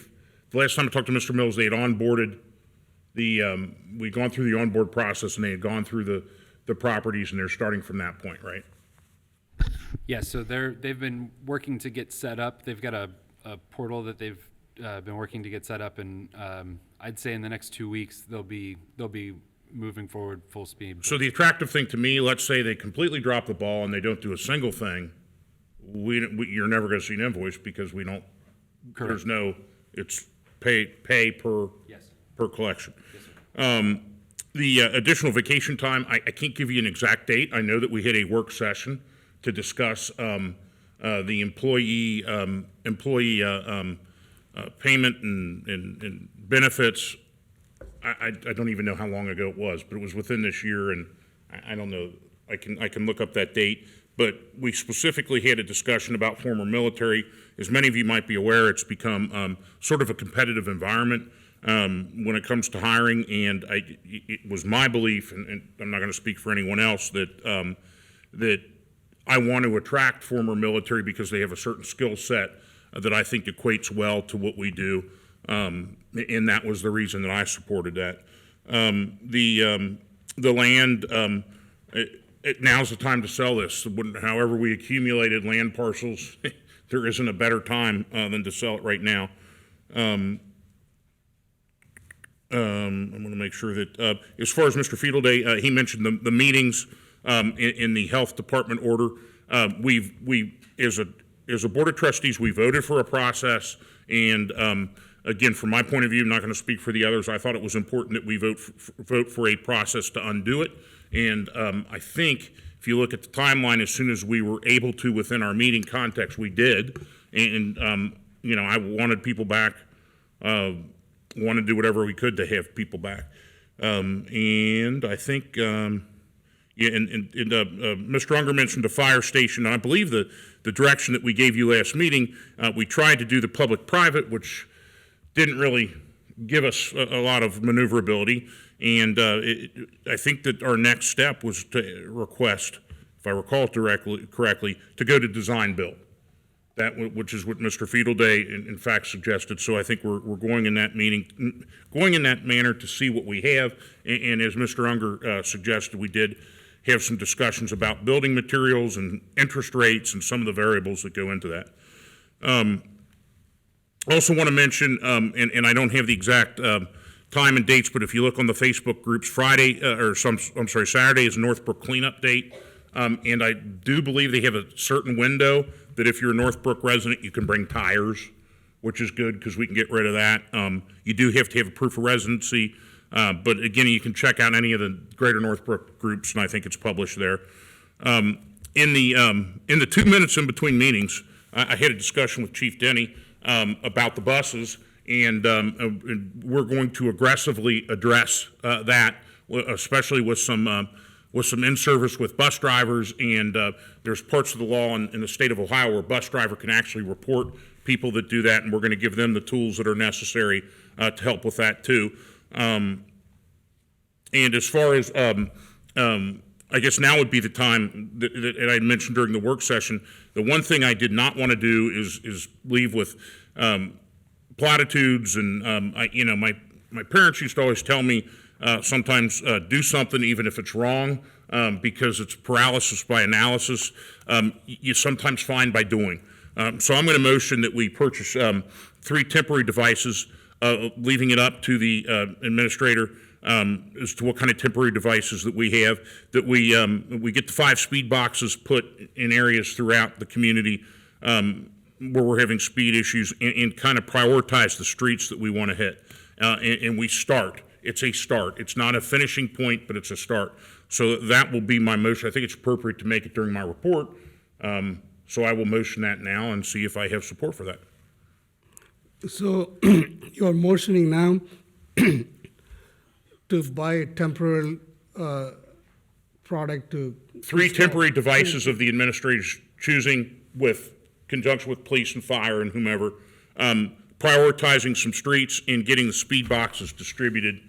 last time I talked to Mr. Mills, they had onboarded we'd gone through the onboard process, and they had gone through the properties, and they're starting from that point, right? Yeah, so they've been working to get set up. They've got a portal that they've been working to get set up, and I'd say in the next 2 weeks they'll be moving forward full speed. So the attractive thing to me, let's say they completely drop the ball and they don't do a single thing, you're never going to see an invoice because we don't. Correct. There's no. It's pay per per collection. Yes, the additional vacation time, I can't give you an exact date. I know that we had a work session to discuss the employee payment and benefits. I don't even know how long ago it was, but it was within this year, and I don't know. I can look up that date. But we specifically had a discussion about former military. As many of you might be aware, it's become sort of a competitive environment when it comes to hiring, and it was my belief, and I'm not going to speak for anyone else, that that I want to attract former military because they have a certain skill set that I think equates well to what we do, and that was the reason that I supported that. The land, now's the time to sell this. However we accumulated land parcels, there isn't a better time than to sell it right now. I'm going to make sure that, as far as Mr. Fiedelday, he mentioned the meetings in the health department order. As a board of trustees, we voted for a process, and again, from my point of view, I'm not going to speak for the others. I thought it was important that we vote for a process to undo it. And I think if you look at the timeline, as soon as we were able to within our meeting context, we did. And I wanted people back. Want to do whatever we could to have people back. And I think, Mr. Unger mentioned the fire station. And I believe the direction that we gave you last meeting, we tried to do the public-private, which didn't really give us a lot of maneuverability. And I think that our next step was to request, if I recall correctly, to go to design-build. Which is what Mr. Fiedelday, in fact, suggested. So I think we're going in that manner to see what we have. And as Mr. Unger suggested, we did have some discussions about building materials and interest rates and some of the variables that go into that. I also want to mention, and I don't have the exact time and dates, but if you look on the Facebook groups, Saturday is Northbrook cleanup date. And I do believe they have a certain window that if you're a Northbrook resident, you can bring tires, which is good because we can get rid of that. You do have to have a proof of residency, but again, you can check out any of the Greater Northbrook groups, and I think it's published there. in the 2 minutes in between meetings, I had a discussion with Chief Denny about the buses, and we're going to aggressively address that, especially with some in-service with bus drivers, and there's parts of the law in the state of Ohio where a bus driver can actually report people that do that, and we're going to give them the tools that are necessary to help with that too. And as far as, I guess now would be the time that I mentioned during the work session, the one thing I did not want to do is leave with platitudes, and my parents used to always tell me sometimes do something even if it's wrong, because it's paralysis by analysis. You sometimes find by doing. So I'm going to motion that we purchase 3 temporary devices, leaving it up to the administrator as to what kind of temporary devices that we have, that we get the 5 speed boxes put in areas throughout the community where we're having speed issues, and kind of prioritize the streets that we want to hit. And we start. It's a start. It's not a finishing point, but it's a start. So that will be my motion. I think it's appropriate to make it during my report. So I will motion that now and see if I have support for that. So you're motioning now to buy a temporary product to... 3 temporary devices of the administrator's choosing, with conjunction with police and fire and whomever, prioritizing some streets and getting the speed boxes distributed.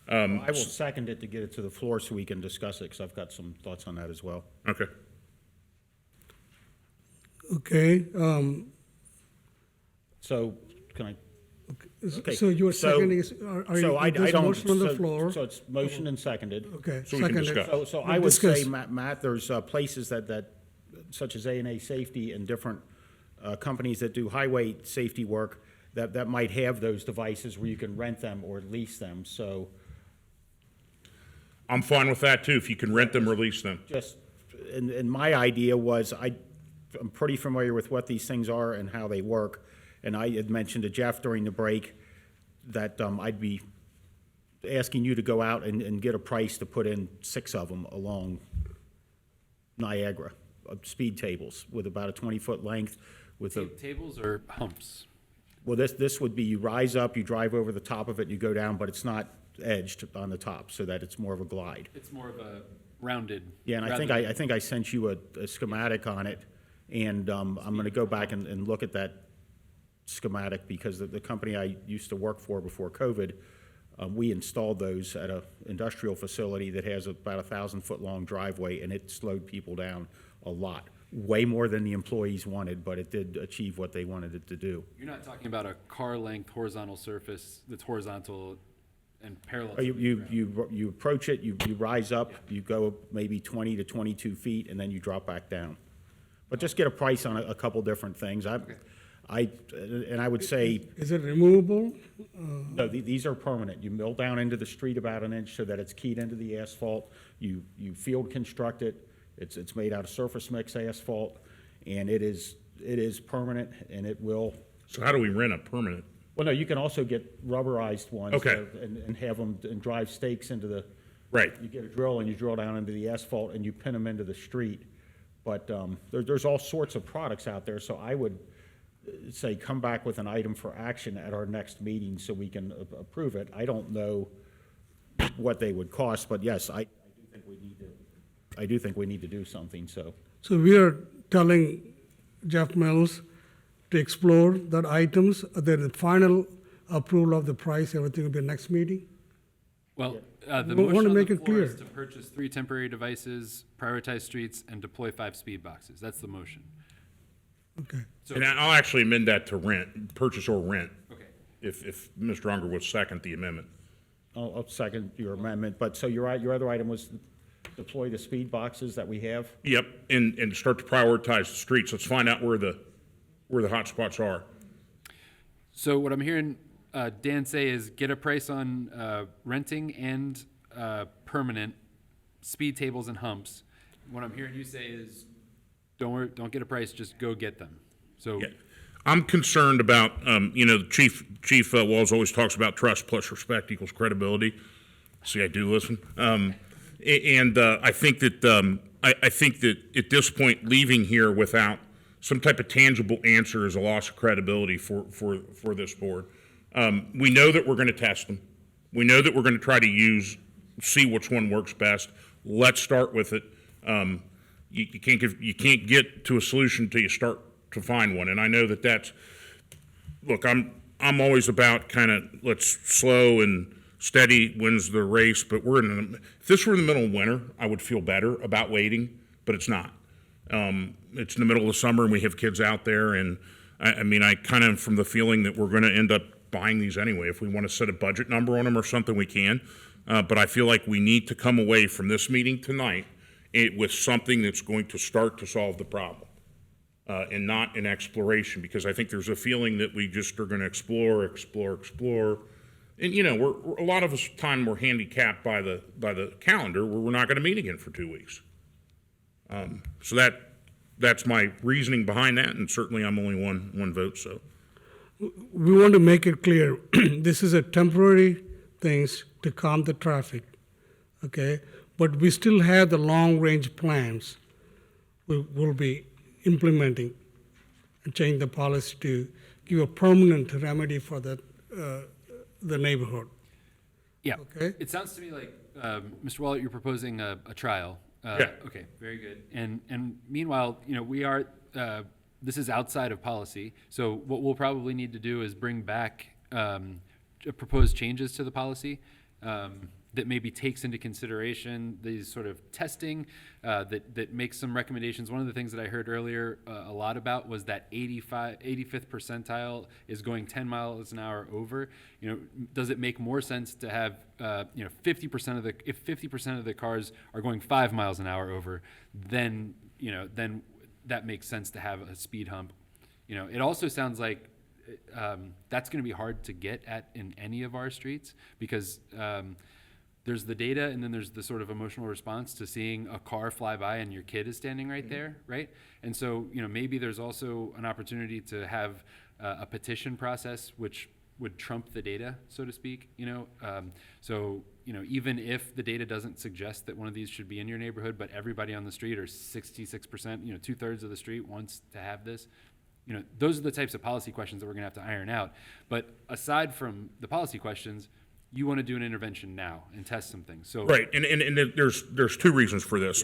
I will second it to get it to the floor so we can discuss it, because I've got some thoughts on that as well. Okay. Okay. So, can I? Okay. So you're seconding, there's a motion on the floor. So it's motioned and seconded. Okay, So we can seconded. discuss. So We'll I would say, discuss. Matt, there's places that, such as A&A Safety and different companies that do highway safety work, that might have those devices where you can rent them or lease them, so I'm fine with that too, if you can rent them or lease them. just, and my idea was, I'm pretty familiar with what these things are and how they work, and I had mentioned to Jeff during the break that I'd be asking you to go out and get a price to put in 6 of them along Niagara, speed tables with about a 20-foot length with a... Tables or humps? Well, this would be, you rise up, you drive over the top of it, you go down, but it's not edged on the top, so that it's more of a glide. It's more of a rounded. Yeah, and I think I sent you a schematic on it, and I'm gonna go back and look at that schematic, because the company I used to work for before COVID, we installed those at a industrial facility that has about 1,000-foot long driveway, and it slowed people down a lot. Way more than the employees wanted, but it did achieve what they wanted it to do. You're not talking about a car-length horizontal surface that's horizontal and parallel. You approach it, you rise up, you go maybe 20 to 22 feet, and then you drop back down. But just get a price on a couple different things. I would say... Is it removable? No, these are permanent. You mill down into the street about 1 inch so that it's keyed into the asphalt. You field construct it. It's made out of surface mix asphalt, and it is permanent, and it will... So how do we rent a permanent? Well, no, you can also get rubberized ones. Okay. And have them, and drive stakes into the... Right. You get a drill, and you drill down into the asphalt, and you pin them into the street. But there's all sorts of products out there, so I would say come back with an item for action at our next meeting so we can approve it. I don't know what they would cost, but yes, I do think we need to do something, so. So we are telling Jeff Mills to explore that items, then the final approval of the price, everything will be next meeting? Well, the We wanna motion on make the it floor is clear. to purchase 3 temporary devices, prioritize streets, and deploy 5 speed boxes. That's the motion. Okay. So, And I'll actually amend that to rent, purchase or rent, okay. if Mr. Unger would second the amendment. I'll second your amendment, but so your other item was deploy the speed boxes that we have? Yep, and start to prioritize the streets. Let's find out where the hot spots are. So what I'm hearing Dan say is get a price on renting and permanent speed tables and humps. What I'm hearing you say is don't get a price, just go get them. So Yeah. I'm concerned about, Chief Walls always talks about trust plus respect equals credibility. See, I do listen. And I think that I think that at this point, leaving here without some type of tangible answer is a loss of credibility for this board. We know that we're going to test them. We know that we're going to try to see which one works best. Let's start with it. You can't get to a solution until you start to find one. And I know that's, look, I'm always about kind of let's slow and steady wins the race, but if this were in the middle of winter, I would feel better about waiting, but it's not. It's in the middle of the summer and we have kids out there, and I kind of am from the feeling that we're going to end up buying these anyway. If we want to set a budget number on them or something, we can. But I feel like we need to come away from this meeting tonight with something that's going to start to solve the problem, and not an exploration, because I think there's a feeling that we just are going to explore. And a lot of us time we're handicapped by the calendar where we're not going to meet again for 2 weeks. So that's my reasoning behind that, and certainly I'm only one vote. So we want to make it clear, this is a temporary things to calm the traffic, okay? But we still have the long-range plans we'll be implementing and change the policy to give a permanent remedy for the neighborhood. Yeah. Okay. It sounds to me like, Mr. Wallet, you're proposing a trial. Yeah. Okay, very good. And meanwhile, we are, this is outside of policy. So what we'll probably need to do is bring back proposed changes to the policy that maybe takes into consideration these sort of testing, that makes some recommendations. One of the things that I heard earlier a lot about was that 85th percentile is going 10 miles an hour over. Does it make more sense to have 50% of if 50% of the cars are going 5 miles an hour over, then that makes sense to have a speed hump. It also sounds like that's going to be hard to get at in any of our streets, because there's the data, and then there's the sort of emotional response to seeing a car fly by and your kid is standing right there, right? And so, maybe there's also an opportunity to have a petition process which would trump the data, so to speak. So even if the data doesn't suggest that one of these should be in your neighborhood, but everybody on the street, or 66%, 2/3 of the street wants to have this. Those are the types of policy questions that we're going to have to iron out. But aside from the policy questions, you want to do an intervention now and test some things. So right, and there's two reasons for this.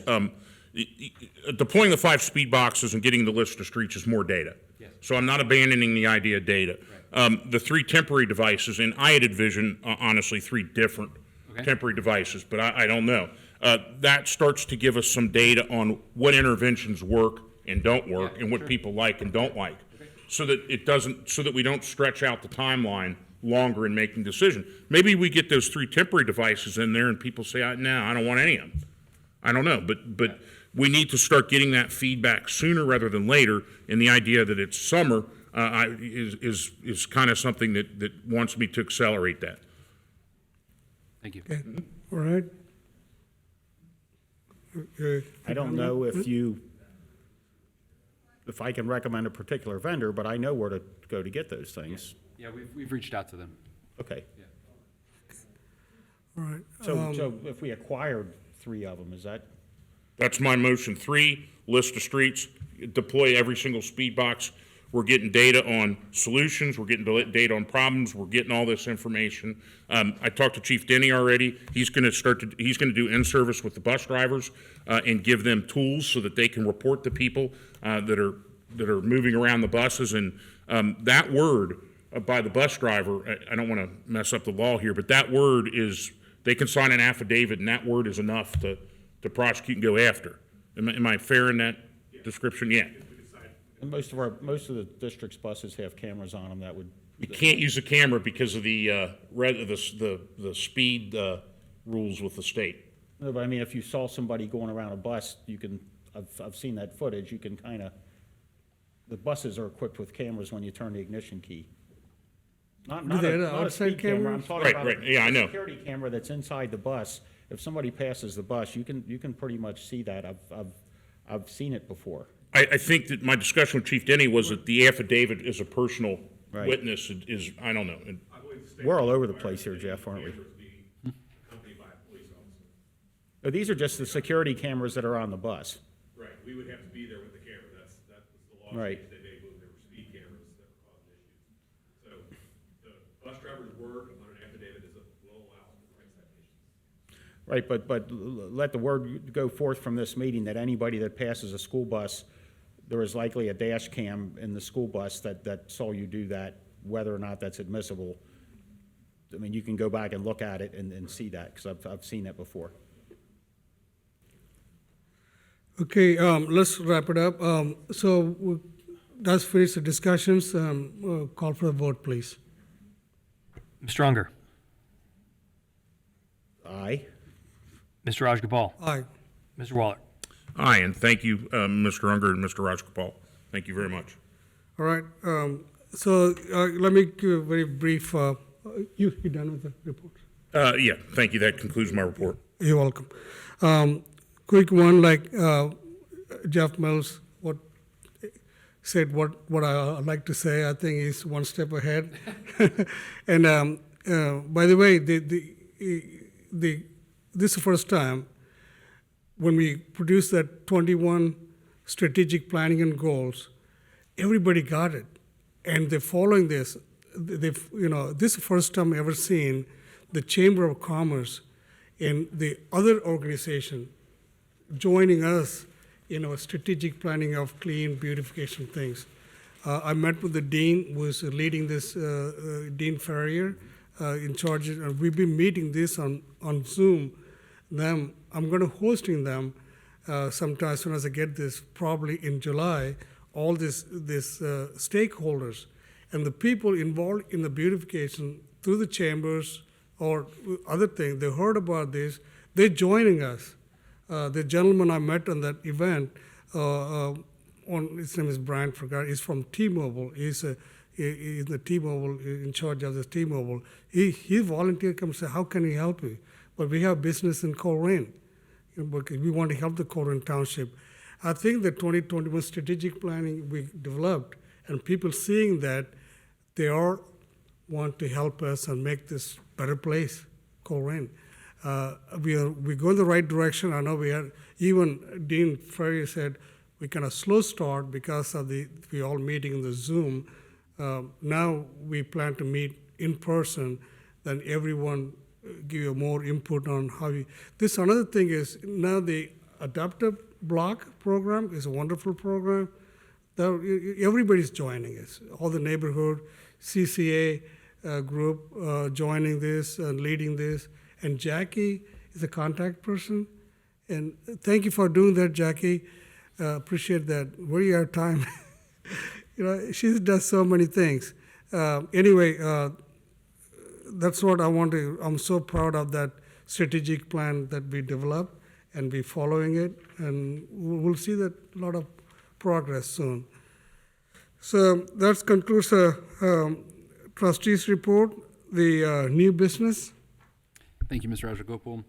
Deploying the 5 speed boxes and getting the list of streets is more data. Yes. So I'm not abandoning the idea of data. Right. The 3 temporary devices, and I had envisioned, honestly, 3 different temporary devices, but I don't know. That starts to give us some data on what interventions work and don't work, and what people like and don't like, so that we don't stretch out the timeline longer in making decisions. Maybe we get those 3 temporary devices in there and people say, no, I don't want any of them. I don't know, but we need to start getting that feedback sooner rather than later, and the idea that it's summer is kind of something that wants me to accelerate that. Thank you. Okay. All right. I don't know if I can recommend a particular vendor, but I know where to go to get those things. Yeah, we've reached out to them. Okay. Yeah. All right. So if we acquired 3 of them, is that? That's my motion. 3, list of streets, deploy every single speed box. We're getting data on solutions. We're getting data on problems. We're getting all this information. I talked to Chief Denny already. He's going to do in-service with the bus drivers and give them tools so that they can report to people that are moving around the buses. And that word by the bus driver, I don't want to mess up the law here, but that word is, they can sign an affidavit, and that word is enough to prosecute and go after. Am I fair in that description? Yeah. And most of the district's buses have cameras on them that would. You can't use a camera because of the speed rules with the state. No, but I mean, if you saw somebody going around a bus, I've seen that footage, you can kind of, the buses are equipped with cameras when you turn the ignition key. Not a speed camera, I'm talking about a security camera that's inside the bus. If somebody passes the bus, you can pretty much see that. I've seen it before. I think that my discussion with Chief Denny was that the affidavit is a personal witness. Is I don't know. We're all over the place here, Jeff, aren't we? These are just the security cameras that are on the bus. Right, we would have to be there with the camera, that was the law Right. change they made when there were speed cameras that were causing issues. So the bus driver's word on an affidavit is will allow us to write citations. Right, but let the word go forth from this meeting that anybody that passes a school bus, there is likely a dash cam in the school bus that saw you do that, whether or not that's admissible. I mean, you can go back and look at it and see that, because I've seen that before. Okay, let's wrap it up. Let's finish the discussions. Call for the vote, please. Mr. Unger. Aye. Mr. Rajagopal. Aye. Mr. Waller. Aye, and thank you, Mr. Unger and Mr. Rajagopal. Thank you very much. All right, let me give a very brief, you done with the report? Yeah, thank you. That concludes my report. You're welcome. Quick one, like Jeff Mills said what I like to say. I think he's one step ahead. And by the way, this is the first time when we produced that 21 strategic planning and goals, everybody got it. And they're following this. This is the first time I've ever seen the Chamber of Commerce and the other organization joining us in our strategic planning of clean beautification things. I met with the dean who is leading this, Dean Ferrier, in charge, and we've been meeting this on Zoom. I'm going to hosting them sometime as soon as I get this, probably in July, all this stakeholders and the people involved in the beautification through the chambers or other things. They heard about this. They're joining us. The gentleman I met on that event, his name is Brian, forgot. He's from T-Mobile. He's the T-Mobile, in charge of the T-Mobile. He volunteered, come say, how can we help you? But we have business in Colerain, because we want to help the Colerain Township. I think the 2021 strategic planning we developed, and people seeing that, they all want to help us and make this better place, Colerain. We go in the right direction. I know even Dean Ferrier said we kind of slow start because of we all meeting in the Zoom. Now we plan to meet in person, then everyone give you more input on how you. This another thing is now the adaptive block program is a wonderful program. Everybody's joining us. All the neighborhood, CCA group joining this and leading this. And Jackie is a contact person. And thank you for doing that, Jackie. Appreciate that. Where you have time? She does so many things. Anyway, that's what I want to. I'm so proud of that strategic plan that we developed, and we following it, and we'll see that a lot of progress soon. So that concludes the trustees report. The new business. Thank you, Mr. Rajagopal.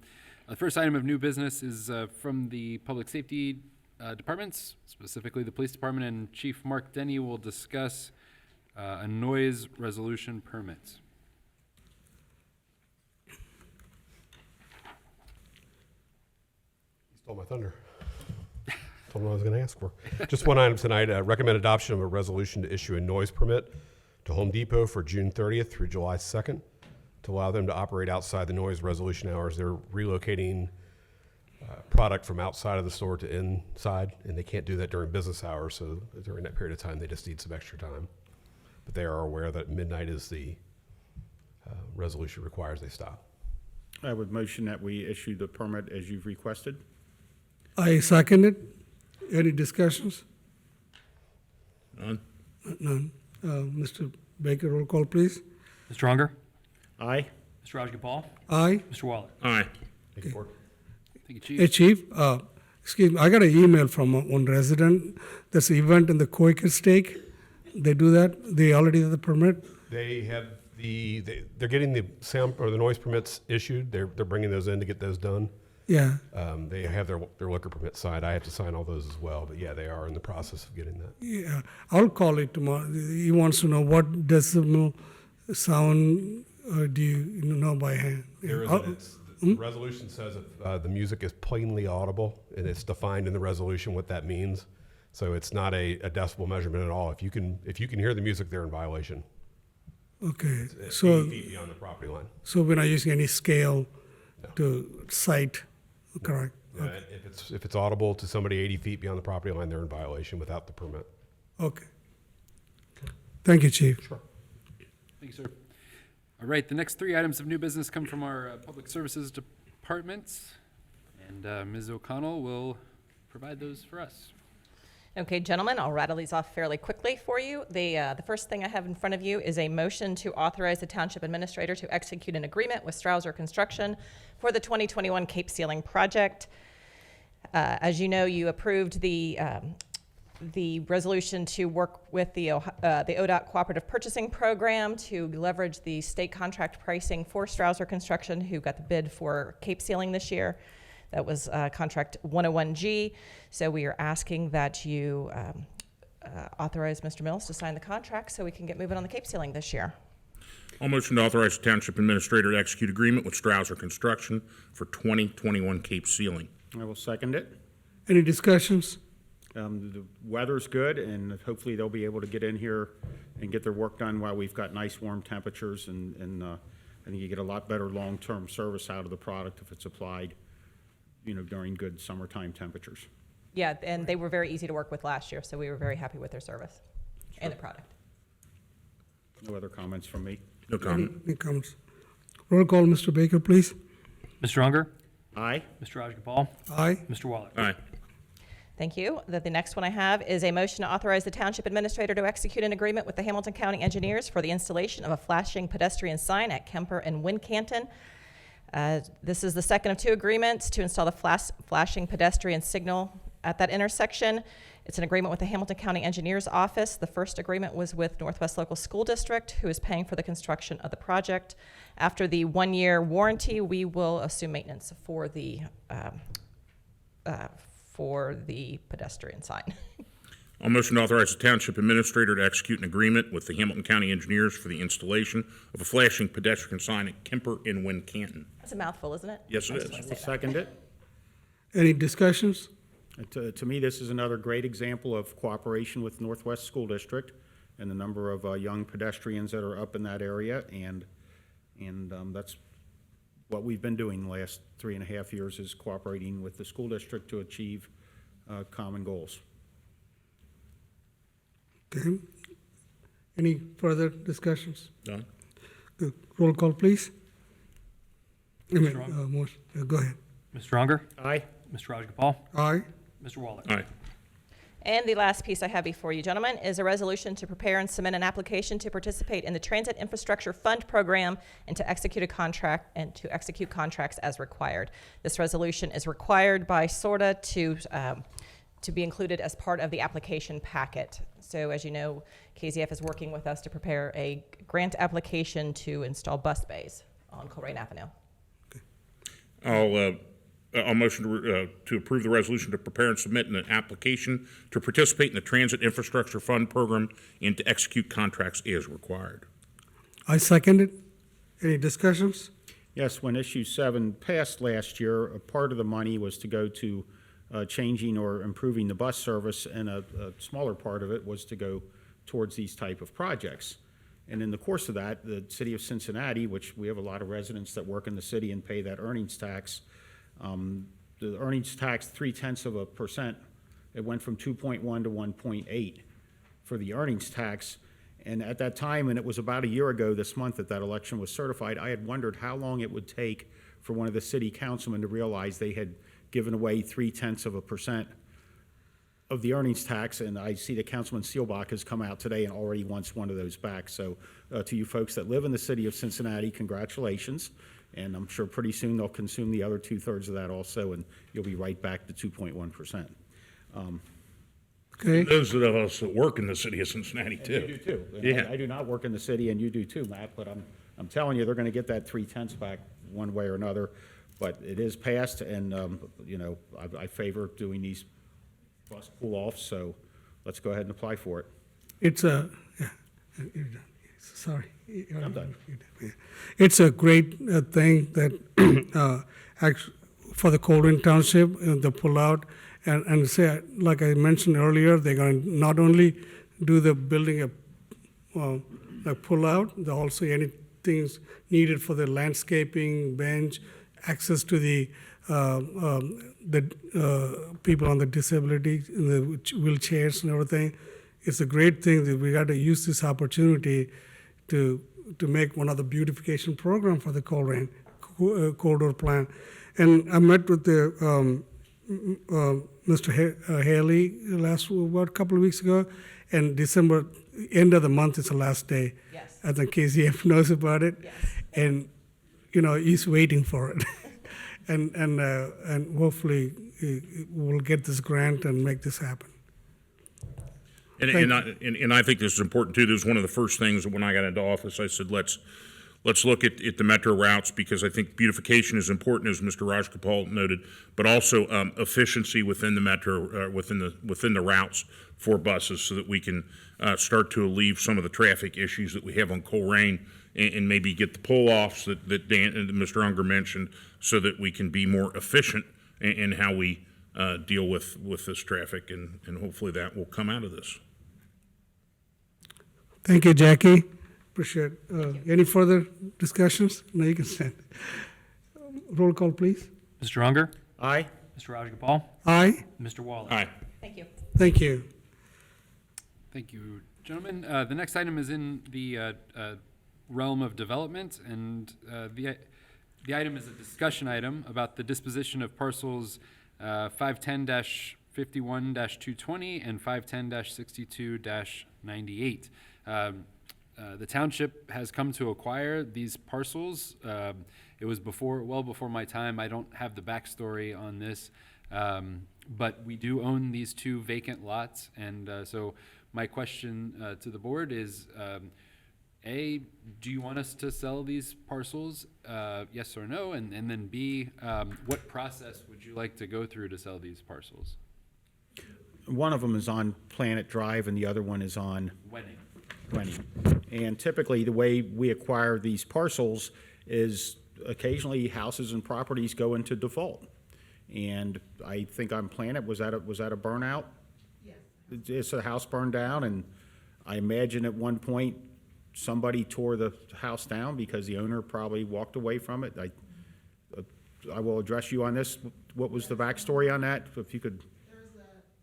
The first item of new business is from the public safety departments, specifically the police department, and Chief Mark Denny will discuss a noise resolution permit. He stole my thunder. Told him what I was going to ask for. Just one item tonight, recommend adoption of a resolution to issue a noise permit to Home Depot for June 30th through July 2nd to allow them to operate outside the noise resolution hours. They're relocating product from outside of the store to inside, and they can't do that during business hours, so during that period of time, they just need some extra time. But they are aware that midnight is the resolution requires they stop. I would motion that we issue the permit as you've requested. I second it. Any discussions? None. None. Mr. Baker, roll call, please. Mr. Unger. Aye. Mr. Rajagopal. Aye. Mr. Waller. Aye. Thank you, Board. Thank you, Chief. Hey, Chief, excuse me, I got an email from one resident. There's an event in the Quaker Steak. They do that? They already have the permit? They have they're getting the sound or the noise permits issued. They're bringing those in to get those done. Yeah. They have their liquor permit signed. I have to sign all those as well, but yeah, they are in the process of getting that. Yeah, I'll call it tomorrow. He wants to know what decibel sound do you know by hand? There is The resolution says if the music is plainly audible, and it's defined in the resolution what that means. So it's not a decibel measurement at all. If you can hear the music, they're in violation. Okay, It's so, 80 feet beyond the property line. so we're not using any scale to cite, correct? Yeah, Okay. if it's audible to somebody 80 feet beyond the property line, they're in violation without the permit. Okay. Thank you, Chief. Sure. Thank you, sir. All right, the next three items of new business come from our Public Services Department, and Ms. O'Connell will provide those for us. Okay, gentlemen, I'll rattle these off fairly quickly for you. The first thing I have in front of you is a motion to authorize the Township Administrator to execute an agreement with Strouser Construction for the 2021 Cape Sealing project. As you know, you approved the resolution to work with the ODOT Cooperative Purchasing Program to leverage the state contract pricing for Strouser Construction, who got the bid for Cape Sealing this year. That was contract 101G. So we are asking that you authorize Mr. Mills to sign the contract so we can get moving on the Cape Sealing this year. I'll motion to authorize the Township Administrator to execute agreement with Strouser Construction for 2021 Cape Sealing. I will second it. Any discussions? The weather's good, and hopefully they'll be able to get in here and get their work done while we've got nice warm temperatures, and I think you get a lot better long-term service out of the product if it's applied, during good summertime temperatures. Yeah, and they were very easy to work with last year, so we were very happy with their service and the product. No other comments from me? No comment. Any comments? Roll call, Mr. Baker, please. Mr. Unger? Aye. Mr. Rajagopal? Aye. Mr. Waller? Aye. Thank you. The next one I have is a motion to authorize the Township Administrator to execute an agreement with the Hamilton County Engineers for the installation of a flashing pedestrian sign at Kemper and Wincanton. This is the second of two agreements to install the flashing pedestrian signal at that intersection. It's an agreement with the Hamilton County Engineers Office. The first agreement was with Northwest Local School District, who is paying for the construction of the project. After the one-year warranty, we will assume maintenance for the pedestrian sign. I'll motion to authorize the Township Administrator to execute an agreement with the Hamilton County Engineers for the installation of a flashing pedestrian sign at Kemper in Wincanton. That's a mouthful, isn't it? Yes, it I just is. wanna say We'll that. second it. Any discussions? To me, this is another great example of cooperation with Northwest School District and the number of young pedestrians that are up in that area, and that's what we've been doing the last 3.5 years, is cooperating with the school district to achieve common goals. Okay. Any further discussions? Done. Good. Roll call, please. I mean, Strong. motion. Go ahead. Mr. Unger? Aye. Mr. Rajagopal? Aye. Mr. Waller? Aye. And the last piece I have before you, gentlemen, is a resolution to prepare and submit an application to participate in the Transit Infrastructure Fund Program and to execute a contract and to execute contracts as required. This resolution is required by SORTA to be included as part of the application packet. So as you know, KZF is working with us to prepare a grant application to install bus bays on Colerain Avenue. I'll motion to approve the resolution to prepare and submit an application to participate in the Transit Infrastructure Fund Program and to execute contracts as required. I second it. Any discussions? Yes, when issue 7 passed last year, a part of the money was to go to changing or improving the bus service, and a smaller part of it was to go towards these type of projects. And in the course of that, the city of Cincinnati, which we have a lot of residents that work in the city and pay that earnings tax, the earnings tax 0.3%, it went from 2.1 to 1.8 for the earnings tax. And at that time, and it was about a year ago this month that that election was certified, I had wondered how long it would take for one of the city councilmen to realize they had given away 0.3% of the earnings tax. And I see that Councilman Seelbach has come out today and already wants one of those back. So to you folks that live in the city of Cincinnati, congratulations. And I'm sure pretty soon they'll consume the other 2/3 of that also, and you'll be right back to 2.1%. Okay. Those of us that work in the city of Cincinnati too. You do too. And Yeah. I do not work in the city, and you do too, Matt, but I'm telling you, they're gonna get that 0.3 back one way or another. But it is passed, and, I favor doing these bus pull-offs, so let's go ahead and apply for it. It's a, yeah, you're done. Sorry. I'm done. It's a great thing that for the Colerain Township, the pullout, and say, like I mentioned earlier, they're going to not only do the building a pullout, they also anything needed for the landscaping, bench, access to the people on the disability, the wheelchairs and everything. It's a great thing that we got to use this opportunity to make one of the beautification program for the Colerain corridor plan. And I met with the Mr. Haley a couple of weeks ago, and December, end of the month is the last day. Yes. I think KCF knows about it. Yes. And, he's waiting for it. and hopefully we'll get this grant and make this happen. And I think this is important too. This was one of the first things when I got into office. I said, let's look at the metro routes, because I think beautification is important, as Mr. Rajgopal noted, but also efficiency within the metro, within the routes for buses, so that we can start to alleviate some of the traffic issues that we have on Colerain, and maybe get the pull-offs that Dan and Mr. Unger mentioned, so that we can be more efficient in how we deal with this traffic, and hopefully that will come out of this. Thank you, Jackie. Appreciate it. Any further discussions? No, you can stand. Roll call, please. Mr. Unger? Aye. Mr. Rajagopal? Aye. Mr. Waller? Aye. Thank you. Thank you. Thank you, gentlemen. The next item is in the realm of development, and the item is a discussion item about the disposition of parcels 510-51-220 and 510-62-98. The township has come to acquire these parcels. It was well before my time. I don't have the backstory on this, but we do own these two vacant lots, and so my question to the board is, A, do you want us to sell these parcels, yes or no? And then B, what process would you like to go through to sell these parcels? One of them is on Planet Drive, and the other one is on Wenning. And typically, the way we acquire these parcels is occasionally houses and properties go into default. And I think on Planet, was that a burnout? Yes. It's a house burned down, and I imagine at one point somebody tore the house down because the owner probably walked away from it. I will address you on this. What was the backstory on that? If you could. There was a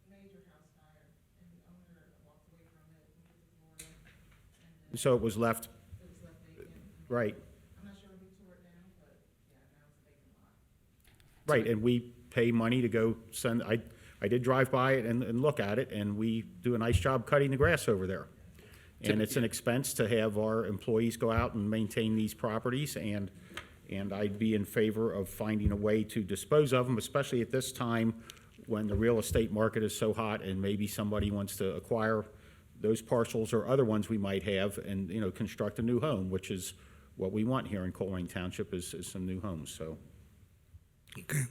major house fire, and the owner walked away from it, moved to Florida, and then So it was left, it was left vacant. right, I'm not sure who tore it down, but yeah, now it's a vacant lot. right, and we pay money to go send, I did drive by it and look at it, and we do a nice job cutting the grass over there. And it's an expense to have our employees go out and maintain these properties, and I'd be in favor of finding a way to dispose of them, especially at this time when the real estate market is so hot, and maybe somebody wants to acquire those parcels or other ones we might have and, construct a new home, which is what we want here in Colerain Township is some new homes, so. Okay.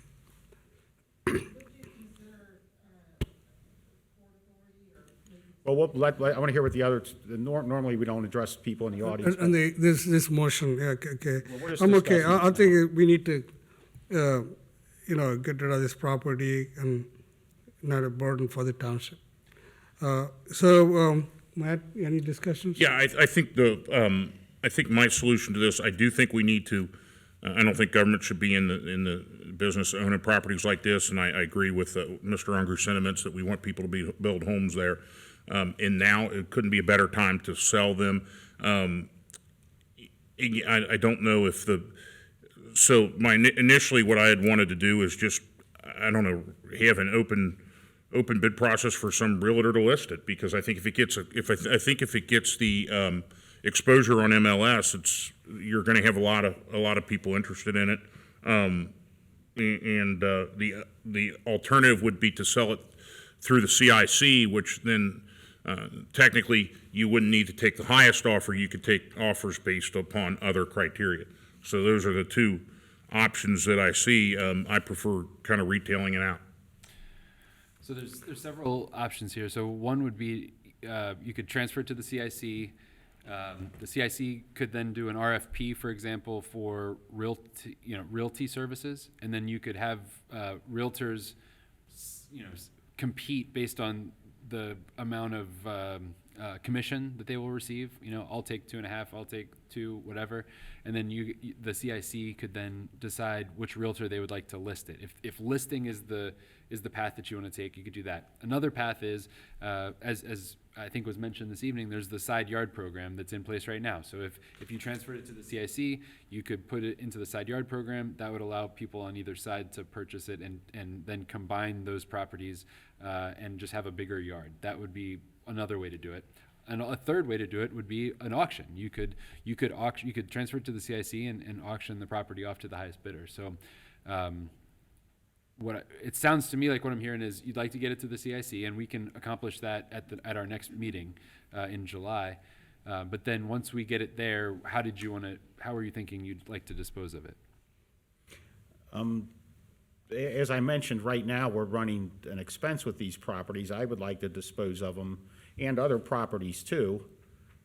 Well, I want to hear what the others, normally we don't address people in the audience. And this motion, yeah, okay. Well, we're just I'm okay. discussing I it think we need to, get rid of this property and not a burden for the township. Matt, any discussions? Yeah, I think I think my solution to this, I do think we need to. I don't think government should be in the business of owning properties like this, and I agree with Mr. Unger's sentiments that we want people to build homes there. And now it couldn't be a better time to sell them. I don't know if initially what I had wanted to do is just, I don't know, have an open bid process for some realtor to list it, because I think if it gets the exposure on MLS, you're going to have a lot of people interested in it. The alternative would be to sell it through the CIC, which then technically you wouldn't need to take the highest offer. You could take offers based upon other criteria. So those are the two options that I see. I prefer kind of retailing it out. So there's several options here. So one would be you could transfer it to the CIC. The CIC could then do an RFP, for example, for realty services, and then you could have realtors, compete based on the amount of commission that they will receive. I'll take 2.5, I'll take 2, whatever, and then the CIC could then decide which realtor they would like to list it. If listing is the path that you want to take, you could do that. Another path is, as I think was mentioned this evening, there's the side yard program that's in place right now. So if you transferred it to the CIC, you could put it into the side yard program. That would allow people on either side to purchase it and then combine those properties and just have a bigger yard. That would be another way to do it. And a third way to do it would be an auction. You could transfer it to the CIC and auction the property off to the highest bidder. So it sounds to me like what I'm hearing is you'd like to get it to the CIC, and we can accomplish that at our next meeting in July. But then once we get it there, how are you thinking you'd like to dispose of it? As I mentioned, right now, we're running an expense with these properties. I would like to dispose of them and other properties too.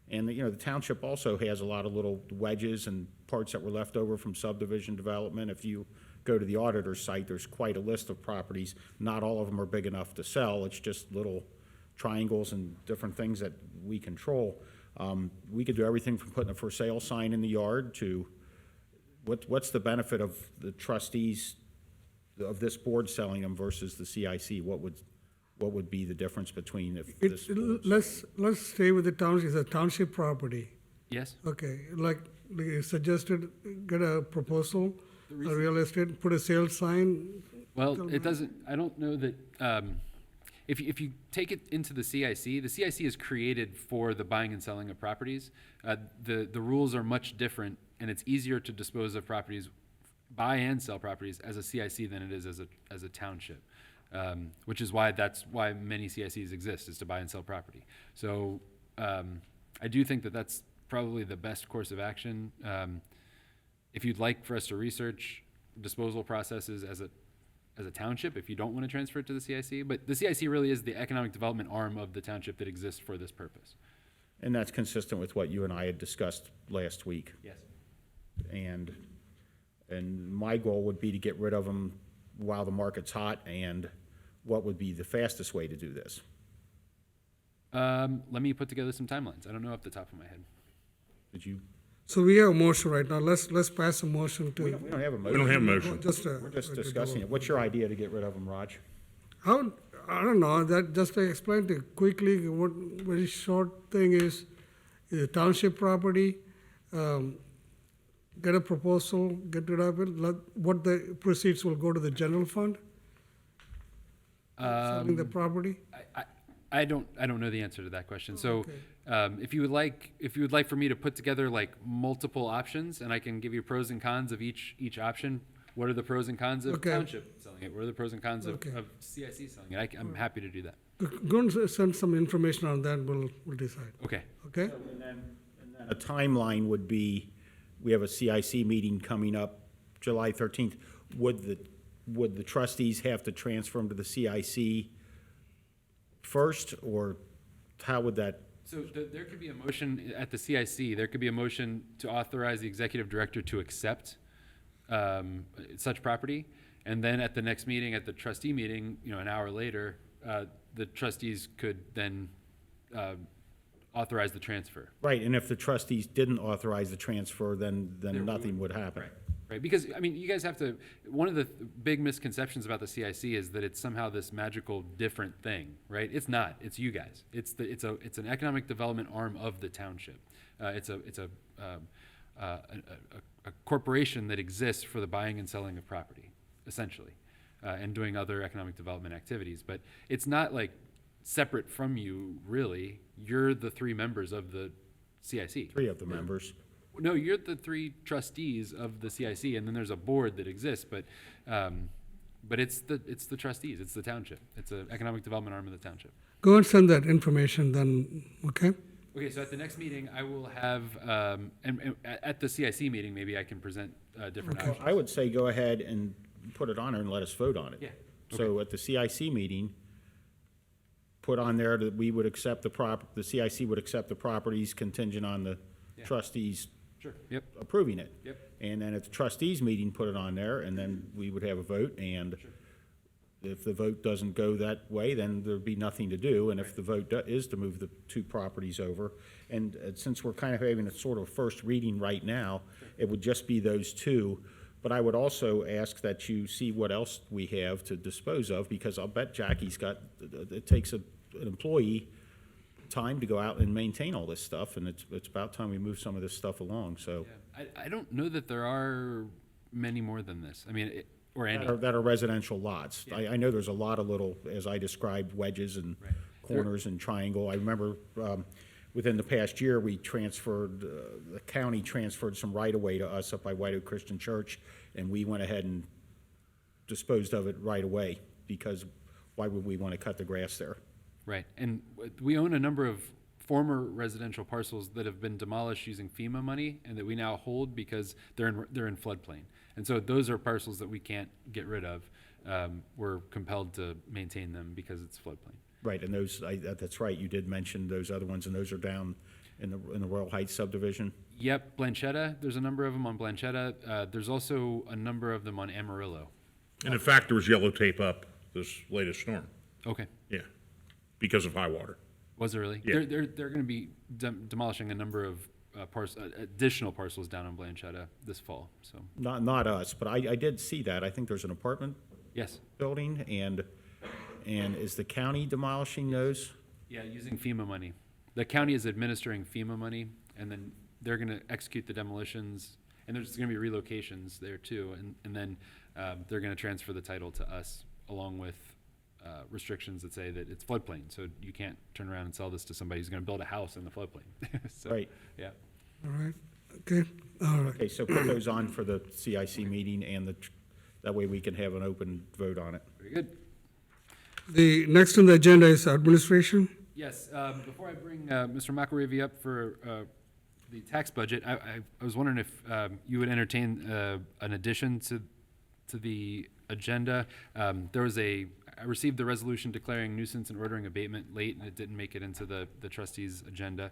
And, the township also has a lot of little wedges and parts that were left over from subdivision development. If you go to the auditor's site, there's quite a list of properties. Not all of them are big enough to sell. It's just little triangles and different things that we control. We could do everything from putting a for sale sign in the yard to what's the benefit of the trustees of this board selling them versus the CIC? What would be the difference between if this? Let's stay with the township. It's a township property. Yes. Okay, like they suggested, get a proposal, a real estate, put a sales sign. Well, it doesn't. I don't know that. If you take it into the CIC is created for the buying and selling of properties. The rules are much different, and it's easier to dispose of properties, buy and sell properties as a CIC than it is as a township, which is why many CICs exist, is to buy and sell property. So I do think that that's probably the best course of action. If you'd like for us to research disposal processes as a township, if you don't want to transfer it to the CIC, but the CIC really is the economic development arm of the township that exists for this purpose. And that's consistent with what you and I had discussed last week. Yes. And my goal would be to get rid of them while the market's hot, and what would be the fastest way to do this? Let me put together some timelines. I don't know off the top of my head. Did you? So we have a motion right now. Let's pass a motion to. We don't have a motion. We don't have a motion. We're just discussing it. What's your idea to get rid of them, Raj? I don't know, that just to explain to quickly, what very short thing is a township property, get a proposal, get rid of it, what the proceeds will go to the general fund? Selling the property? I don't know the answer to that question. So if you would like for me to put together like multiple options, and I can give you pros and cons of each option. What are the pros and cons of township selling it? What are the pros and cons of CIC selling it? I'm happy to do that. Go and send some information on that, we'll decide. Okay. Okay? And then a timeline would be, we have a CIC meeting coming up July 13th. Would the trustees have to transfer them to the CIC first, or how would that? So there could be a motion at the CIC. There could be a motion to authorize the executive director to accept such property, and then at the next meeting, at the trustee meeting, an hour later, the trustees could then authorize the transfer. Right, and if the trustees didn't authorize the transfer, then nothing would happen. Right, because you guys have to. One of the big misconceptions about the CIC is that it's somehow this magical different thing, right? It's not. It's you guys. It's an economic development arm of the township. It's a corporation that exists for the buying and selling of property, essentially, and doing other economic development activities. But it's not like separate from you, really. You're the 3 members of the CIC. 3 of the members. No, you're the 3 trustees of the CIC, and then there's a board that exists. But it's the trustees. It's the township. It's an economic development arm of the township. Go and send that information then, okay? Okay, so at the next meeting, I will have, and at the CIC meeting, maybe I can present different options. I would say go ahead and put it on there and let us vote on it. Yeah. So at the CIC meeting, put on there that we would accept the CIC would accept the properties contingent on the trustees Sure, yep, approving it. yep. And then at the trustees meeting, put it on there, and then we would have a vote, and if the vote doesn't go that way, then there'd be nothing to do, and if the vote is to move the two properties over, and since we're kind of having a sort of first reading right now, it would just be those two, but I would also ask that you see what else we have to dispose of, because I'll bet Jackie's got, it takes an employee time to go out and maintain all this stuff, and it's about time we move some of this stuff along, so. I don't know that there are many more than this. I mean, or any. That are residential lots. I know there's a lot of little, as I described, wedges and corners and triangle. I remember within the past year, we transferred, the county transferred some right-of-way to us up by White Oak Christian Church, and we went ahead and disposed of it right away, because why would we want to cut the grass there? Right, and we own a number of former residential parcels that have been demolished using FEMA money and that we now hold because they're in floodplain. And so those are parcels that we can't get rid of. We're compelled to maintain them because it's floodplain. Right, and those, that's right, you did mention those other ones, and those are down in the Royal Heights subdivision? Yep, Blanchetta, there's a number of them on Blanchetta. There's also a number of them on Amarillo. And in fact, there was yellow tape up this latest storm. Okay. Yeah, because of high water. Was there really? Yeah. They're going to be demolishing a number of additional parcels down in Blanchetta this fall. So Not us, but I did see that. I think there's an apartment yes, building, and is the county demolishing those? yeah, using FEMA money. The county is administering FEMA money, and then they're going to execute the demolitions, and there's going to be relocations there too, and then they're going to transfer the title to us along with restrictions that say that it's floodplain, so you can't turn around and sell this to somebody who's going to build a house in the floodplain. So, Right. Yeah. All right, okay, all right. Okay, so put those on for the CIC meeting, and that way we can have an open vote on it. Very good. The next on the agenda is administration. Yes, before I bring Mr. McElravy up for the tax budget, I was wondering if you would entertain an addition to the agenda. I received the resolution declaring nuisance and ordering abatement late, and it didn't make it into the trustees' agenda.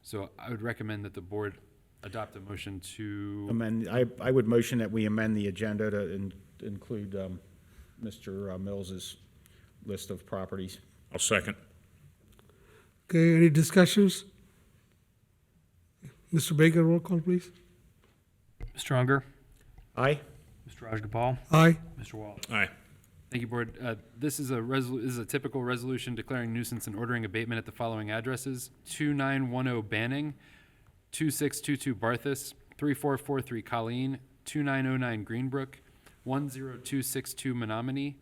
So I would recommend that the board adopt a motion to I would motion that we amend the agenda to include Mr. Mills's list of properties. I'll second. Okay, any discussions? Mr. Baker, roll call, please. Mr. Unger, Aye? Mr. Rajagopal, Aye. Mr. Wallace. Aye. Thank you, Board. This is a typical resolution declaring nuisance and ordering abatement at the following addresses: 2910 Banning, 2622 Barthus, 3443 Colleen, 2909 Greenbrook, 10262 Menominee,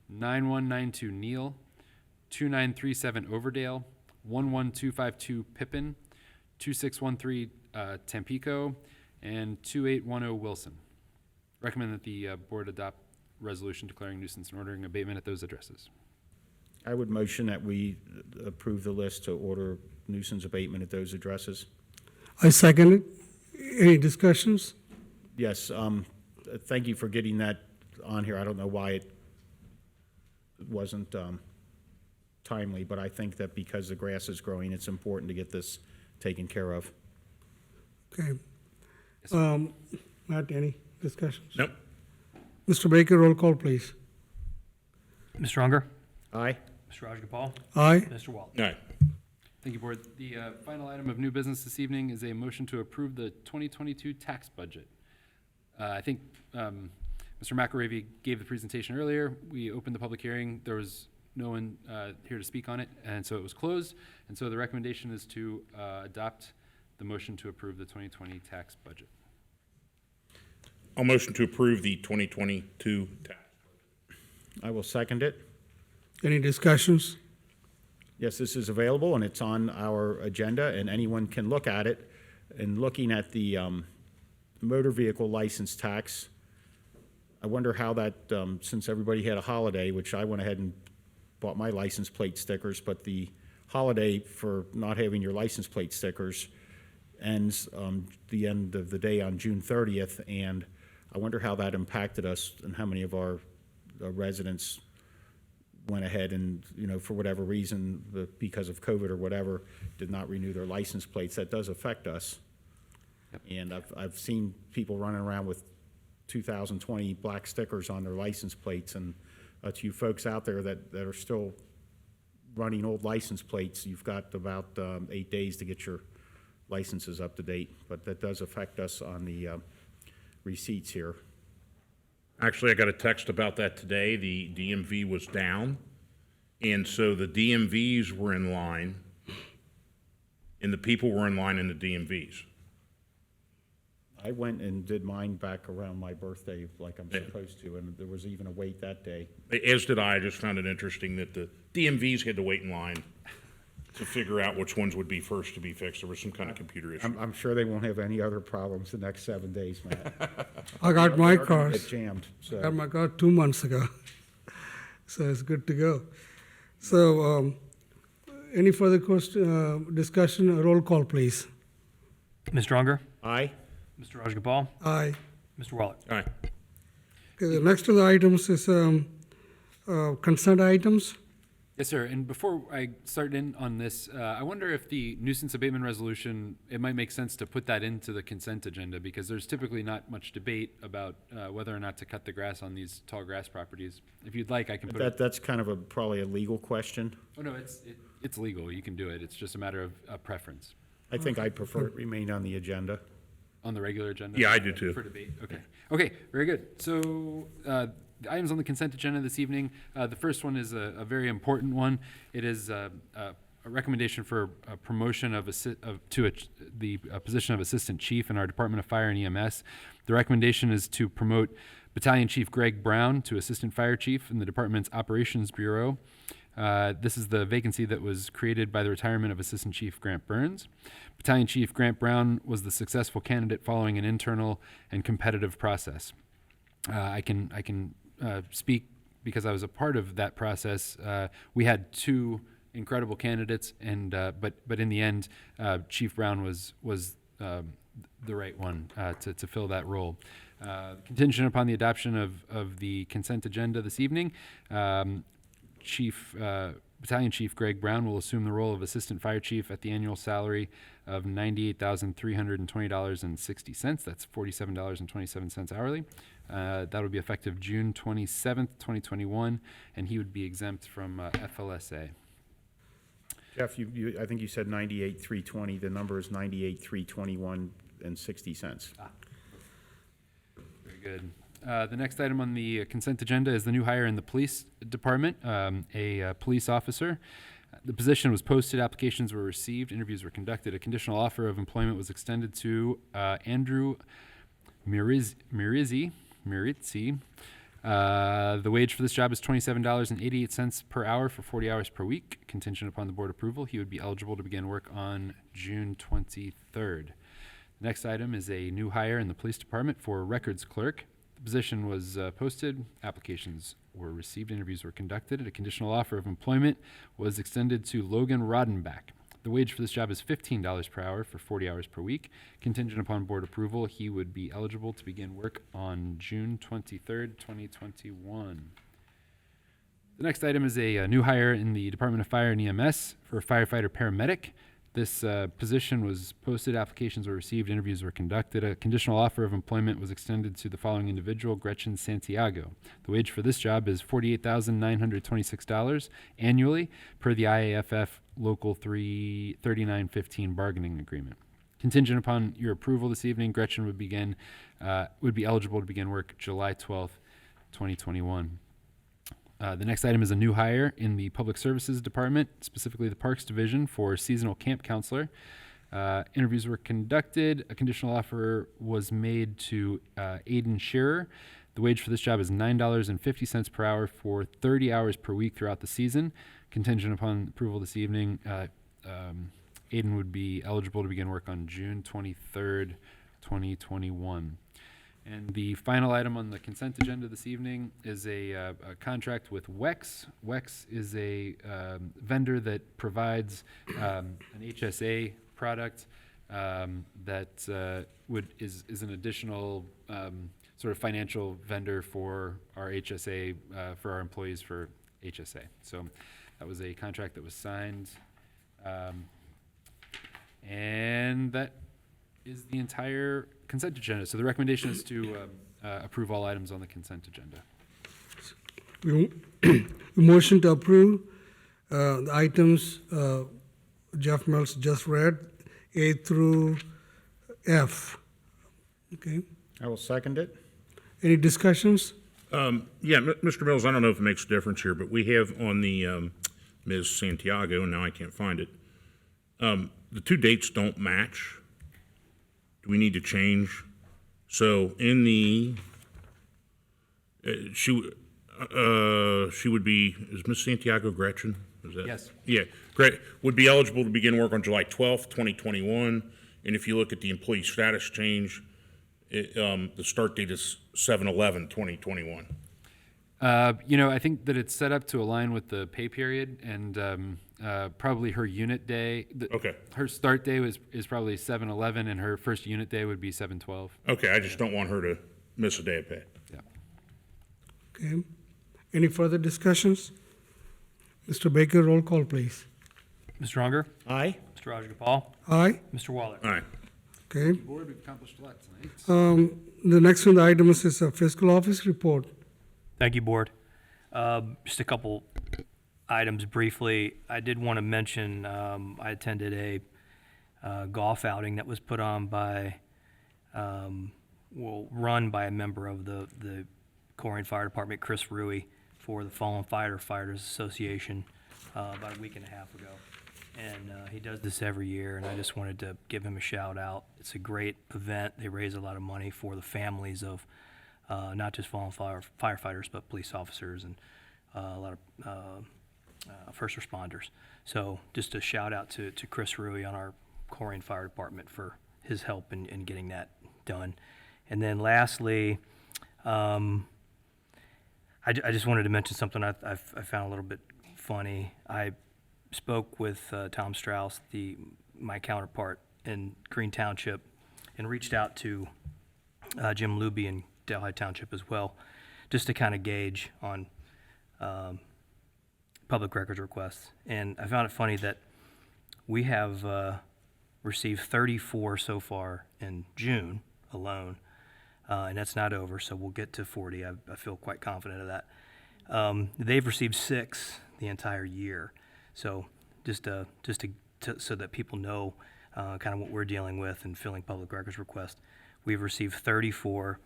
9192 Neal, 2937 Overdale, 11252 Pippin, 2613 Tampico, and 2810 Wilson. Recommend that the board adopt resolution declaring nuisance and ordering abatement at those addresses. I would motion that we approve the list to order nuisance abatement at those addresses. I second it. Any discussions? Yes, thank you for getting that on here. I don't know why it wasn't timely, but I think that because the grass is growing, it's important to get this taken care of. Okay. Matt, any discussions? Nope. Mr. Baker, roll call, please. Mr. Unger, Aye? Mr. Rajagopal, Aye. Mr. Wallace. Aye. Thank you, Board. The final item of new business this evening is a motion to approve the 2022 tax budget. I think Mr. McElravy gave the presentation earlier. We opened the public hearing. There was no one here to speak on it, and so it was closed. And so the recommendation is to adopt the motion to approve the 2020 tax budget. I'll motion to approve the 2022 tax. I will second it. Any discussions? Yes, this is available, and it's on our agenda, and anyone can look at it. And looking at the motor vehicle license tax, I wonder how that, since everybody had a holiday, which I went ahead and bought my license plate stickers, but the holiday for not having your license plate stickers ends the end of the day on June 30th, and I wonder how that impacted us and how many of our residents went ahead and, for whatever reason, because of COVID or whatever, did not renew their license plates. That does affect us. And I've seen people running around with 2020 black stickers on their license plates, and to you folks out there that are still running old license plates, you've got about 8 days to get your licenses up to date, but that does affect us on the receipts here. Actually, I got a text about that today. The DMV was down, and so the DMVs were in line, and the people were in line in the DMVs. I went and did mine back around my birthday like I'm supposed to, and there was even a wait that day. As did I. I just found it interesting that the DMVs had to wait in line to figure out which ones would be first to be fixed. There was some kind of computer issue. I'm sure they won't have any other problems the next 7 days, Matt. I got my They're gonna cars. get jammed, so. I got my car 2 months ago, so it's good to go. So, any further question, discussion? Roll call, please. Mr. Unger? Aye. Mr. Rajagopal? Aye. Mr. Waller? Aye. Okay, the next of the items is consent items. Yes, sir. And before I start in on this, I wonder if the nuisance abatement resolution, it might make sense to put that into the consent agenda, because there's typically not much debate about whether or not to cut the grass on these tall grass properties. If you'd like, I can put it. That's kind of probably a legal question. Oh, no, it's legal. You can do it. It's just a matter of preference. I think I'd prefer it remain on the agenda. On the regular agenda? Yeah, I do too. For debate, okay. Okay, very good. So, the items on the consent agenda this evening, the first one is a very important one. It is a recommendation for a promotion of the position of Assistant Chief in our Department of Fire and EMS. The recommendation is to promote Battalion Chief Greg Brown to Assistant Fire Chief in the department's Operations Bureau. This is the vacancy that was created by the retirement of Assistant Chief Grant Burns. Battalion Chief Grant Brown was the successful candidate following an internal and competitive process. I can speak because I was a part of that process. We had two incredible candidates, and but in the end, Chief Brown was the right one to fill that role. Contingent upon the adoption of the consent agenda this evening, Battalion Chief Greg Brown will assume the role of Assistant Fire Chief at the annual salary of $98,320.60. That's $47.27 hourly. That will be effective June 27th, 2021, and he would be exempt from FLSA. Jeff, I think you said 98,320. The number is 98,321.60. Very good. The next item on the consent agenda is the new hire in the police department, a police officer. The position was posted, applications were received, interviews were conducted. A conditional offer of employment was extended to Andrew Mirizzi. The wage for this job is $27.88 per hour for 40 hours per week. Contingent upon the board approval, he would be eligible to begin work on June 23rd. The next item is a new hire in the police department for a records clerk. The position was posted, applications were received, interviews were conducted, and a conditional offer of employment was extended to Logan Rodenbach. The wage for this job is $15 per hour for 40 hours per week. Contingent upon board approval, he would be eligible to begin work on June 23rd, 2021. The next item is a new hire in the Department of Fire and EMS for a firefighter paramedic. This position was posted, applications were received, interviews were conducted. A conditional offer of employment was extended to the following individual, Gretchen Santiago. The wage for this job is $48,926 annually per the IAFF Local 33915 bargaining agreement. Contingent upon your approval this evening, Gretchen would be eligible to begin work July 12th, 2021. The next item is a new hire in the Public Services Department, specifically the Parks Division, for seasonal camp counselor. Interviews were conducted. A conditional offer was made to Aiden Shearer. The wage for this job is $9.50 per hour for 30 hours per week throughout the season. Contingent upon approval this evening, Aiden would be eligible to begin work on June 23rd, 2021. And the final item on the consent agenda this evening is a contract with WEX. WEX is a vendor that provides an HSA product that is an additional sort of financial vendor for our HSA for our employees for HSA. So that was a contract that was signed. And that is the entire consent agenda. So the recommendation is to approve all items on the consent agenda. Motion to approve the items Jeff Mills just read, A through F. Okay. I will second it. Any discussions? Yeah, Mr. Mills, I don't know if it makes a difference here, but we have on the Ms. Santiago, and now I can't find it. The two dates don't match. Do we need to change? So in the, she would be, is Ms. Santiago Gretchen? Is that? Yes. Yeah, great. Would be eligible to begin work on July 12th, 2021. And if you look at the employee status change, the start date is 7/11/2021. I think that it's set up to align with the pay period, and probably her unit day. Okay. Her start day is probably 7/11, and her first unit day would be 7/12. Okay, I just don't want her to miss a day of pay. Yeah. Okay. Any further discussions? Mr. Baker, roll call, please. Mr. Unger? Aye. Mr. Rajagopal? Aye. Mr. Waller? All right. Okay. Board, we've accomplished a lot tonight. The next one, the item is a fiscal office report. Thank you, Board. Just a couple items briefly. I did want to mention I attended a golf outing that was put on by, run by a member of the Colerain Fire Department, Chris Rui, for the Fallen Firefighters Association about a week and a half ago. And he does this every year, and I just wanted to give him a shout out. It's a great event. They raise a lot of money for the families of not just fallen firefighters, but police officers and a lot of first responders. So just a shout out to Chris Rui on our Colerain Fire Department for his help in getting that done. And then lastly, I just wanted to mention something I found a little bit funny. I spoke with Tom Strauss, my counterpart in Green Township, and reached out to Jim Luby in Delhi Township as well, just to kind of gauge on public records requests. And I found it funny that we have received 34 so far in June alone, and that's not over, so we'll get to 40. I feel quite confident of that. They've received 6 the entire year. So just so that people know kind of what we're dealing with and filling public records requests, we've received 34.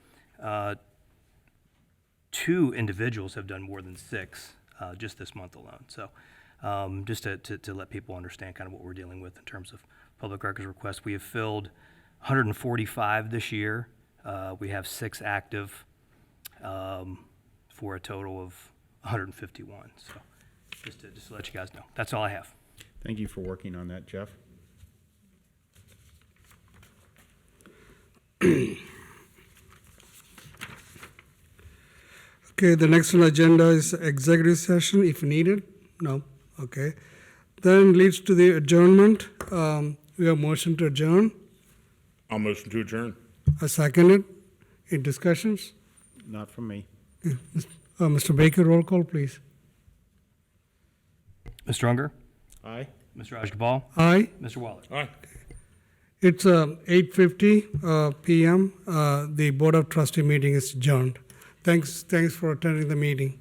2 individuals have done more than 6 just this month alone. So just to let people understand kind of what we're dealing with in terms of public records requests. We have filled 145 this year. We have 6 active for a total of 151. So just to let you guys know. That's all I have. Thank you for working on that, Jeff. Okay, the next on the agenda is executive session if needed. No, okay. Then leads to the adjournment. We have motion to adjourn. I'll motion to adjourn. I second it. Any discussions? Not from me. Mr. Baker, roll call, please. Mr. Unger? Aye. Mr. Rajagopal? Aye. Mr. Waller? Aye. It's 8:50 p.m. The Board of Trustee meeting is adjourned. Thanks for attending the meeting.